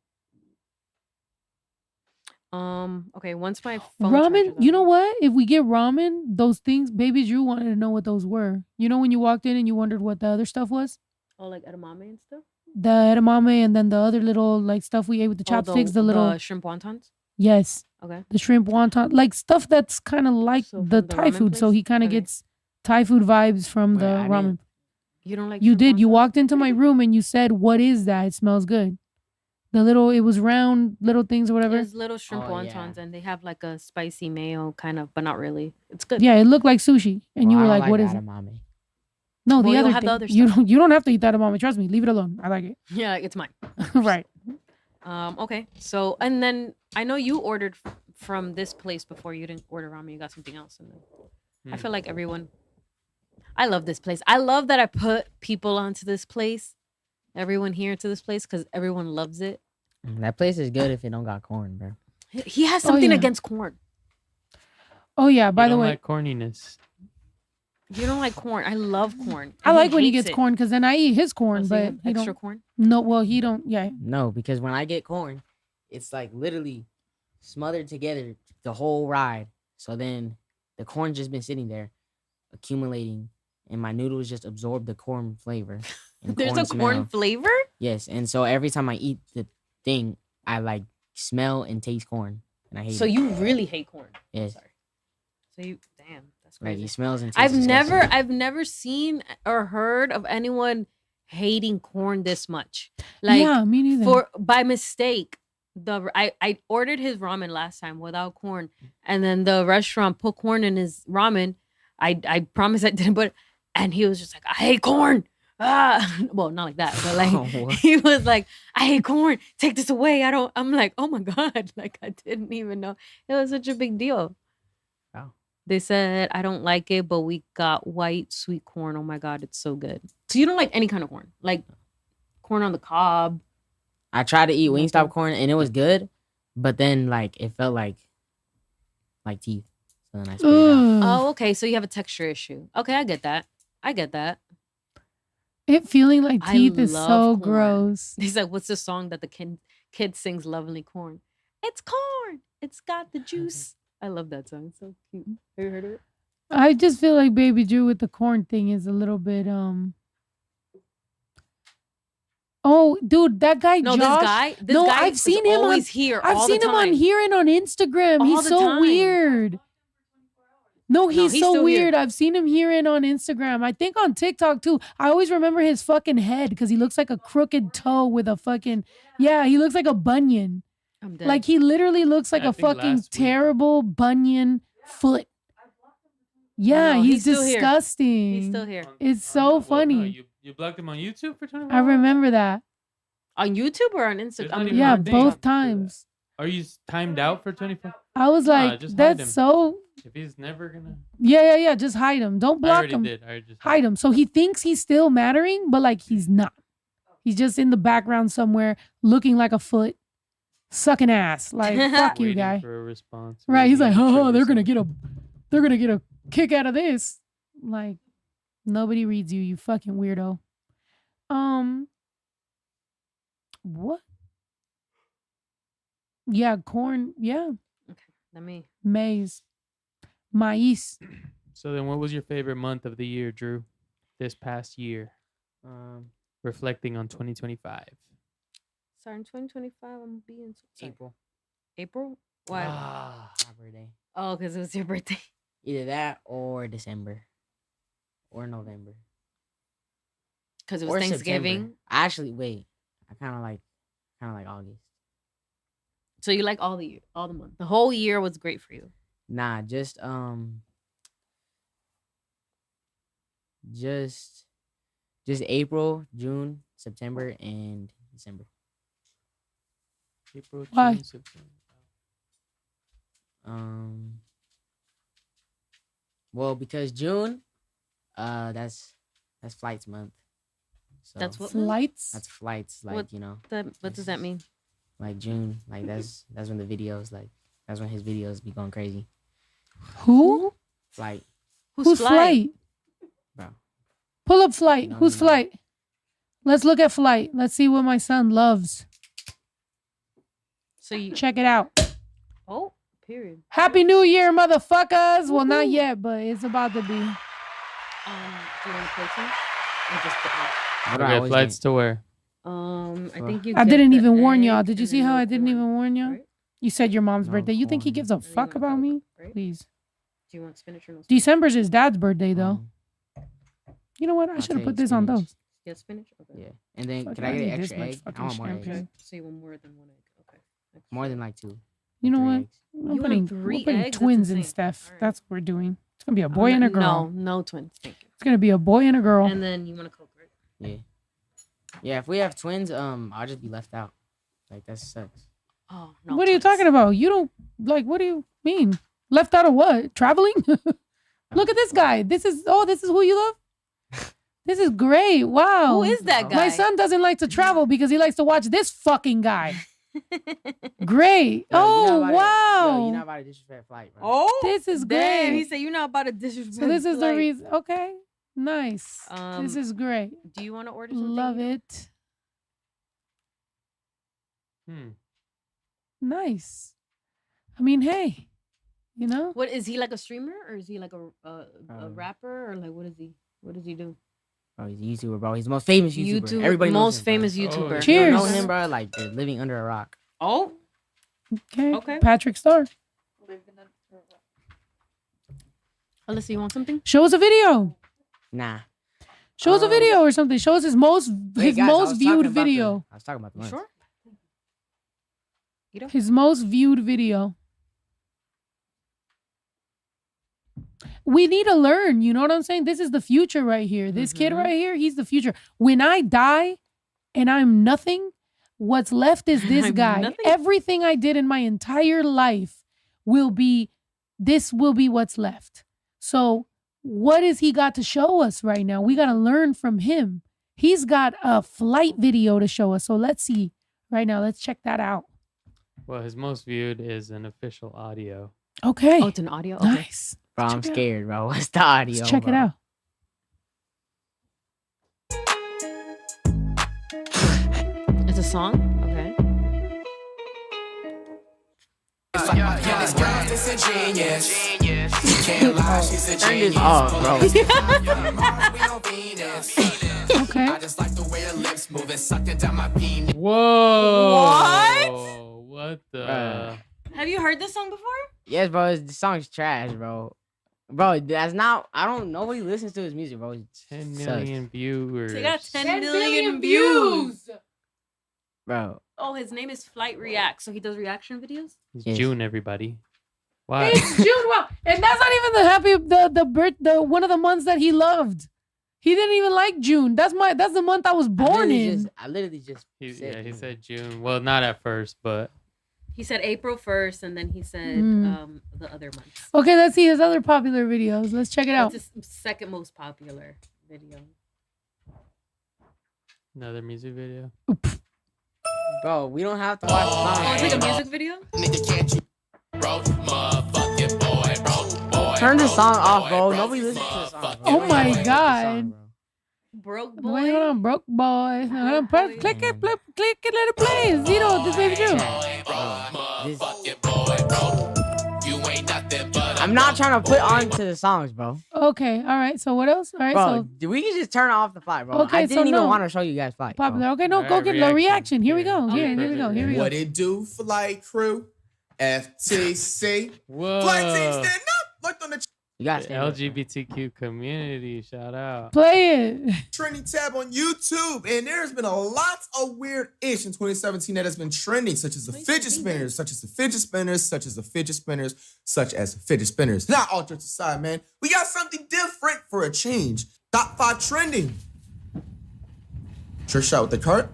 Okay. Once my phone charges Ramen, up- you know what? If we get ramen, those things, baby Drew wanted to know what those were. You know when you walked in and you wondered what the other stuff was? Oh, like edamame and stuff. The edamame and then the other little like stuff we ate with the Oh, chopsticks, the little shrimp wontons. yes, Okay. the shrimp wonton, like stuff that's kind of like So the from the Thai ramen food. So place? he kind of Okay. gets Thai food vibes from Wait, the I ramen. didn't- You don't like? You shrimp did. You wonton? walked into my room and you said, "What is that? It smells good." The little, it was round little things or whatever. There's little shrimp Oh, wontons, yeah. and they have like a spicy mayo kind of, but not really. It's good. Yeah, it looked like sushi, and you Well, were I like, don't "What is it?" edamame. No, Well, the you'll other have thing. the other You stuff. don't. You don't have to eat that edamame. Trust me. Leave it alone. I like it. Yeah, it's mine. Right. Okay. So, and then I know you ordered from this place before. You didn't order ramen. You got something else, and then I feel like everyone. I love this place. I love that I put people onto this place. Everyone here to this place because everyone loves it. That place is good if it don't got corn, bro. He has something yeah. against corn. Oh yeah. By You the don't way, like corniness. You don't like corn. I love corn. I and like when he hates gets it. corn because then I eat his Oh, corn, so you but have he extra don't. corn. No, well he don't. Yeah. No, because when I get corn, it's like literally smothered together the whole ride. So then the corn just been sitting there accumulating, and my noodles just absorb the corn flavor. And There's a corn smell. flavor. Yes, and so every time I eat the thing, I like smell and taste corn, and I hate So it. you really hate corn. Yes, Sorry. So you damn. That's like crazy. it smells and tastes. I've disgusting. never seen or heard of anyone hating corn this much. Like yeah, me neither. for by mistake, I ordered his ramen last time without corn, and then the restaurant put corn in his ramen. I promise I didn't put, and he was just like, I hate corn. Ah, well, not like that, but like Oh, what? he was like, I hate corn. Take this away. I don't. I'm like, oh my god, like I didn't even know it was such a big deal. Wow. They said I don't like it, but we got white sweet corn. Oh my god, it's so good. So you don't like any kind of corn, like corn on the cob. I tried to eat Nothing. Wingstop corn and it was good, but then like it felt like teeth. So then I spit it out. Ugh. Oh, okay. So you have a texture issue. Okay, I get that. I get that. It feeling like I teeth is love so corn. gross. He's like, what's the song that the kid sings? Lovely corn. It's corn. It's got the juice. I love that song. It's so cute. Have you heard of it? I just feel like Baby Drew with the corn thing is a little bit Oh, dude, that guy No, Josh. this No, guy I've is seen him on- always here. I've all seen the him on time. here and on Instagram. All He's the so time. weird. No, he's he's so still here. weird. I've seen him here and on Instagram. I think on TikTok too. I always remember his fucking head because he looks like a crooked toe with a fucking he looks like a bunion. I'm dead. Like he literally looks like Yeah, I a think fucking last week- terrible bunion foot. Yeah, No, he's he's still here. disgusting. He's still here. It's so funny. You blocked him on YouTube for 24 I hours? remember that. On YouTube or on There's Instagram? not even Yeah, a thing. both times. Are you timed out for 24? I was Nah, like, just hide that's him. so. If he's never gonna, Yeah. Just hide him. Don't I block already him. did. I just Hide him. So he thinks he's still mattering, but like he's not. He's just in the background somewhere, looking like a foot, sucking ass. Like fuck you, Waiting guy. for a response. Right? He's like, waiting to oh, trigger they're gonna get a kick out of this. Like nobody reads you, you fucking weirdo. What? Yeah, corn. Yeah, Let me. maize, maíz. So then, what was your favorite month of the year, Drew? This past year, reflecting on 2025. Sorry, in 2025, I'm being sorry. April. April? Why? My birthday. Oh, because it was your birthday. Either that or December or November. Because it was Or Thanksgiving. September. Actually, wait. I kind of like August. So you like all the year, all the month. The whole year was great for you. Nah, just April, June, September, and December. April, Why? June, September. Well, because June, that's flights month. So That's what. Flights. That's flights, like What- you know, What does that mean? like June, like that's when the videos, like that's when his videos be going crazy. Who? Flight, Who's flight? bro. Pull up flight. No, Who's you know. flight? Let's look at flight. Let's see what my son loves. So you. Check it out. Oh, period. Happy New Year, motherfuckers. Well, not yet, but it's about to be. Do you want to play some? Or just What do I Okay, always flights get? to where? I think you. I get didn't the even warn y'all. egg Did you and see then how no I didn't corn, even warn y'all? right? You said your mom's No birthday. You think he corn. gives a Or you fuck want about Coke, me? right? Please. Do you want spinach or no spinach? December's his dad's birthday, though. Um, You know what? I I'll should have put take this on spinach. those. Yeah, spinach. Okay. yeah, and then Fuck, can I get need an this extra much egg? I fucking want more eggs. champagne. So you want more than one egg? Okay. More than like 2. You know Three what? eggs. I'm You want putting, three we're putting eggs? That's twins and insane. stuff. Alright. That's what we're doing. It's gonna be a boy and a girl. No twins. Thank you. It's gonna be a boy and a girl. And then you want a Coke, right? Yeah. Yeah, if we have twins, I'll just be left out. Like that sucks. Oh no. What are you talking about? You don't like. What do you mean? Left out of what? Traveling? Look at this guy. This is who you love. This is great. Wow. Who is that guy? My son doesn't like to travel because he likes to watch this fucking guy. Great. Yo, Oh you're not wow. about to disrespect flight, bro. Oh, This is damn, great. He said you're not about to disrespect. So this is the like- reason. Okay. Nice. This is great. Do you want to order something? Love you know? it. Hmm. Nice. I mean, hey, you know, What is he like a streamer or is he like a rapper or like what is he? What does he do? Bro, he's a YouTuber, bro. He's the most famous YouTuber. Everybody knows most him, bro. famous Oh, YouTuber. yeah. If Cheers. you don't know him, bro, like they're living under a rock. Oh, okay. Okay. Patrick Star. Alyssa, you want something? Show us a video. Nah. Show us a video or something. Show us his most Wait, guys, I was talking viewed about video. I was talking about the You months. sure? You know? His most viewed video. We need to learn. You know what I'm saying? This is the future right here. This kid Mhm. right here, he's the future. When I die and I'm nothing, what's left is this I'm guy. nothing? Everything I did in my entire life will be what's left. So what has he got to show us right now? We got to learn from him. He's got a flight video to show us. So let's see right now. Let's check that out. Well, his most viewed is an official audio. Okay. Oh, it's an audio. Okay. Nice. Bro, Let's I'm check it out. scared, bro. What's the audio? Let's check it bro? out. It's a song. Okay. This girl is a genius. You can't lie, she's a Turn this genius. off, bro. We on Venus. Okay. I just like the way her lips move and suck it down my penis. Whoa! What the? Bruh. Have you heard this song before? Yes, bro. The song's trash, bro. Bro, that's not. I don't. Nobody listens to his music, bro. It 10 sucks. million viewers. So you got 10 million views. Bro. Oh, his name is Flight React. So he does reaction videos? It's Yes. June, everybody. Why? It's June. Wow. And that's not even the one of the months that he loved. He didn't even like June. That's the month I was born in. I literally just. He June. said June. Well, not at first, but He said April 1st and then he said the other months. Okay, let's see his other popular videos. Let's check it out. What's his second most popular video? another music video. Bro, we don't have to watch the song. Oh, it's like a music video? Nigga, can't you? Bro, motherfucking boy, bro. Turn the song off, bro. Nobody listens to the song. Bro. Oh my Nobody listens to the God. song, bro. broke Wait, hold boy. on, broke boy. Broke Press, boy. click it, click it, let it play. Zito, this baby Drew. I'm not trying to put on to the songs, bro. Okay, all right. So what else? All right, Bro, so we can just turn off the fight, bro. Okay, I so didn't even no. want to show you guys fight. bro. popular. Okay, no, go Alright, get the reaction. reaction. Here we Yeah. go. Here we go. Here we go. What it do, flight crew? FTC. Whoa. Flight team stand up. Looked on the You guys The stand up, bro. LGBTQ community, shout out. Play it. trending tab on YouTube, and there's been a lot of weird ish in 2017 that has been trending, such as the fidget spinners, such as the fidget spinners, such as the fidget spinners, such as the fidget spinners. Now, all jokes aside, man, we got something different for a change. Top 5 trending. Trish out with the cart.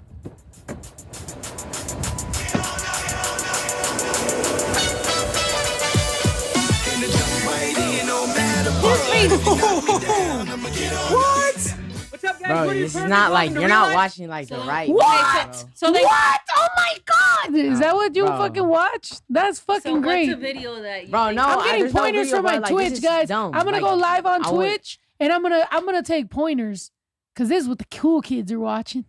What? What's up, guys? Bro, What are you this is turning not on like the you're not rewind? watching like the So- right. What? video, So they What? Oh my God! Is that what you Bro. fucking watch? That's fucking so great. what's a video that you Bro, think- no, I'm getting there's no pointers video, from my bro. Like, this Twitch, is guys. dumb. I'm gonna Like, go live on I would- Twitch, and I'm gonna take pointers, cause this is what the cool kids are watching.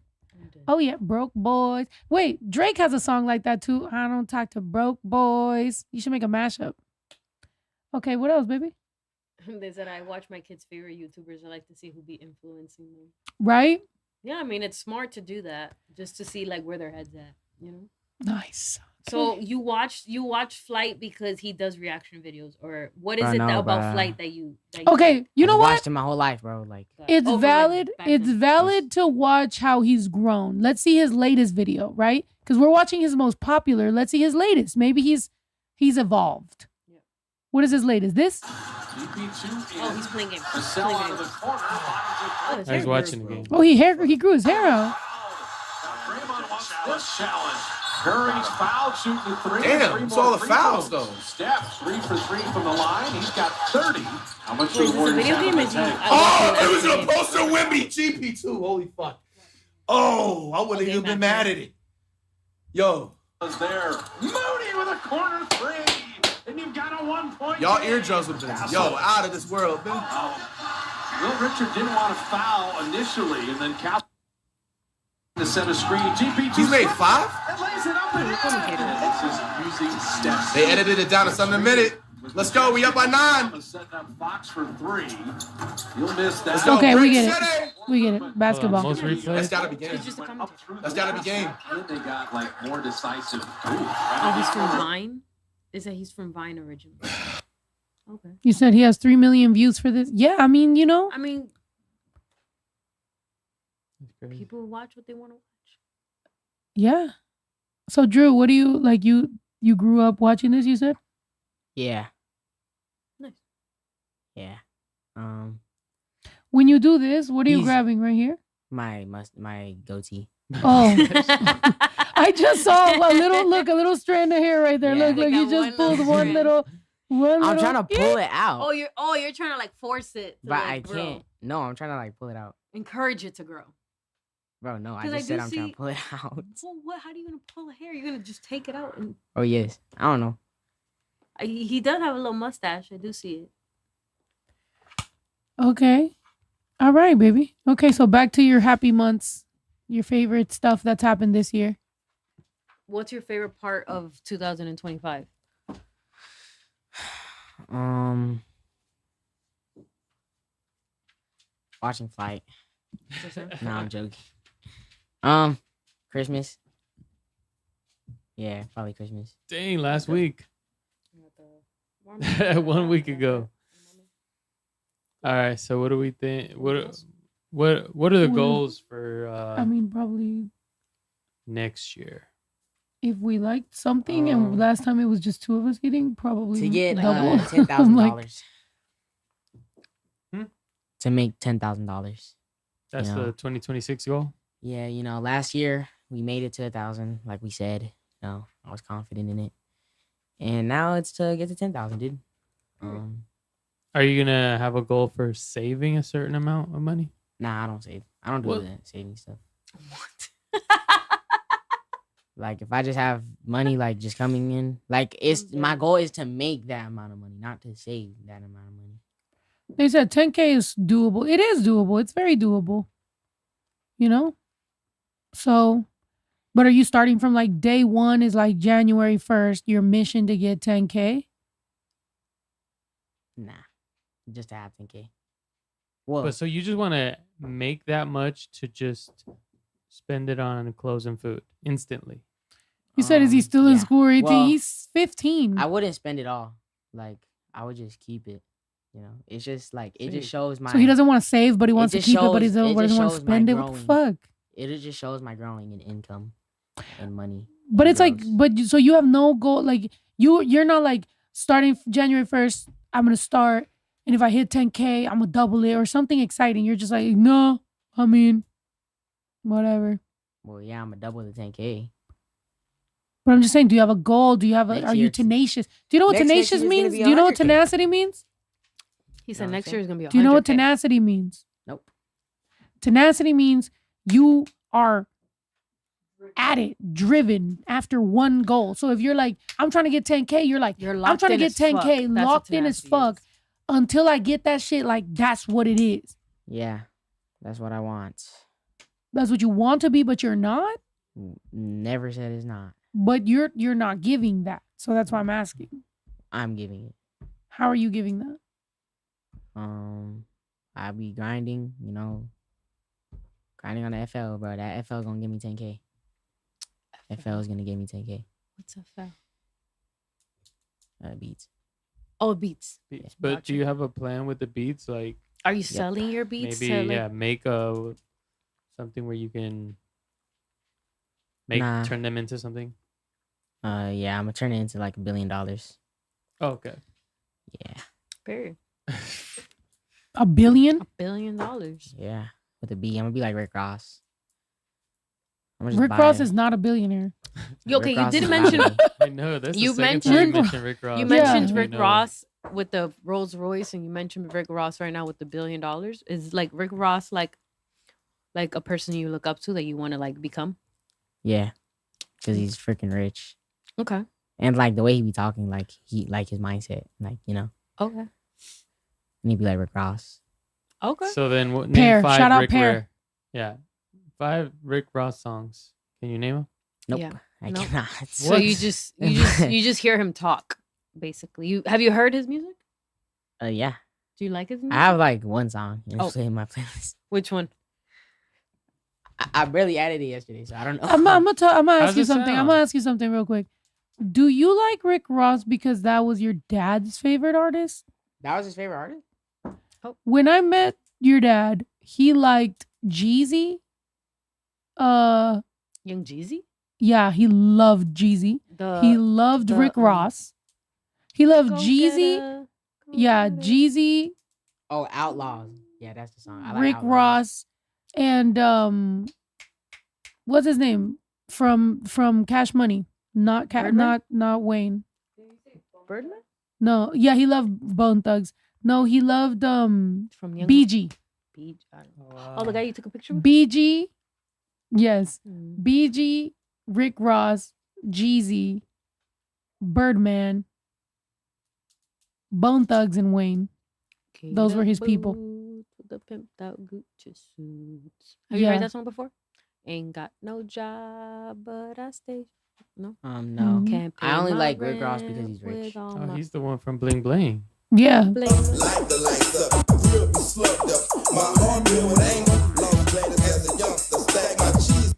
Oh yeah, broke boys. Wait, Drake has a song like that too. I don't talk to broke boys. You should make a mashup. Okay, what else, baby? They said I watch my kids' favorite YouTubers. I like to see who be influencing them. Right? Yeah, I mean it's smart to do that just to see like where their heads at, you know. Nice. So you watch Flight because he does reaction videos, or what is Bro, it no, about bruh. Flight that you? Okay, you know I've what? watched him my whole life, bro. Like, It's Over, like, valid. back It's then. valid to watch how he's grown. Let's see his latest video, right? Because we're watching his most popular. Let's see his latest. Maybe he's evolved. Yeah. What is his latest? This? Oh, he's playing games. The sell out of the corner. Oh, his I was hair watching grew. the game. Oh, he grew his hair out. Draymond wants this challenge. Curry's fouled, shooting the three. Damn, Three it's more all the free fouls, throws. though. Steph, 3 for 3 from the line. He's got 30. How much Wait, do is the this a Warriors video have game? in Or the is you- tank? I Oh, watched it was after an the game. poster Wemby GP2. Holy fuck. Oh, I wouldn't Okay, even been Matt. mad at it. Yo, Was there. Moody with a corner 3. And you've got a 1-point y'all game. eardrums with this. Yo, out of this world, man. Will Richard didn't want to foul initially, and then Cal to set a screen. GP2 He's made 5? and lays it up and in. It's just using steps. They edited it down to 7 a minute. Let's go. We up by 9. Setting up Fox for 3. You'll miss that. Let's go. Okay, we Brick get it. City. We get it. Basketball. Most That's replayed. gotta be game. It's just a commentary. That's gotta be game. And they got like more decisive. Oh, he's from Vine. Is that he's from Vine originally? Okay. You said he has 3 million views for this. Yeah, I mean, you know, I mean, That's crazy. people watch what they want to watch. yeah. So Drew, what do you like? You grew up watching this? You said. yeah, Nice. yeah. When you do this, what are you He's- grabbing right here? My goatee. Oh, I just saw a little strand of hair right there. Yeah. Look, Like you that just one pulled little one strand. little. I'm trying to pull it out, you're trying to like force it, to, but like, I grow. can't. No, I'm trying to like pull it out, encourage it to grow. bro. No, I 'Cause I just said do I'm trying see- to pull it out. Well, what? How are you gonna pull a hair? You're gonna just take it out, and Oh yes, I don't know. he does have a little mustache. I do see it. Okay. All right, baby. Okay, so back to your happy months, your favorite stuff that's happened this year. What's your favorite part of 2025? Watching fight. No, I'm joking. Christmas. Yeah, probably Christmas. Dang, last week. 1 week ago. All right, so what do we think? What are the What- goals for I mean, probably next year? if we liked something and last time it was just 2 of us eating, probably To get double. $10,000. I'm like, To make $10,000. That's Yeah. the 2026 goal. Yeah, last year we made it to 1,000, like we said. I was confident in it, and now it's to get to 10,000, dude. Are you gonna have a goal for saving a certain amount of money? Nah, I don't save. I don't do What? that saving stuff. Like if I just have money like just coming in, like it's my goal is to make that amount of money, not to save that amount of money. they said 10K is doable. It is doable. It's very doable. you know? So, but are you starting from like day one is like January 1st, your mission to get 10K? Nah, just to have 10K. Well, But so you just want to make that much to just spend it on clothes and food instantly. You said, is he still in yeah. school or 18? Well, He's 15. I wouldn't spend it all. Like, I would just keep it. You know, it's just like it just See. shows my. So he doesn't want to save, but he wants to just keep it, but he shows- doesn't it want just to shows my spend it. What the growing. fuck? It just shows my growing in income and money. But and it's like, growth. so you have no goal. Like you're not like starting January 1st. I'm gonna start, and if I hit 10K, I'm gonna double it or something exciting. You're just like, no, I mean, whatever. Well, yeah, I'm gonna double the 10K. But I'm just saying, do you have a goal? Do you have Next are you year- tenacious? Do you know what next tenacious year is gonna means? be Do you know what 100K. tenacity means? He know said what I'm next saying? year is gonna be. Do you know what 100K. tenacity means? Nope. Tenacity means you are at it, driven after one goal. So if you're like, I'm trying to get 10K, you're like, You're I'm locked trying to in get as fuck. 10K, That's what locked in as tenacity fuck is. until I get that shit. Like that's what it is. Yeah, that's what I want. That's what you want to be, but you're not. Never said it's not. But you're not giving that. So that's why I'm asking. I'm giving it. How are you giving that? I be grinding, you know, grinding on the FL, bro. That FL gonna give me 10K. FL is gonna give me 10K. What's a fell? Beats. Oh, beats. Beats. But Gotcha. do you have a plan with the beats? Like Are you selling your beats? maybe to, like, yeah, make a something where you can make Nah. turn them into something. Yeah, I'm gonna turn it into like $1 billion. Oh, okay. Yeah, Period. $1 billion? $1 billion. yeah. With a B, I'm gonna be like Rick Ross. I'm gonna just Rick buy Ross it. is not a billionaire. Okay, Rick you Ross did is mention not I know that's You the second time you mentioned- mentioned Rick Ross. you Yeah. mentioned We Rick know. Ross with the Rolls Royce, and you mentioned Rick Ross right now with the $1 billion. Is like Rick Ross like a person you look up to that you want to like become? Yeah, because he's freaking rich, Okay. and like the way he be talking, like he like his mindset, like you know, Okay. and he'd be like Rick Ross. Okay. So then name Pear. 5 Shout out Rick Pear. Rare. Yeah. 5 Rick Ross songs. Can you name them? Nope, Yeah. I Nope. cannot. So you just hear him talk, basically. Have you heard his music? Yeah, Do you like his music? I have like one song Oh. in my playlist. Which one? I barely added it yesterday, so I don't know. I'm gonna How's ask you it something. I'm sound? gonna ask you something real quick. Do you like Rick Ross because that was your dad's favorite artist? That was his favorite artist. When I met your dad, he liked Jeezy. Young Jeezy? Yeah, he loved Jeezy. He loved the, Rick um, Ross. He loved Go Jeezy. Getter, Go Yeah, Getter. Jeezy, Oh, Outlaws. Yeah, that's the song. I like Rick Outlaws. Ross, and what's his name from Cash Money? Not Birdman? not Wayne. Birdman? No, yeah, he loved Bone Thugs. No, he loved From Young BG. I don't know. Oh, the guy you took a picture with? BG. Yes. Mm. BG, Rick Ross, Jeezy, Birdman, Bone Thugs, and Wayne. Those were his people. Boots with the pimped out Gucci suits. Have you Yeah. heard that song before? Ain't got no job, but I stay. No, No. Mhm. can't pay I only my like Rick Ross because rent he's rich. with all Oh, my he's the one from Bling Bling. Yeah. bling. Light the lights up, real be slugged up. My heart filled with anger, long played as a youngster. Stack my cheese.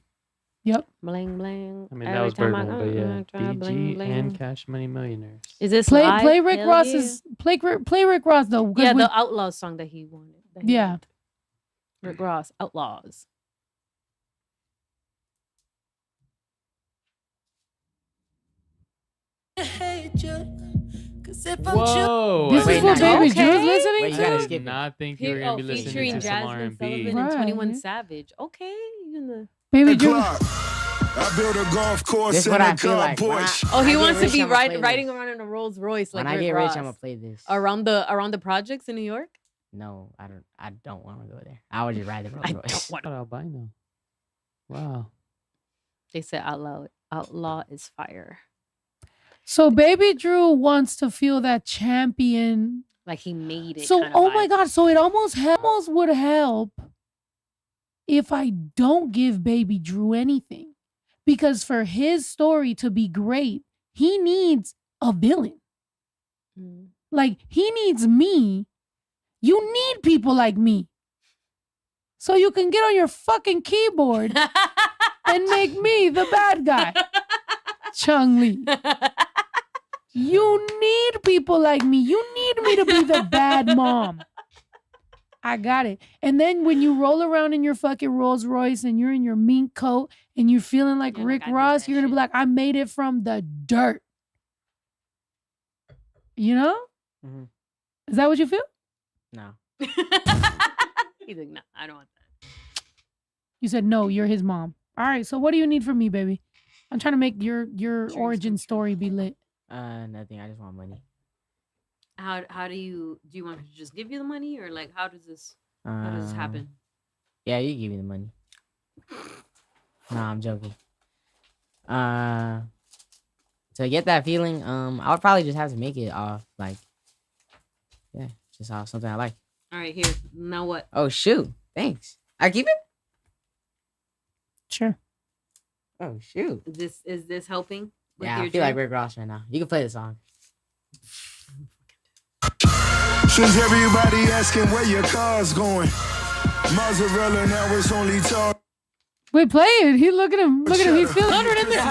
Yep. Bling bling. I mean, that Every was time Birdman, but yeah, try bling, BG bling. and Cash Money Millionaires. Is this Play live? play Rick Hell Ross's play Rick Ross though. 'cause Yeah, we- the Outlaw song that he wanted. that he Yeah. liked. Rick Ross, Outlaws. Whoa! This Wait, is what now- Baby okay. Drew's listening Wait, you to. gotta I skip did it. not think you were gonna be listening featuring to some Jasmine R&B. Sullivan Right. and 21 Savage. Okay, you in the. Baby Drew. I built a golf course This is and what a I feel car like. When porch. Oh, when he I get wants to rich, be I'ma play riding this. around in a Rolls Royce like When I Rick get Ross. rich, I'm gonna play this. around the projects in New York. No, I don't want to go there. I would just ride the Rolls I Royce. don't want. Not albino. Wow. They said outlaw is fire. So Baby Drew wants to feel that champion. Like he made it. So kinda oh my vibe. god, so it almost would help if I don't give baby Drew anything. Because for his story to be great, he needs a villain. Mm. Like, he needs me. You need people like me. So you can get on your fucking keyboard and make me the bad guy. Chung Lee. You need people like me. You need me to be the bad mom. I got it. And then when you roll around in your fucking Rolls Royce and you're in your mink coat and you're feeling like You're Rick like, I did Ross, that you're going to be shit. like, I made it from the dirt. You know? Mhm. Is that what you feel? No. He's like, no, I don't want that. You said, no, you're his mom. All right, so what do you need from me, baby? I'm trying to make your origin come true. story be lit. Nothing. I just want money. How do you want me to just give you the money, or like how does this happen? Yeah, you give me the money. Nah, I'm joking. To get that feeling, I would probably just have to make it off like, yeah, just off something I like. All right, here. Now what? Oh shoot! Thanks. I keep it. Sure. Oh shoot! Is this helping? With Yeah, your I feel like dream? Rick Ross right now. You can play the song. Since everybody asking where your car's going, mozzarella now it's only talk. Wait, play it. Look at him. Look at him. He's feeling 100 in there.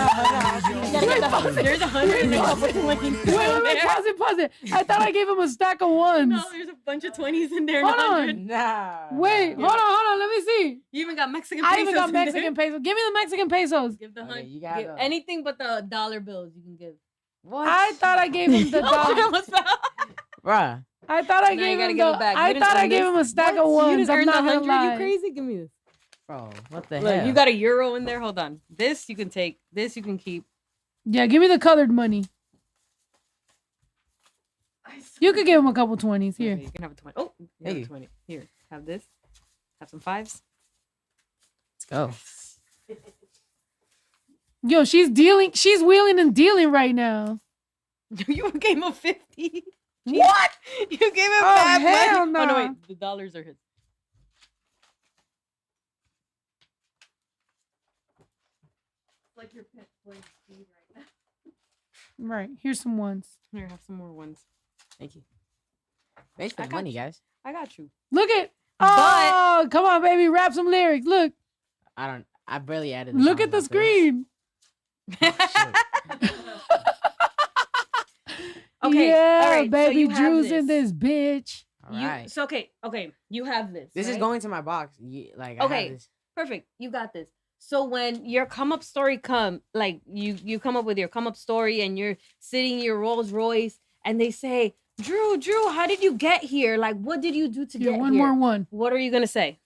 There's 100 in there. Wait, pause it. I thought I gave him a stack of ones. No, there's a bunch of 20s in there. Hold and on. 100. Nah. Wait, hold on. Let me see. You even got Mexican pesos. I even got in there. Mexican pesos. Give me the Mexican pesos. Give the Okay, 100. you got Give those. anything but the dollar bills you can give. What? I thought I gave him the Oh, dollar. what's that? Bruh. I thought I Now you gave gotta him give the. it back. You I didn't thought I earn gave this. him a stack What? of ones. You didn't I'm earn not the gonna 100. lie. You crazy? Give me this. Bro, what the Look, hell? you got a euro in there. Hold on. This you can take. This you can keep. Yeah, give me the colored money. You could give him a couple 20s here. Okay, you can have a 20. Oh, you have Thank a you. 20. Here, have this. Have some 5s. Let's go. Yo, she's wheeling and dealing right now. You gave him a 50. What? You gave him Oh, bad hell money. Oh no, nah. wait. The dollars are his. Like your pet playing speed right now. Right. Here's some ones. Here, have some more ones. Thank you. Thanks for I the got money, you. guys. I got you. Look at. Oh, come on, baby. Rap some lyrics. Look. I barely added. Look song at the myself. screen. Okay. Yeah, all right, so baby. you have Drew's in this bitch. All right. So okay. You have this. This is right? going to my box. Like, I Okay. have this. Perfect. You got this. So when your come up story you come up with your come up story and you're sitting in your Rolls Royce and they say, Drew, how did you get here? Like, what did you do to Here, get one here? more one. What are you gonna say?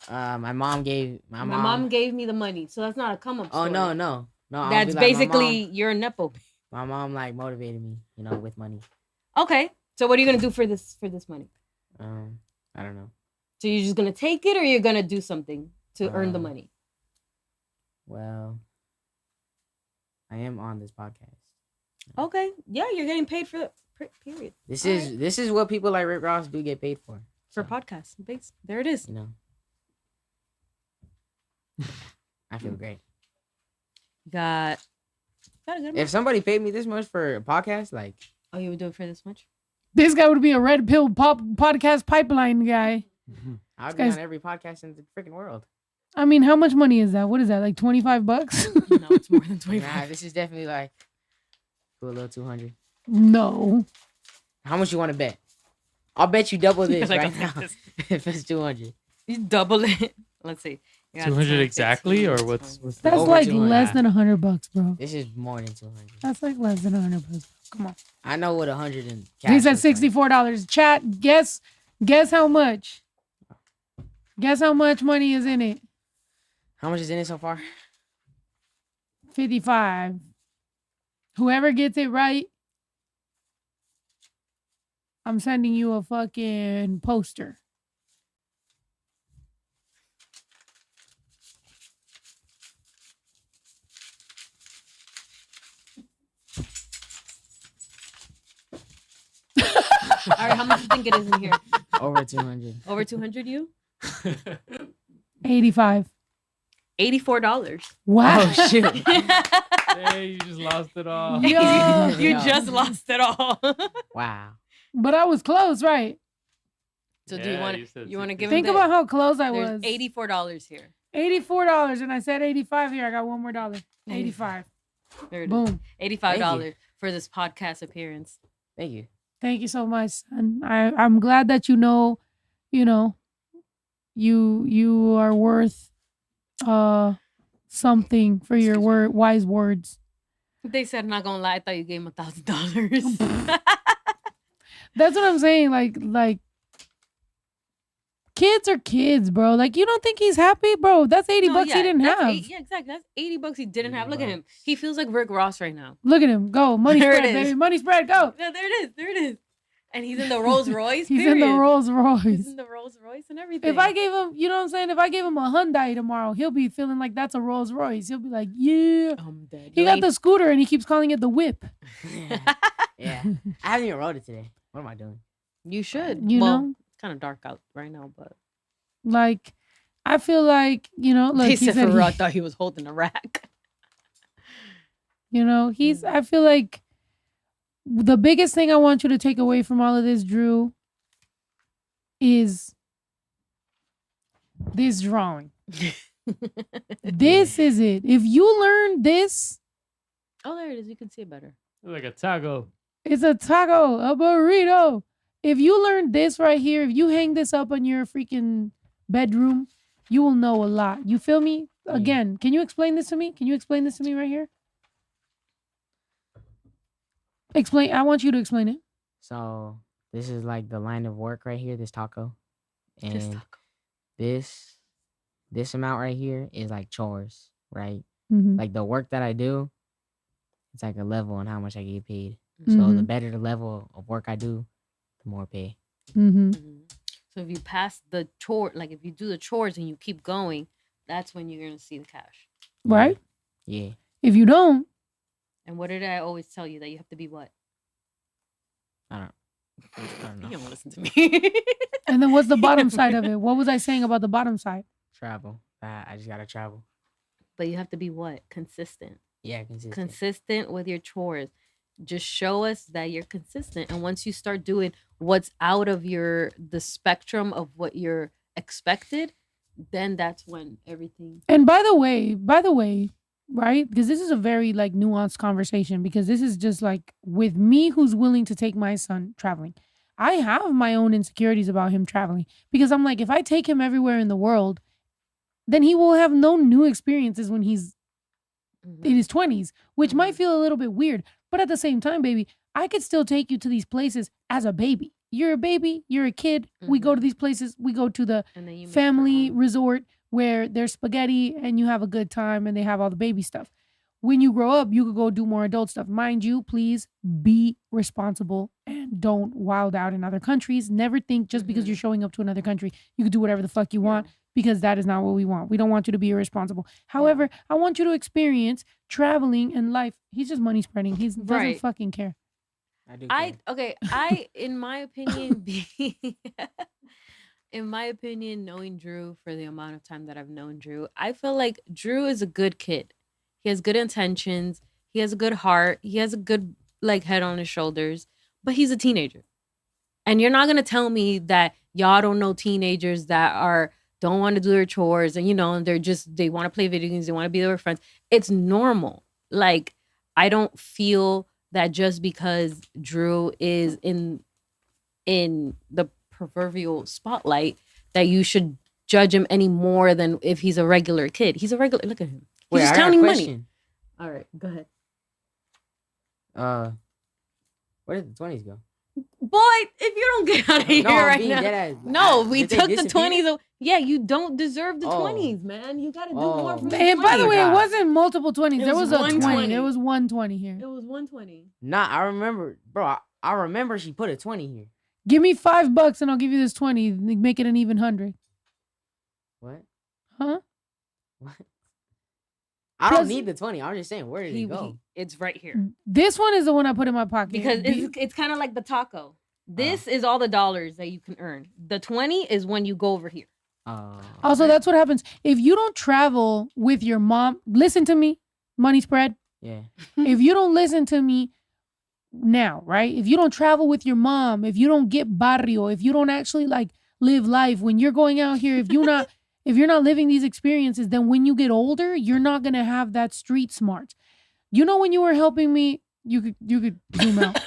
My mom gave My mom gave me the money, so that's not a come up Oh story. no. I'll That's be like, basically you're a nepo. my mom like motivated me, with money. Okay. So what are you gonna do for this money? I don't know. So you're just gonna take it, or you're gonna do something to earn the Um, money? Well, I am on this podcast. Okay. Yeah, you're getting paid for period. This All is right. what people like Rick Ross do get paid for. For So, podcasts. There it is. I feel great. Got a good If amount. somebody paid me this much for a podcast, like, Oh, you would do it for this much? This guy would be a red pill podcast pipeline guy. I'd This be on guy's- every podcast in the freaking world. I mean, how much money is that? What is that? Like $25? No, it's more than 25. Nah, this is definitely like cool, a little 200. No. How much you want to bet? I'll bet you double this Like, right I'll now. take this. If it's 200. You double it. Let's see. You got 200 10, exactly, or 15, what's 20. the That's Over like 200. less than $100, bro. This is more than 200. That's like less than $100. Come on. I know what 100 in cash He said looks like. $64. Chat, guess how much? Guess how much money is in it? How much is in it so far? 55. Whoever gets it right, I'm sending you a fucking poster. All right, how much do you think it is in here? Over 200. Over 200 you? 80. 85. $84. Wow. Oh shit. Hey, you just lost it all. Yo. You Yeah. just lost it all. Wow. But I was close, right? So do you Yeah, want you said to give 60. him Think about how close I there's was. $84 here. $84, and I said 85 here. I got one more dollar. 85. There it is. Boom. $85 for this podcast appearance. Thank you. Thank you so much, son. I'm glad that you know, you are worth something for your wise words. They said, I'm not gonna lie, I thought you gave him $1,000. That's what I'm saying. Like kids are kids, bro. Like, you don't think he's happy, bro? That's 80 No, bucks yeah, he didn't that's have. yeah, exactly. That's $80 he didn't have. Look at him. He feels like Rick Ross right now. Look at him. Go. Money There it spread, is. baby. Money spread. Go. Yeah, there it is. There it is. And he's in the Rolls Royce. He's in the Rolls He's Royce. in the Rolls Royce and everything. If I gave him, you know what I'm saying? If I gave him a Hyundai tomorrow, he'll be feeling like that's a Rolls Royce. He'll be like, yeah. I'm dead. He got the scooter and he keeps calling it the whip. Yeah. I haven't even rode it today. What am I doing? You should. You Well, know? it's kind of dark out right now, but Like, I feel like, look, they he said said Farrell thought he was holding a rack. I feel like the biggest thing I want you to take away from all of this, Drew, is this drawing. This is it. If you learn this, Oh, there it is. You can see it better. Like a taco. it's a taco, a burrito. If you learn this right here, if you hang this up on your freaking bedroom, you will know a lot. You feel me? Again, can you explain this to me? Can you explain this to me right here? Explain. I want you to explain it. So this is like the line of work right here, this taco. And this amount right here is like chores, right? Mhm. Like the work that I do, it's like a level on how much I get paid. So the Mhm. better the level of work I do, the more pay. Mhm. So if you pass the chore, like if you do the chores and you keep going, that's when you're gonna see the cash. Right? Yeah. If you don't, And what did I always tell you that you have to be what? I don't know. You don't listen to me. and then what's the bottom side of it? What was I saying about the bottom side? Travel. I just gotta travel. But you have to be what? Consistent. Yeah, consistent. Consistent with your chores. Just show us that you're consistent. And once you start doing what's out of the spectrum of what you're expected, then that's when everything. And by the way, right? Because this is a very like nuanced conversation, because this is just like with me who's willing to take my son traveling. I have my own insecurities about him traveling, because I'm like, if I take him everywhere in the world, then he will have no new experiences when he's in his 20s, which might feel a little bit weird. But at the same time, baby, I could still take you to these places as a baby. You're a baby, you're a kid. We go to these places. We go to the And then you make family your own. resort where there's spaghetti and you have a good time and they have all the baby stuff. When you grow up, you could go do more adult stuff. Mind you, please be responsible and don't wild out in other countries. Never think just because you're showing up to another country, you could do whatever the fuck you want, because that is not what we want. We don't want you to be irresponsible. However, I want you to experience traveling and life. He's just money spreading. He doesn't Right. fucking care. I do. I in my opinion in my opinion, knowing Drew for the amount of time that I've known Drew, I feel like Drew is a good kid. He has good intentions, he has a good heart, he has a good like head on his shoulders, but he's a teenager. And you're not gonna tell me that y'all don't know teenagers that don't want to do their chores and and they want to play video games, they want to be their friends. It's normal. Like, I don't feel that just because Drew is in the proverbial spotlight that you should judge him any more than if he's a regular kid. He's a regular. Look at him. He's just I got a counting money. question. All right, go ahead. Where did the 20s go? Boy, if you don't get out of here No, I'm right being now. deadass. No, we Did they took the disappear? 20s. Yeah, you don't deserve the Oh. 20s, man. You got to do Oh. more from the And by the 20s. way, it God. wasn't multiple 20s. It There was was a 20. 120. There was 120 here. It was 120. Nah, I remember, bro. I remember she put a 20 here. Give me $5 and I'll give you this 20. Make it an even 100. What? Huh? What? I don't Plus- need the 20. I'm just saying, where did it go? It's right here. This one is the one I put in my pocket. Because it's kind of like the taco. This is all the dollars that you can earn. The 20 is when you go over here. Also, that's what happens. If you don't travel with your mom, listen to me, money spread. Yeah. If you don't listen to me now, right? If you don't travel with your mom, if you don't get barrio, if you don't actually like live life when you're going out here, if you're not living these experiences, then when you get older, you're not gonna have that street smart. You know, when you were helping me, you could zoom out.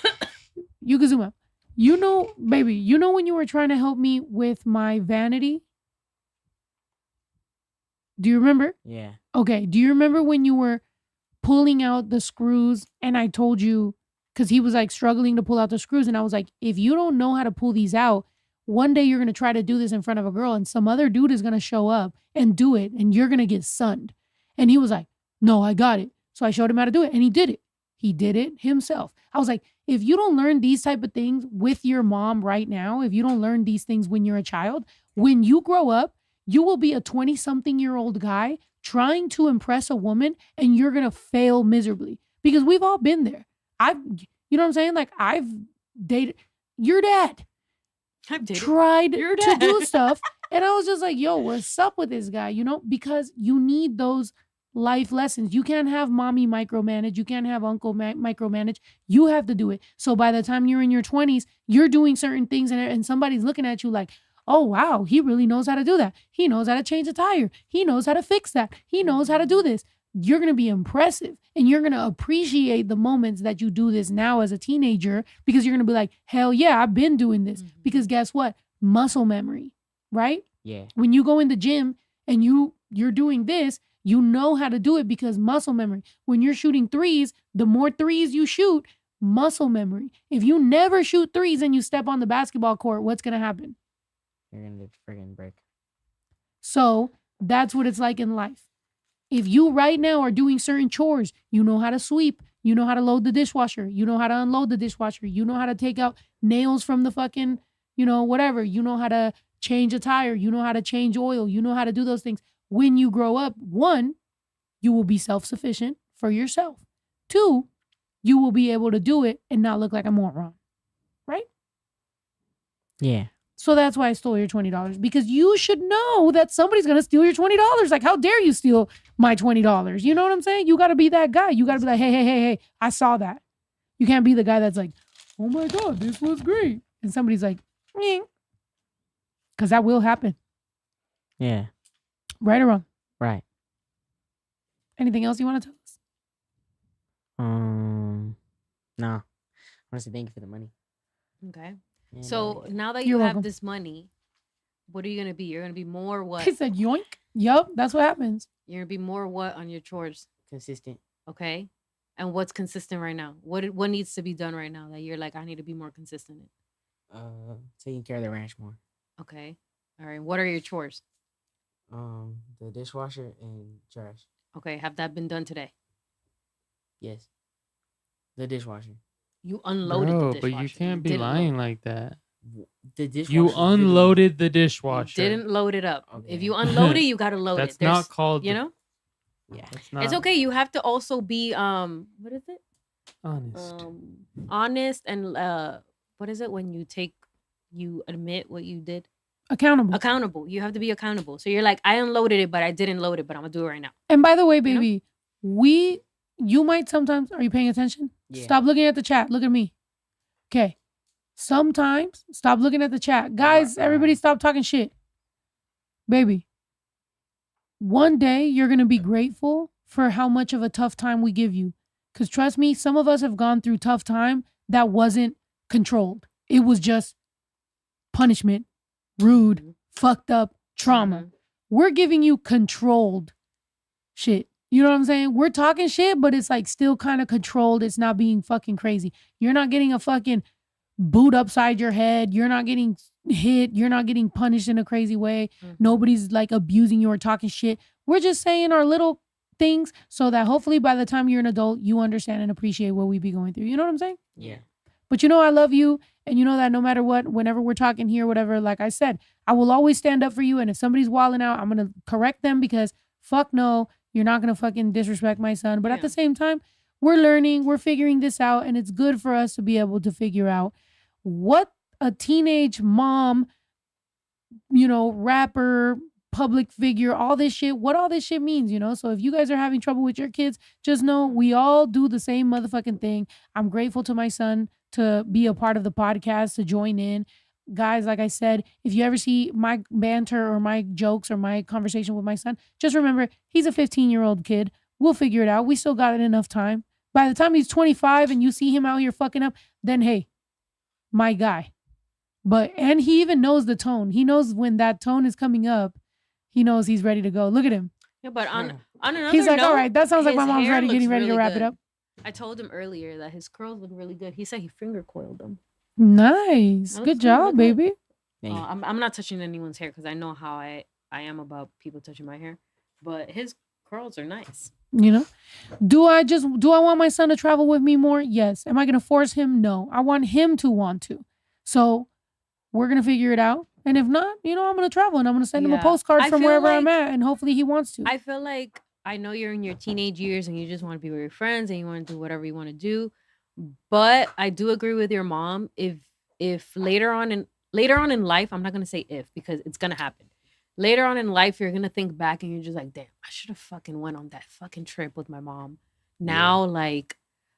You could zoom out. You know, baby, you know when you were trying to help me with my vanity? Do you remember? Yeah. Okay. Do you remember when you were pulling out the screws and I told you, because he was like struggling to pull out the screws, and I was like, if you don't know how to pull these out, one day you're going to try to do this in front of a girl and some other dude is going to show up and do it and you're going to get sunned. And he was like, no, I got it. So I showed him how to do it and he did it. He did it himself. I was like, if you don't learn these type of things with your mom right now, if you don't learn these things when you're a child, when you grow up, you will be a 20-something-year-old guy trying to impress a woman and you're going to fail miserably because we've all been there. You know what I'm saying? Like I've dated your dad. I've dated Tried your to dad. do stuff. And I was just like, yo, what's up with this guy? You know, because you need those life lessons. You can't have mommy micromanage. You can't have uncle micromanage. You have to do it. So by the time you're in your 20s, you're doing certain things and somebody's looking at you like, oh, wow, he really knows how to do that. He knows how to change a tire. He knows how to fix that. He knows how to do this. You're going to be impressive and you're going to appreciate the moments that you do this now as a teenager because you're going to be like, hell yeah, I've been doing this. Mm-hmm. Because guess what? Muscle memory, right? Yeah. When you go in the gym and you're doing this, you know how to do it because muscle memory. When you're shooting threes, the more threes you shoot, muscle memory. If you never shoot threes and you step on the basketball court, what's going to happen? You're going to friggin' break. So that's what it's like in life. If you right now are doing certain chores, you know how to sweep, you know how to load the dishwasher, you know how to unload the dishwasher, you know how to take out nails from the fucking, you know, whatever, you know how to change a tire, you know how to change oil, you know how to do those things. When you grow up, 1, you will be self-sufficient for yourself. 2, you will be able to do it and not look like a moron, right? Yeah. So that's why I stole your $20 because you should know that somebody's going to steal your $20. Like, how dare you steal my $20? You know what I'm saying? You got to be that guy. You got to be like, hey, I saw that. You can't be the guy that's like, oh my God, this was great. And somebody's like, because that will happen. Yeah. Right or wrong? Right. Anything else you want to tell us? No. I want to say thank you for the money. Okay. Yeah, So but- now that You're you have welcome. this money, what are you gonna be? You're gonna be more what? He said, yoink. Yup, that's what happens. You're gonna be more what on your chores? consistent. Okay. And what's consistent right now? What needs to be done right now that you're like, I need to be more consistent in? Taking care of the ranch more. Okay. All right. What are your chores? The dishwasher and trash. Okay. Have that been done today? Yes. The dishwasher. You unloaded Bro, the but dishwasher. you can't be didn't lying load- like that. The dishwasher. You literally- unloaded the You dishwasher. didn't load it up. If Okay. you unload it, you gotta load That's it. There's, not called. you know, Yeah. That's not it's okay. You have to also be what is it? honest. Honest and what is it when you admit what you did? Accountable. Accountable. You have to be accountable. So you're like, I unloaded it, but I didn't load it, but I'm gonna do it right now. And by the way, know? baby, you might sometimes, are you paying attention? Yeah. Stop looking at the chat. Look at me. Okay. Sometimes, stop looking at the chat. Guys, everybody stop talking shit. Baby, one day you're going to be grateful for how much of a tough time we give you. Because trust me, some of us have gone through tough time that wasn't controlled. It was just punishment, rude, Mhm. fucked up, trauma. Mhm. We're giving you controlled shit. You know what I'm saying? We're talking shit, but it's like still kind of controlled. It's not being fucking crazy. You're not getting a fucking boot upside your head. You're not getting hit. You're not getting punished in a crazy way. Mhm. Nobody's like abusing you or talking shit. We're just saying our little things so that hopefully by the time you're an adult, you understand and appreciate what we be going through. You know what I'm saying? Yeah. But you know I love you, and you know that no matter what, whenever we're talking here, whatever, like I said, I will always stand up for you. And if somebody's wilding out, I'm gonna correct them because fuck no, you're not gonna fucking disrespect my son. But at Yeah. the same time, we're learning, we're figuring this out, and it's good for us to be able to figure out what a teenage mom rapper, public figure, all this shit, what all this shit means, So if you guys are having trouble with your kids, just know we all do the same motherfucking thing. I'm grateful to my son to be a part of the podcast, to join in. Guys, like I said, if you ever see my banter or my jokes or my conversation with my son, just remember he's a 15-year-old kid. We'll figure it out. We still got enough time. By the time he's 25 and you see him out here fucking up, then hey, my guy. And he even knows the tone. He knows when that tone is coming up, he knows he's ready to go. Look at him. Yeah, but on another he's like, note, all right, that sounds like my his mom's hair getting looks ready to really wrap it good. up. I told him earlier that his curls look really good. He said he finger coiled them. Nice. That Good looks job, really good. baby. Thank you. I'm not touching anyone's hair because I know how I am about people touching my hair. But his curls are nice. Do I want my son to travel with me more? Yes. Am I going to force him? No. I want him to want to. So we're going to figure it out. And if not, I'm going to travel and I'm going to send him a postcard I from feel wherever I'm like- at. And hopefully he wants to. I feel like I know you're in your teenage years and you just want to be with your friends and you want to do whatever you want to do. But I do agree with your mom. If later on in life, I'm not going to say if because it's going to happen. Later on in life, you're going to think back and you're just like, damn, I should have fucking went on that fucking trip with my mom. Now, like,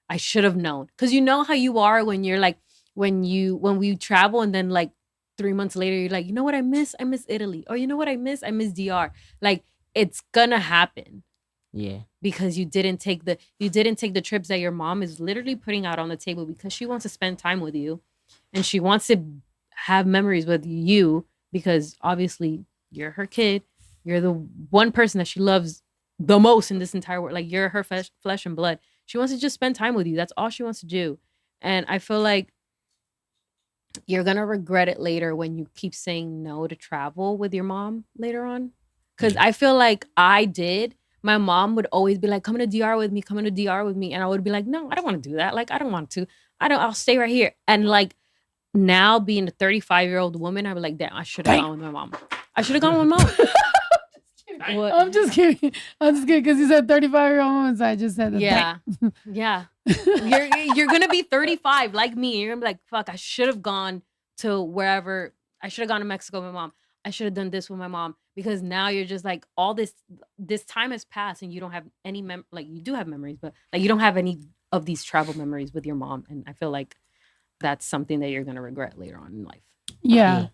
I should have known. Because you know how you are when you're like, when we travel and then like 3 months later, you're like, you know what I miss? I miss Italy. Or you know what I miss? I miss DR. Like, it's going to happen. Yeah. Because you didn't take the trips that your mom is literally putting out on the table because she wants to spend time with you and she wants to have memories with you because obviously you're her kid. You're the one person that she loves the most in this entire world. Like you're her flesh and blood. She wants to just spend time with you. That's all she wants to do. And I feel like you're going to regret it later when you keep saying no to travel with your mom later on. Because I feel like I did. My mom would always be like, come to DR with me, come to DR with me. And I would be like, no, I don't want to do that. Like, I don't want to. I'll stay right here. And like now being a 35-year-old woman, I'd be like, damn, I should have gone with my mom. I should have gone with mom. What? I'm just kidding because you said 35-year-old woman, so I just said that. Yeah. You're going to be 35 like me. You're going to be like, fuck, I should have gone to wherever. I should have gone to Mexico with my mom. I should have done this with my mom. Because now you're just like all this time has passed and you don't have any like you do have memories, but like you don't have any of these travel memories with your mom. And I feel like that's something that you're gonna regret later on in life. Yeah.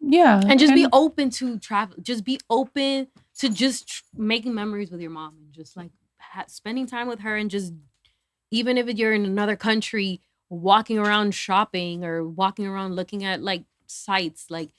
And just be open to travel. Just be open to just making memories with your mom and just like spending time with her and just even if you're in another country, walking around shopping or walking around looking at like sites, like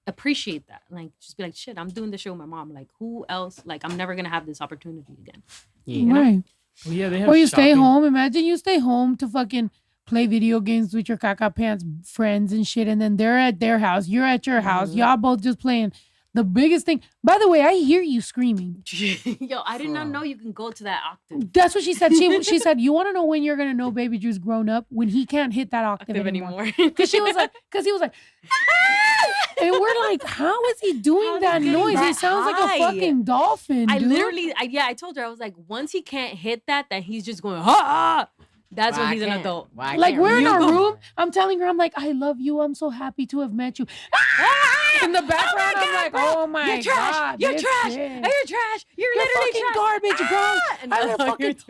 appreciate that. Like just be like, shit, I'm doing this show with my mom. Like who else? Like I'm never gonna have this opportunity again. Yeah. Right. Well, yeah, they have Or you stay shopping. home. Imagine you stay home to fucking play video games with your caca pants friends and shit. And then they're at their house. You're at your house. Y'all both just playing. The biggest thing, by the way, I hear you screaming. Yo, I did not know you can go to that octave. That's what she said. She said, you want to know when you're going to know Baby Drew's grown up? When he can't hit that octave anymore. Because he was like, and we're like, how is he doing that noise? He sounds like a fucking dolphin, dude. I told her, I was like, once he can't hit that he's just going, ha. That's when he's an adult. Like we're in our room. I'm telling her, I'm like, I love you. I'm so happy to have met you. In the background, I'm like, oh my you're trash. God. You're this trash. shit. You're trash. You're literally fucking trash. garbage, bro. And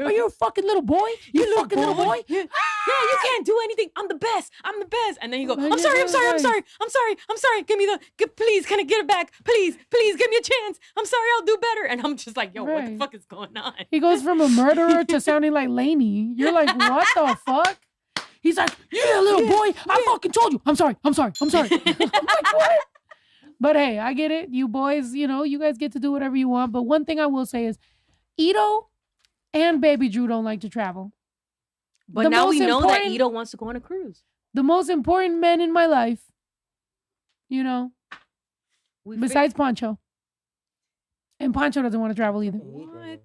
Are you a fucking little boy? You fucking little boy? Yeah, you can't do anything. I'm the best. And then you go, Like, I'm sorry. yeah, Give me please, can I get it back? Please, give me a chance. I'm sorry, I'll do better. And I'm just like, yo, what the Right. fuck is going on? He goes from a murderer to sounding like Laney. You're like, what the fuck? He's like, yeah, little boy. I fucking told you. I'm sorry. I'm like, what? But hey, I get it. You boys, you guys get to do whatever you want. But one thing I will say is Ito and Baby Drew don't like to travel. But The now most we know that important- Ito wants to go on a cruise. The most important men in my life, besides Pancho. And Pancho doesn't want to travel either. What?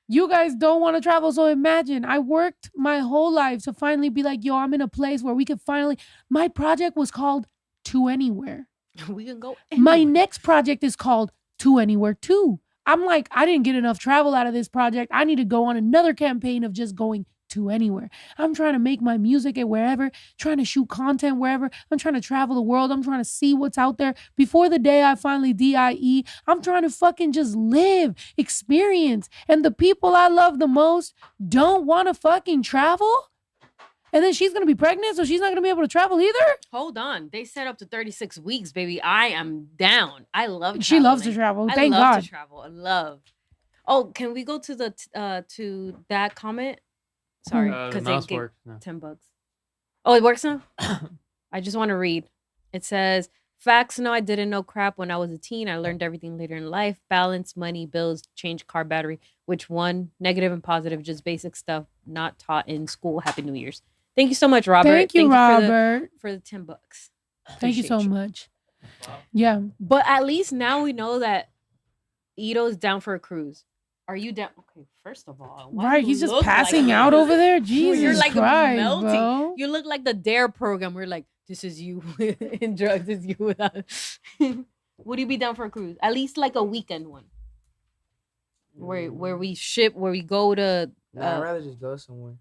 You guys don't want to travel. So imagine, I worked my whole life to finally be like, yo, I'm in a place where we could finally. My project was called To Anywhere. We can go. My next project is called To Anywhere Too. I'm like, I didn't get enough travel out of this project. I need to go on another campaign of just going to anywhere. I'm trying to make my music at wherever, trying to shoot content wherever. I'm trying to travel the world. I'm trying to see what's out there. Before the day I finally DIE, I'm trying to fucking just live, experience. And the people I love the most don't want to fucking travel? And then she's going to be pregnant, so she's not going to be able to travel either? Hold on. They set up to 36 weeks, baby. I am down. I love traveling. She loves to travel. Thank I love God. to travel. I love. Oh, can we go to the to that comment? Sorry, The because mouse they gave works now. $10. Oh, it works now? I just want to read. It says, facts, no, I didn't know crap when I was a teen. I learned everything later in life. Balance, money, bills, change car battery. Which one? Negative and positive, just basic stuff not taught in school. Happy New Year's. Thank you so much, Robert. Thank you, Robert. For the $10. Thank you so Appreciate much. Yeah. But at least now we know that Ito's down for a cruise. Are you down? Okay, first of all, why Right, do he's you just look passing like out that? over there. Jesus You're like Christ, melting. bro. You look like the Dare program. We're like, this is you in drugs. This is you without. Would you be down for a cruise? At least like a weekend one, where we ship, where we go to. Nah, I'd rather just go somewhere.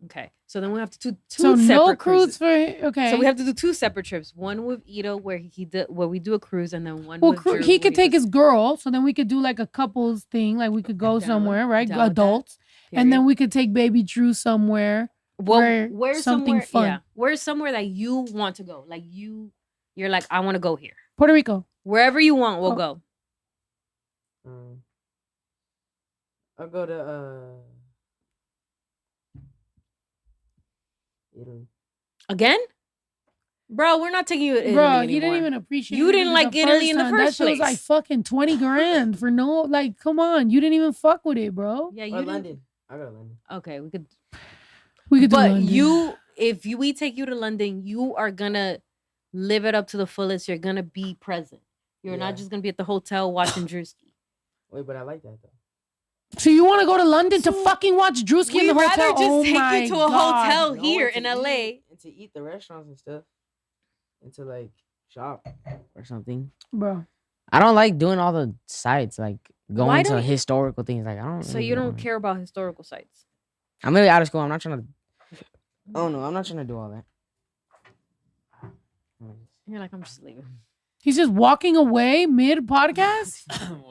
Okay, so then we have to do two So separate no cruise cruises. for okay. So we have to do two separate trips. One with Ito, where we do a cruise, and then one. well, with Drew, he where could take does- his girl, so then we could do like a couples thing, like we could go Down, somewhere, right? down with that. Adults, and then period. we could take baby Drew somewhere. Well, where's something something fun? Yeah, where's somewhere that you want to go? Like you're like, I want to go here. Puerto Rico. Wherever you want, we'll Oh. go. I'll go to Italy. Again? Bro, we're not taking you to Italy Bro, anymore. he didn't even appreciate You it didn't like Italy in the time. first That shit was like place. fucking 20 grand for no, like, come on. You didn't even fuck with it, bro. Yeah, you Or didn't. London. I'll go to London. Okay, we could. We could do But London. we take you to London, you are gonna live it up to the fullest. You're gonna be present. You're Yeah. not just gonna be at the hotel watching Drewski. Wait, but I like that though. So you want to go to London to fucking watch Drewski in the We'd hotel? rather just Oh take my you to a God. hotel No, here and in to LA. eat- and to eat the restaurants and stuff, and to like shop or something. Bro. I don't like doing all the sites, like Why going to don't you- historical things. Like I don't. So really you don't wanna- care about historical sites. I'm really out of school. I'm not trying to. Oh no, I'm not trying to do all that. You're like, I'm just leaving. He's just walking away mid podcast?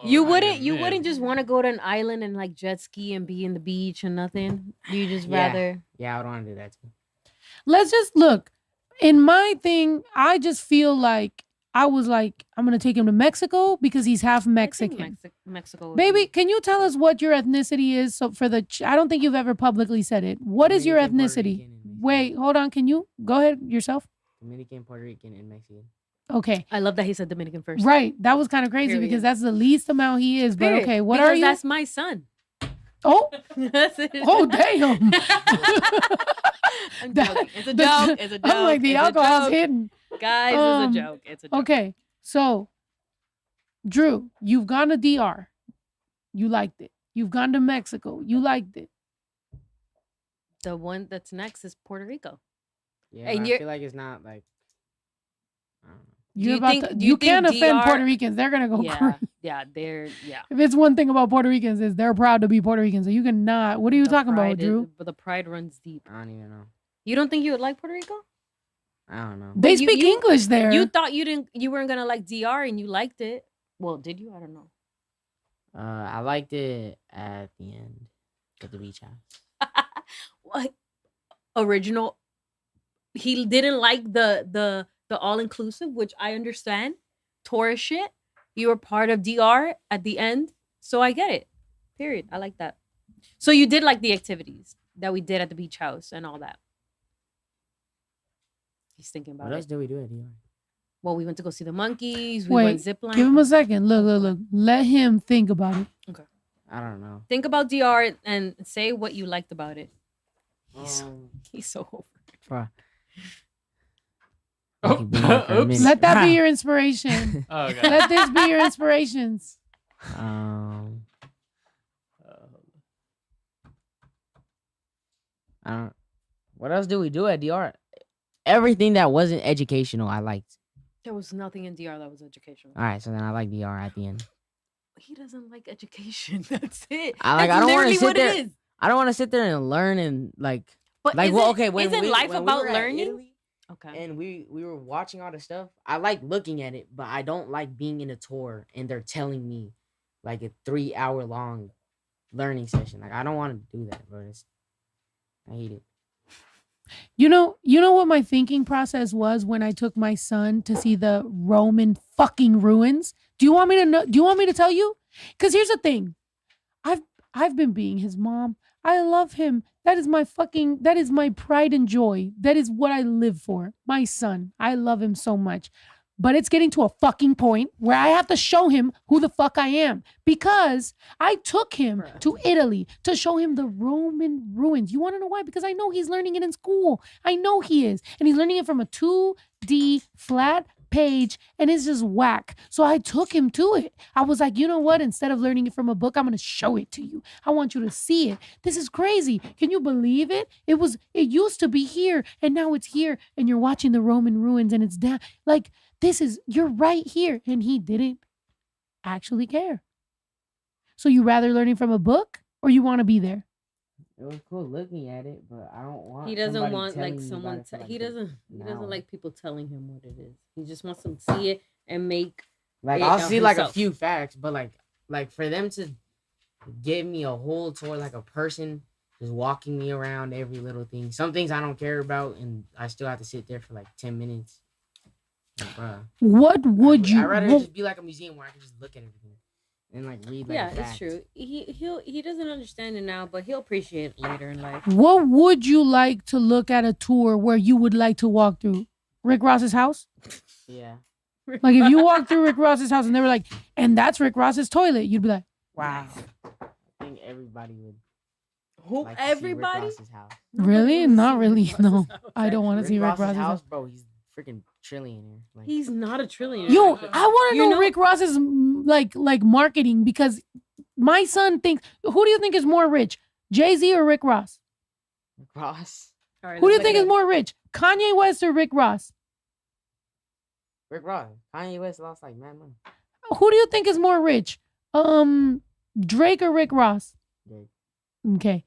You wouldn't just want to go to an island and like jet ski and be in the beach and nothing. You just Yeah. rather. Yeah, I don't want to do that too. Let's just look. In my thing, I just feel like I was like, I'm going to take him to Mexico because he's half I think Mexican. Mexico. would Baby, be- can you tell us what your ethnicity is? So for the, I don't think you've ever publicly said it. What is your Dominican, Puerto ethnicity? Rican, and Mexican. Wait, hold on. Can you go ahead yourself? Dominican, Puerto Rican, and Mexican. Okay. I love that he said Dominican first. Right. That was kind of crazy Period. because that's the least amount he is. But Period. okay, what Because are you? That's my son. Oh, That's it. oh, damn. I'm That- joking. It's a the- joke. It's a joke. I'm like, the It's a alcohol's joke. hidden. Guys, Um, it's a joke. It's a joke. Okay. So, Drew, you've gone to DR. You liked it. You've gone to Mexico. You liked it. The one that's next is Puerto Rico. Yeah, And but I you're- feel like it's not like. I don't know. You're you about think- to, do you you think can't offend DR Puerto Ricans. They're going to go Yeah, crazy. yeah, yeah. If it's one thing about Puerto Ricans is they're proud to be Puerto Ricans. So you cannot. What are you The talking about, pride is- Drew? But the pride runs deep. I don't even know. You don't think you would like Puerto Rico? I don't know. They But you- speak you- English there. You thought you weren't gonna like DR and you liked it. Well, did you? I don't know. I liked it at the end at the beach house. What? Original. He didn't like the all inclusive, which I understand. Tourist shit. You were part of DR at the end, so I get it. Period. I like that. So you did like the activities that we did at the beach house and all that. He's thinking about What else it. did we do at DR? Well, we went to go see the monkeys. We Wait, went zipline. Give him a second. Look. Let him think about it. I don't know. Think about DR and say what you liked about it. He's so over. Bruh. Oh, You can be here for a oops. minute. Let that be your inspiration. Oh, God. Let this be your inspirations. Um, I don't. What else did we do at DR? Everything that wasn't educational, I liked. There was nothing in DR that was educational. All right, so then I like DR at the end. He doesn't like education. That's it. I like. That's I don't want to literally sit what there. it is. I don't want to sit there and learn and like But like isn't, well, okay. When isn't we, life when we about were at learning? Italy Okay. and we were watching all the stuff, I like looking at it, but I don't like being in a tour and they're telling me like a 3-hour long learning session. Like I don't want to do that, bro. I hate it. You know what my thinking process was when I took my son to see the Roman fucking ruins? Do you want me to know? Do you want me to tell you? Because here's the thing. I've been being his mom. I love him. That is my pride and joy. That is what I live for. My son. I love him so much. But it's getting to a fucking point where I have to show him who the fuck I am. Because I took him to Italy to show him the Roman ruins. You want to know why? Because I know he's learning it in school. I know he is. And he's learning it from a 2D flat page and it's just whack. So I took him to it. I was like, you know what? Instead of learning it from a book, I'm going to show it to you. I want you to see it. This is crazy. Can you believe it? It used to be here and now it's here and you're watching the Roman ruins and it's down. Like, you're right here. And he didn't actually care. So you rather learning from a book or you want to be there? It was cool looking at it, but I don't want. He doesn't somebody want telling like me someone. about it for, like, He doesn't hour. like people telling him what it is. He just wants to see it and make. Like it I'll out see like a himself. few facts, but like for them to give me a whole tour, like a person just walking me around every little thing. Some things I don't care about, and I still have to sit there for like 10 minutes. Like, bruh, What would you? I'd rather what- just be like a museum where I can just look at everything and like read. Like, Yeah, the it's facts. true. He doesn't understand it now, but he'll appreciate it later in life. What would you like to look at a tour where you would like to walk through? Rick Ross's house? Yeah. Like if you walk through Rick Ross's house and they were like, and that's Rick Ross's toilet, you'd be like, wow. I think everybody would. Who? Like to see Rick Everybody? Ross's house. Really? Not really. No, I don't want to Rick see Rick Ross's Ross's house. bro. He's freaking trillionaire. Like, He's not a trillionaire. Yo, I want to You know know- Rick Ross's like marketing because my son thinks. Who do you think is more rich, Jay-Z or Rick Ross? Rick Ross. All right, Who do you let's think look is it more rich, Kanye West or Rick Ross? Rick Ross. Kanye West lost like mad money. Who do you think is more rich, Drake or Rick Ross? Drake. Okay,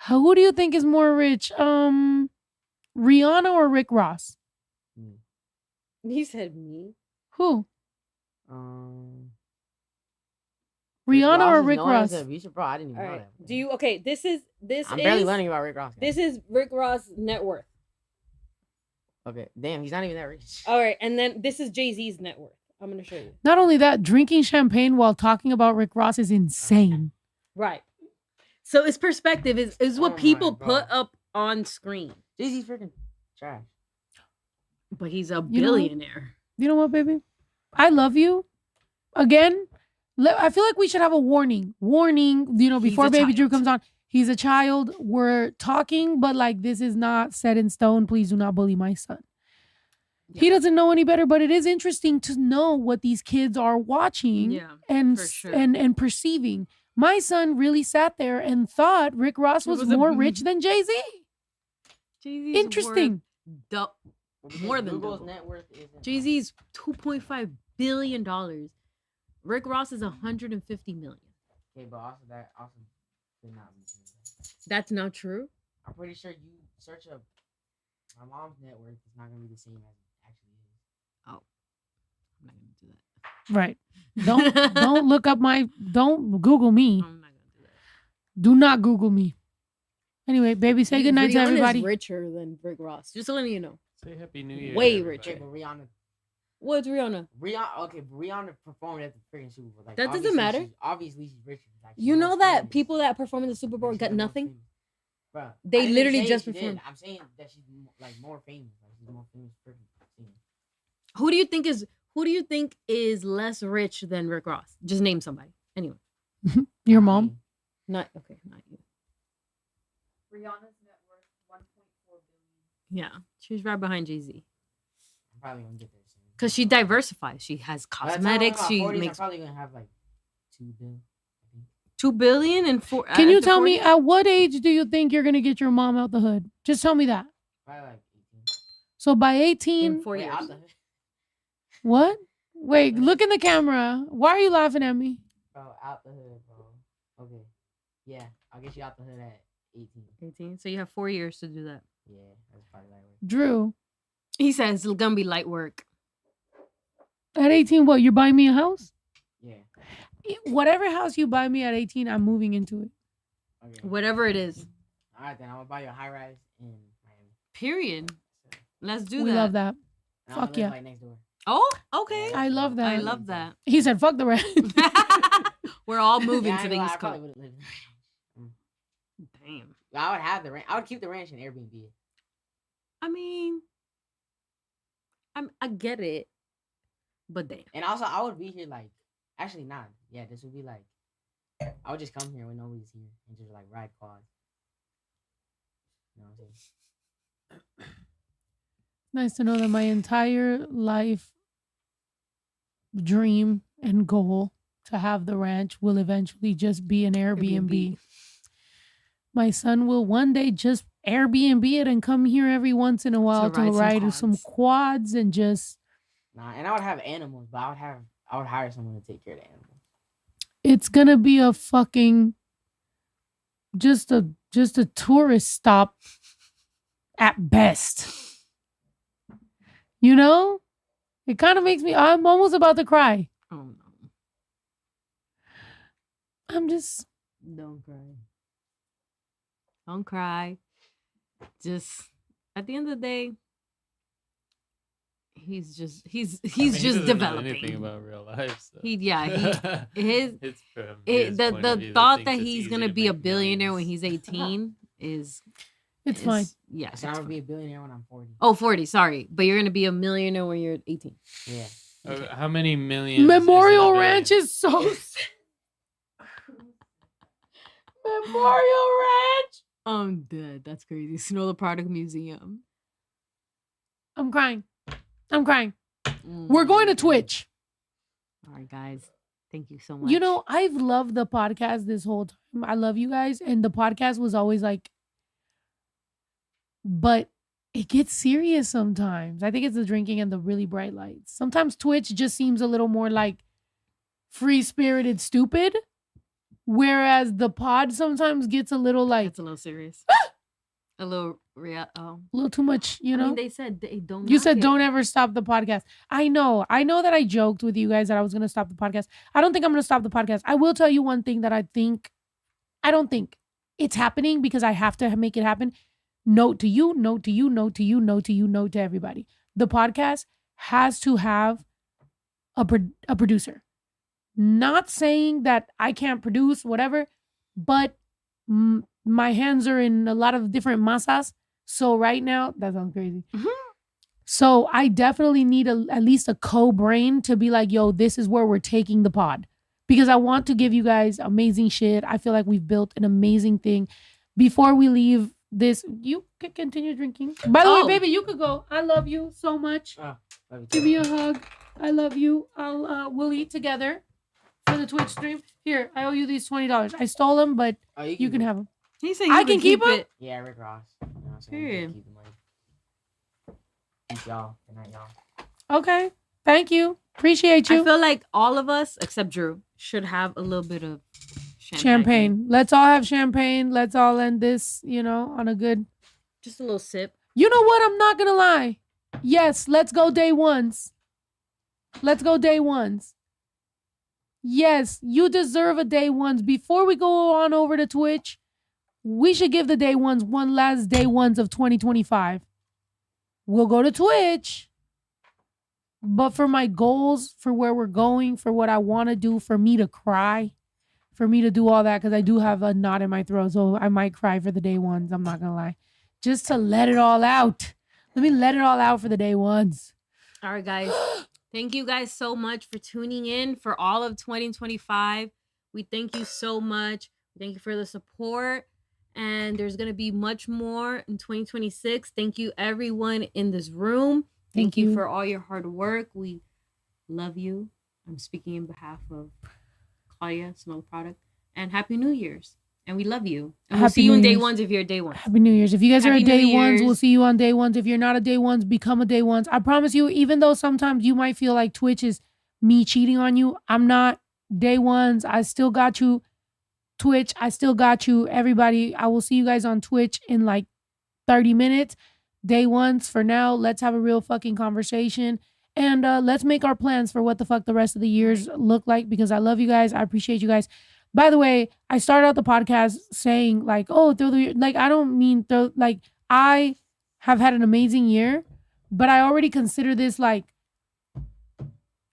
who do you think is more rich, Rihanna or Rick Ross? Me. up. He said me. Who? Ross Rihanna or is Rick known as Ross? a abuser, bro. I didn't even All know right. that. Do you? Okay. This I'm is barely learning about Rick Ross. guys. This is Rick Ross' net worth. Okay, damn, he's not even that rich. All right, and then this is Jay-Z's net worth. I'm gonna show you. Not only that, drinking champagne while talking about Rick Ross is insane. Right. So it's perspective is what Oh my people God. put up on screen. Jay-Z's freaking trash. But he's a You know- billionaire. You know what, baby? I love you. Again, I feel like we should have a warning. Warning, He's before a Baby Drew child. comes on. He's a child. We're talking, but like this is not set in stone. Please do not bully my son. He doesn't know any better, but it is interesting to know what these kids are watching Yeah, and for sure. and perceiving. My son really sat there and thought Rick Ross It was was a- more rich than Jay-Z. Jay-Z's Interesting. More than Google's double. net worth isn't. Jay-Z's $2.5 billion. Rick Ross is 150 million. Okay, but also that also did not be true. That's not true. I'm pretty sure you search up my mom's net worth is not gonna be the same as it actually is. I'm not gonna do that. Right. Don't look up don't Google me. I'm not gonna do that. Do not Google me. Anyway, baby, say goodnight to Rihanna's everybody. richer than Rick Ross. Just letting you know. Say Happy New Year. Way to richer. Okay, but What's Rihanna? Rihanna performed at the freaking Super Bowl. Like, That doesn't obviously matter. Obviously, she's richer. Like, she's You know more that famous. people that perform in the Super Bowl Like, got she's more nothing? famous. Bruh, They I didn't literally say just she did. performed. I'm saying that she's like more famous. Like she's more famous person. Who do you think is less rich than Rick Ross? Just name somebody. Anyway. Your mom. Not you. Rihanna's net worth 1.4 billion. Yeah. She's right behind Jay-Z. I'm probably gonna get there soon. Because she diversifies. She has By the time I'm in cosmetics. my She 40s, makes I'm probably gonna have like 2 billion. I think. 2 billion and 4. Can you tell me at what age do you think you're gonna get your mom out the hood? Just tell me that. Probably like 18. So by in 18, 4 Wait, years? out the hood. what? Wait, look in the camera. Why are you laughing at me? Bro, out the hood, bro. Okay. Yeah, I'll get you out the hood at 18. 18. So you have 4 years to do that. Yeah, that's probably light work. Drew, He says it's gonna be light work. at 18, what? You're buying me a house? Yeah. Whatever house you buy me at 18, I'm moving into it. Okay. Whatever it is. All right, then I'm gonna buy you a high rise in Miami. Period. Let's do We that. love that. And Fuck I'm gonna yeah. live right next door. Oh, okay. I love that. I love that. He said, fuck the rent. We're all moving Yeah, I to ain't the gonna lie, East I probably Coast. would've lived there. Damn. I would have the ranch. I would keep the ranch in Airbnb. I mean, I get it, but damn. And also, I would be here like, actually not. Yeah, this would be like, I would just come here when nobody's here and just like ride quads. You know what I'm saying? Nice to know that my entire life dream and goal to have the ranch will eventually just be an Airbnb. Airbnb. My son will one day just Airbnb it and come here every once in a while to ride some ride some quads. quads and just Nah, and I would have animals, but I would hire someone to take care of the animals. it's gonna be a fucking just a tourist stop at best. You know? It kind of makes me I'm almost about to cry. Oh no. I'm just Don't cry. Don't cry. Just at the end of the day, he's just He just doesn't know developing. anything about real life. So. He his It's from it, his the point of the view thought thinks that it's he's easy gonna to be a make billionaire when millions. he's 18 is it's fine. Yeah. I said I'm gonna be a billionaire when I'm 40. Oh, 40, sorry. But you're gonna be a millionaire when you're 18. Yeah. How many millions? Memorial is in a Ranch billion? is so Memorial Ranch. I'm dead. That's crazy. Snow the Product Museum. I'm crying. We're going to Twitch. All right, guys. Thank you so much. You know, I've loved the podcast this whole time. I love you guys. And the podcast was always like, but it gets serious sometimes. I think it's the drinking and the really bright lights. Sometimes Twitch just seems a little more like free-spirited stupid. Whereas the pod sometimes gets a little like, it's a little serious. A little real. Oh, a little too much, you know? I mean, they said they don't. You knock said it. don't ever stop the podcast. I know that I joked with you guys that I was going to stop the podcast. I don't think I'm going to stop the podcast. I will tell you one thing that I don't think it's happening because I have to make it happen. Note to you, note to you, note to you, note to you, note to everybody. The podcast has to have a producer. Not saying that I can't produce whatever, but my hands are in a lot of different masas. So right now, that sounds crazy. Mhm. So I definitely need at least a co-brain to be like, yo, this is where we're taking the pod. Because I want to give you guys amazing shit. I feel like we've built an amazing thing. Before we leave this, you can continue drinking. By the way, baby, you could go. I love you so much. Love you Give too. me a hug. I love you. We'll eat together for the Twitch stream. Here, I owe you these $20. I stole them, but Oh, you can have them. He said I he can would keep 'em? it. Yeah, Rick Ross. You know what I'm saying? Period. Keep the money. Peace, y'all. Good night, y'all. Okay. Thank you. Appreciate you. I feel like all of us, except Drew, should have a little bit of Champagne. Let's all have champagne. Let's all end this, on a good. Just a little sip. You know what? I'm not going to lie. Yes, let's go day ones. Let's go day ones. Yes, you deserve a day ones. Before we go on over to Twitch, we should give the day ones one last day ones of 2025. We'll go to Twitch. But for my goals, for where we're going, for what I want to do, for me to cry, for me to do all that, because I do have a knot in my throat, so I might cry for the day ones. I'm not going to lie. Just to let it all out. Let me let it all out for the day ones. All right, guys. Thank you guys so much for tuning in for all of 2025. We thank you so much. Thank you for the support. And there's going to be much more in 2026. Thank you, everyone in this room. Thank you for all your hard work. We love you. I'm speaking in behalf of Claudia, Smell the Product. And Happy New Year's. And we love you. And we'll Happy see you New on day Year's. ones if you're a day one. Happy New Year's. If you guys are Happy a day New ones, we'll Year's. see you on day ones. If you're not a day ones, become a day ones. I promise you, even though sometimes you might feel like Twitch is me cheating on you, I'm not day ones. I still got you Twitch. I still got you, everybody. I will see you guys on Twitch in like 30 minutes. Day ones for now. Let's have a real fucking conversation. And let's make our plans for what the fuck the rest of the years look like, because I love you guys. I appreciate you guys. By the way, I started out the podcast saying like, oh, through the, like, I don't mean through, like, I have had an amazing year, but I already consider this like,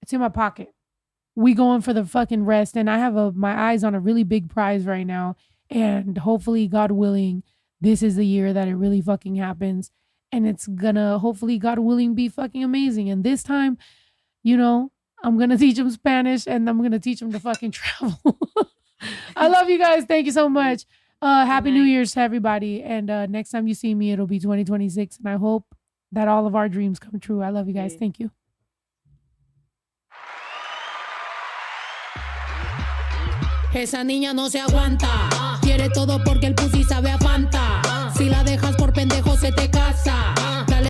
it's in my pocket. We going for the fucking rest. And I have my eyes on a really big prize right now. And hopefully, God willing, this is the year that it really fucking happens. And it's gonna, hopefully, God willing, be fucking amazing. And this time, you know, I'm gonna teach them Spanish and I'm gonna teach them to fucking travel. I love you guys. Thank you so much. Happy New Year's to everybody. And next time you see me, it'll be 2026. And I hope that all of our dreams come true. I love you guys. Thank you. Esa niña no se aguanta. Quiere todo porque el pussy sabe a Fanta. Si la dejas por pendejo se te casa.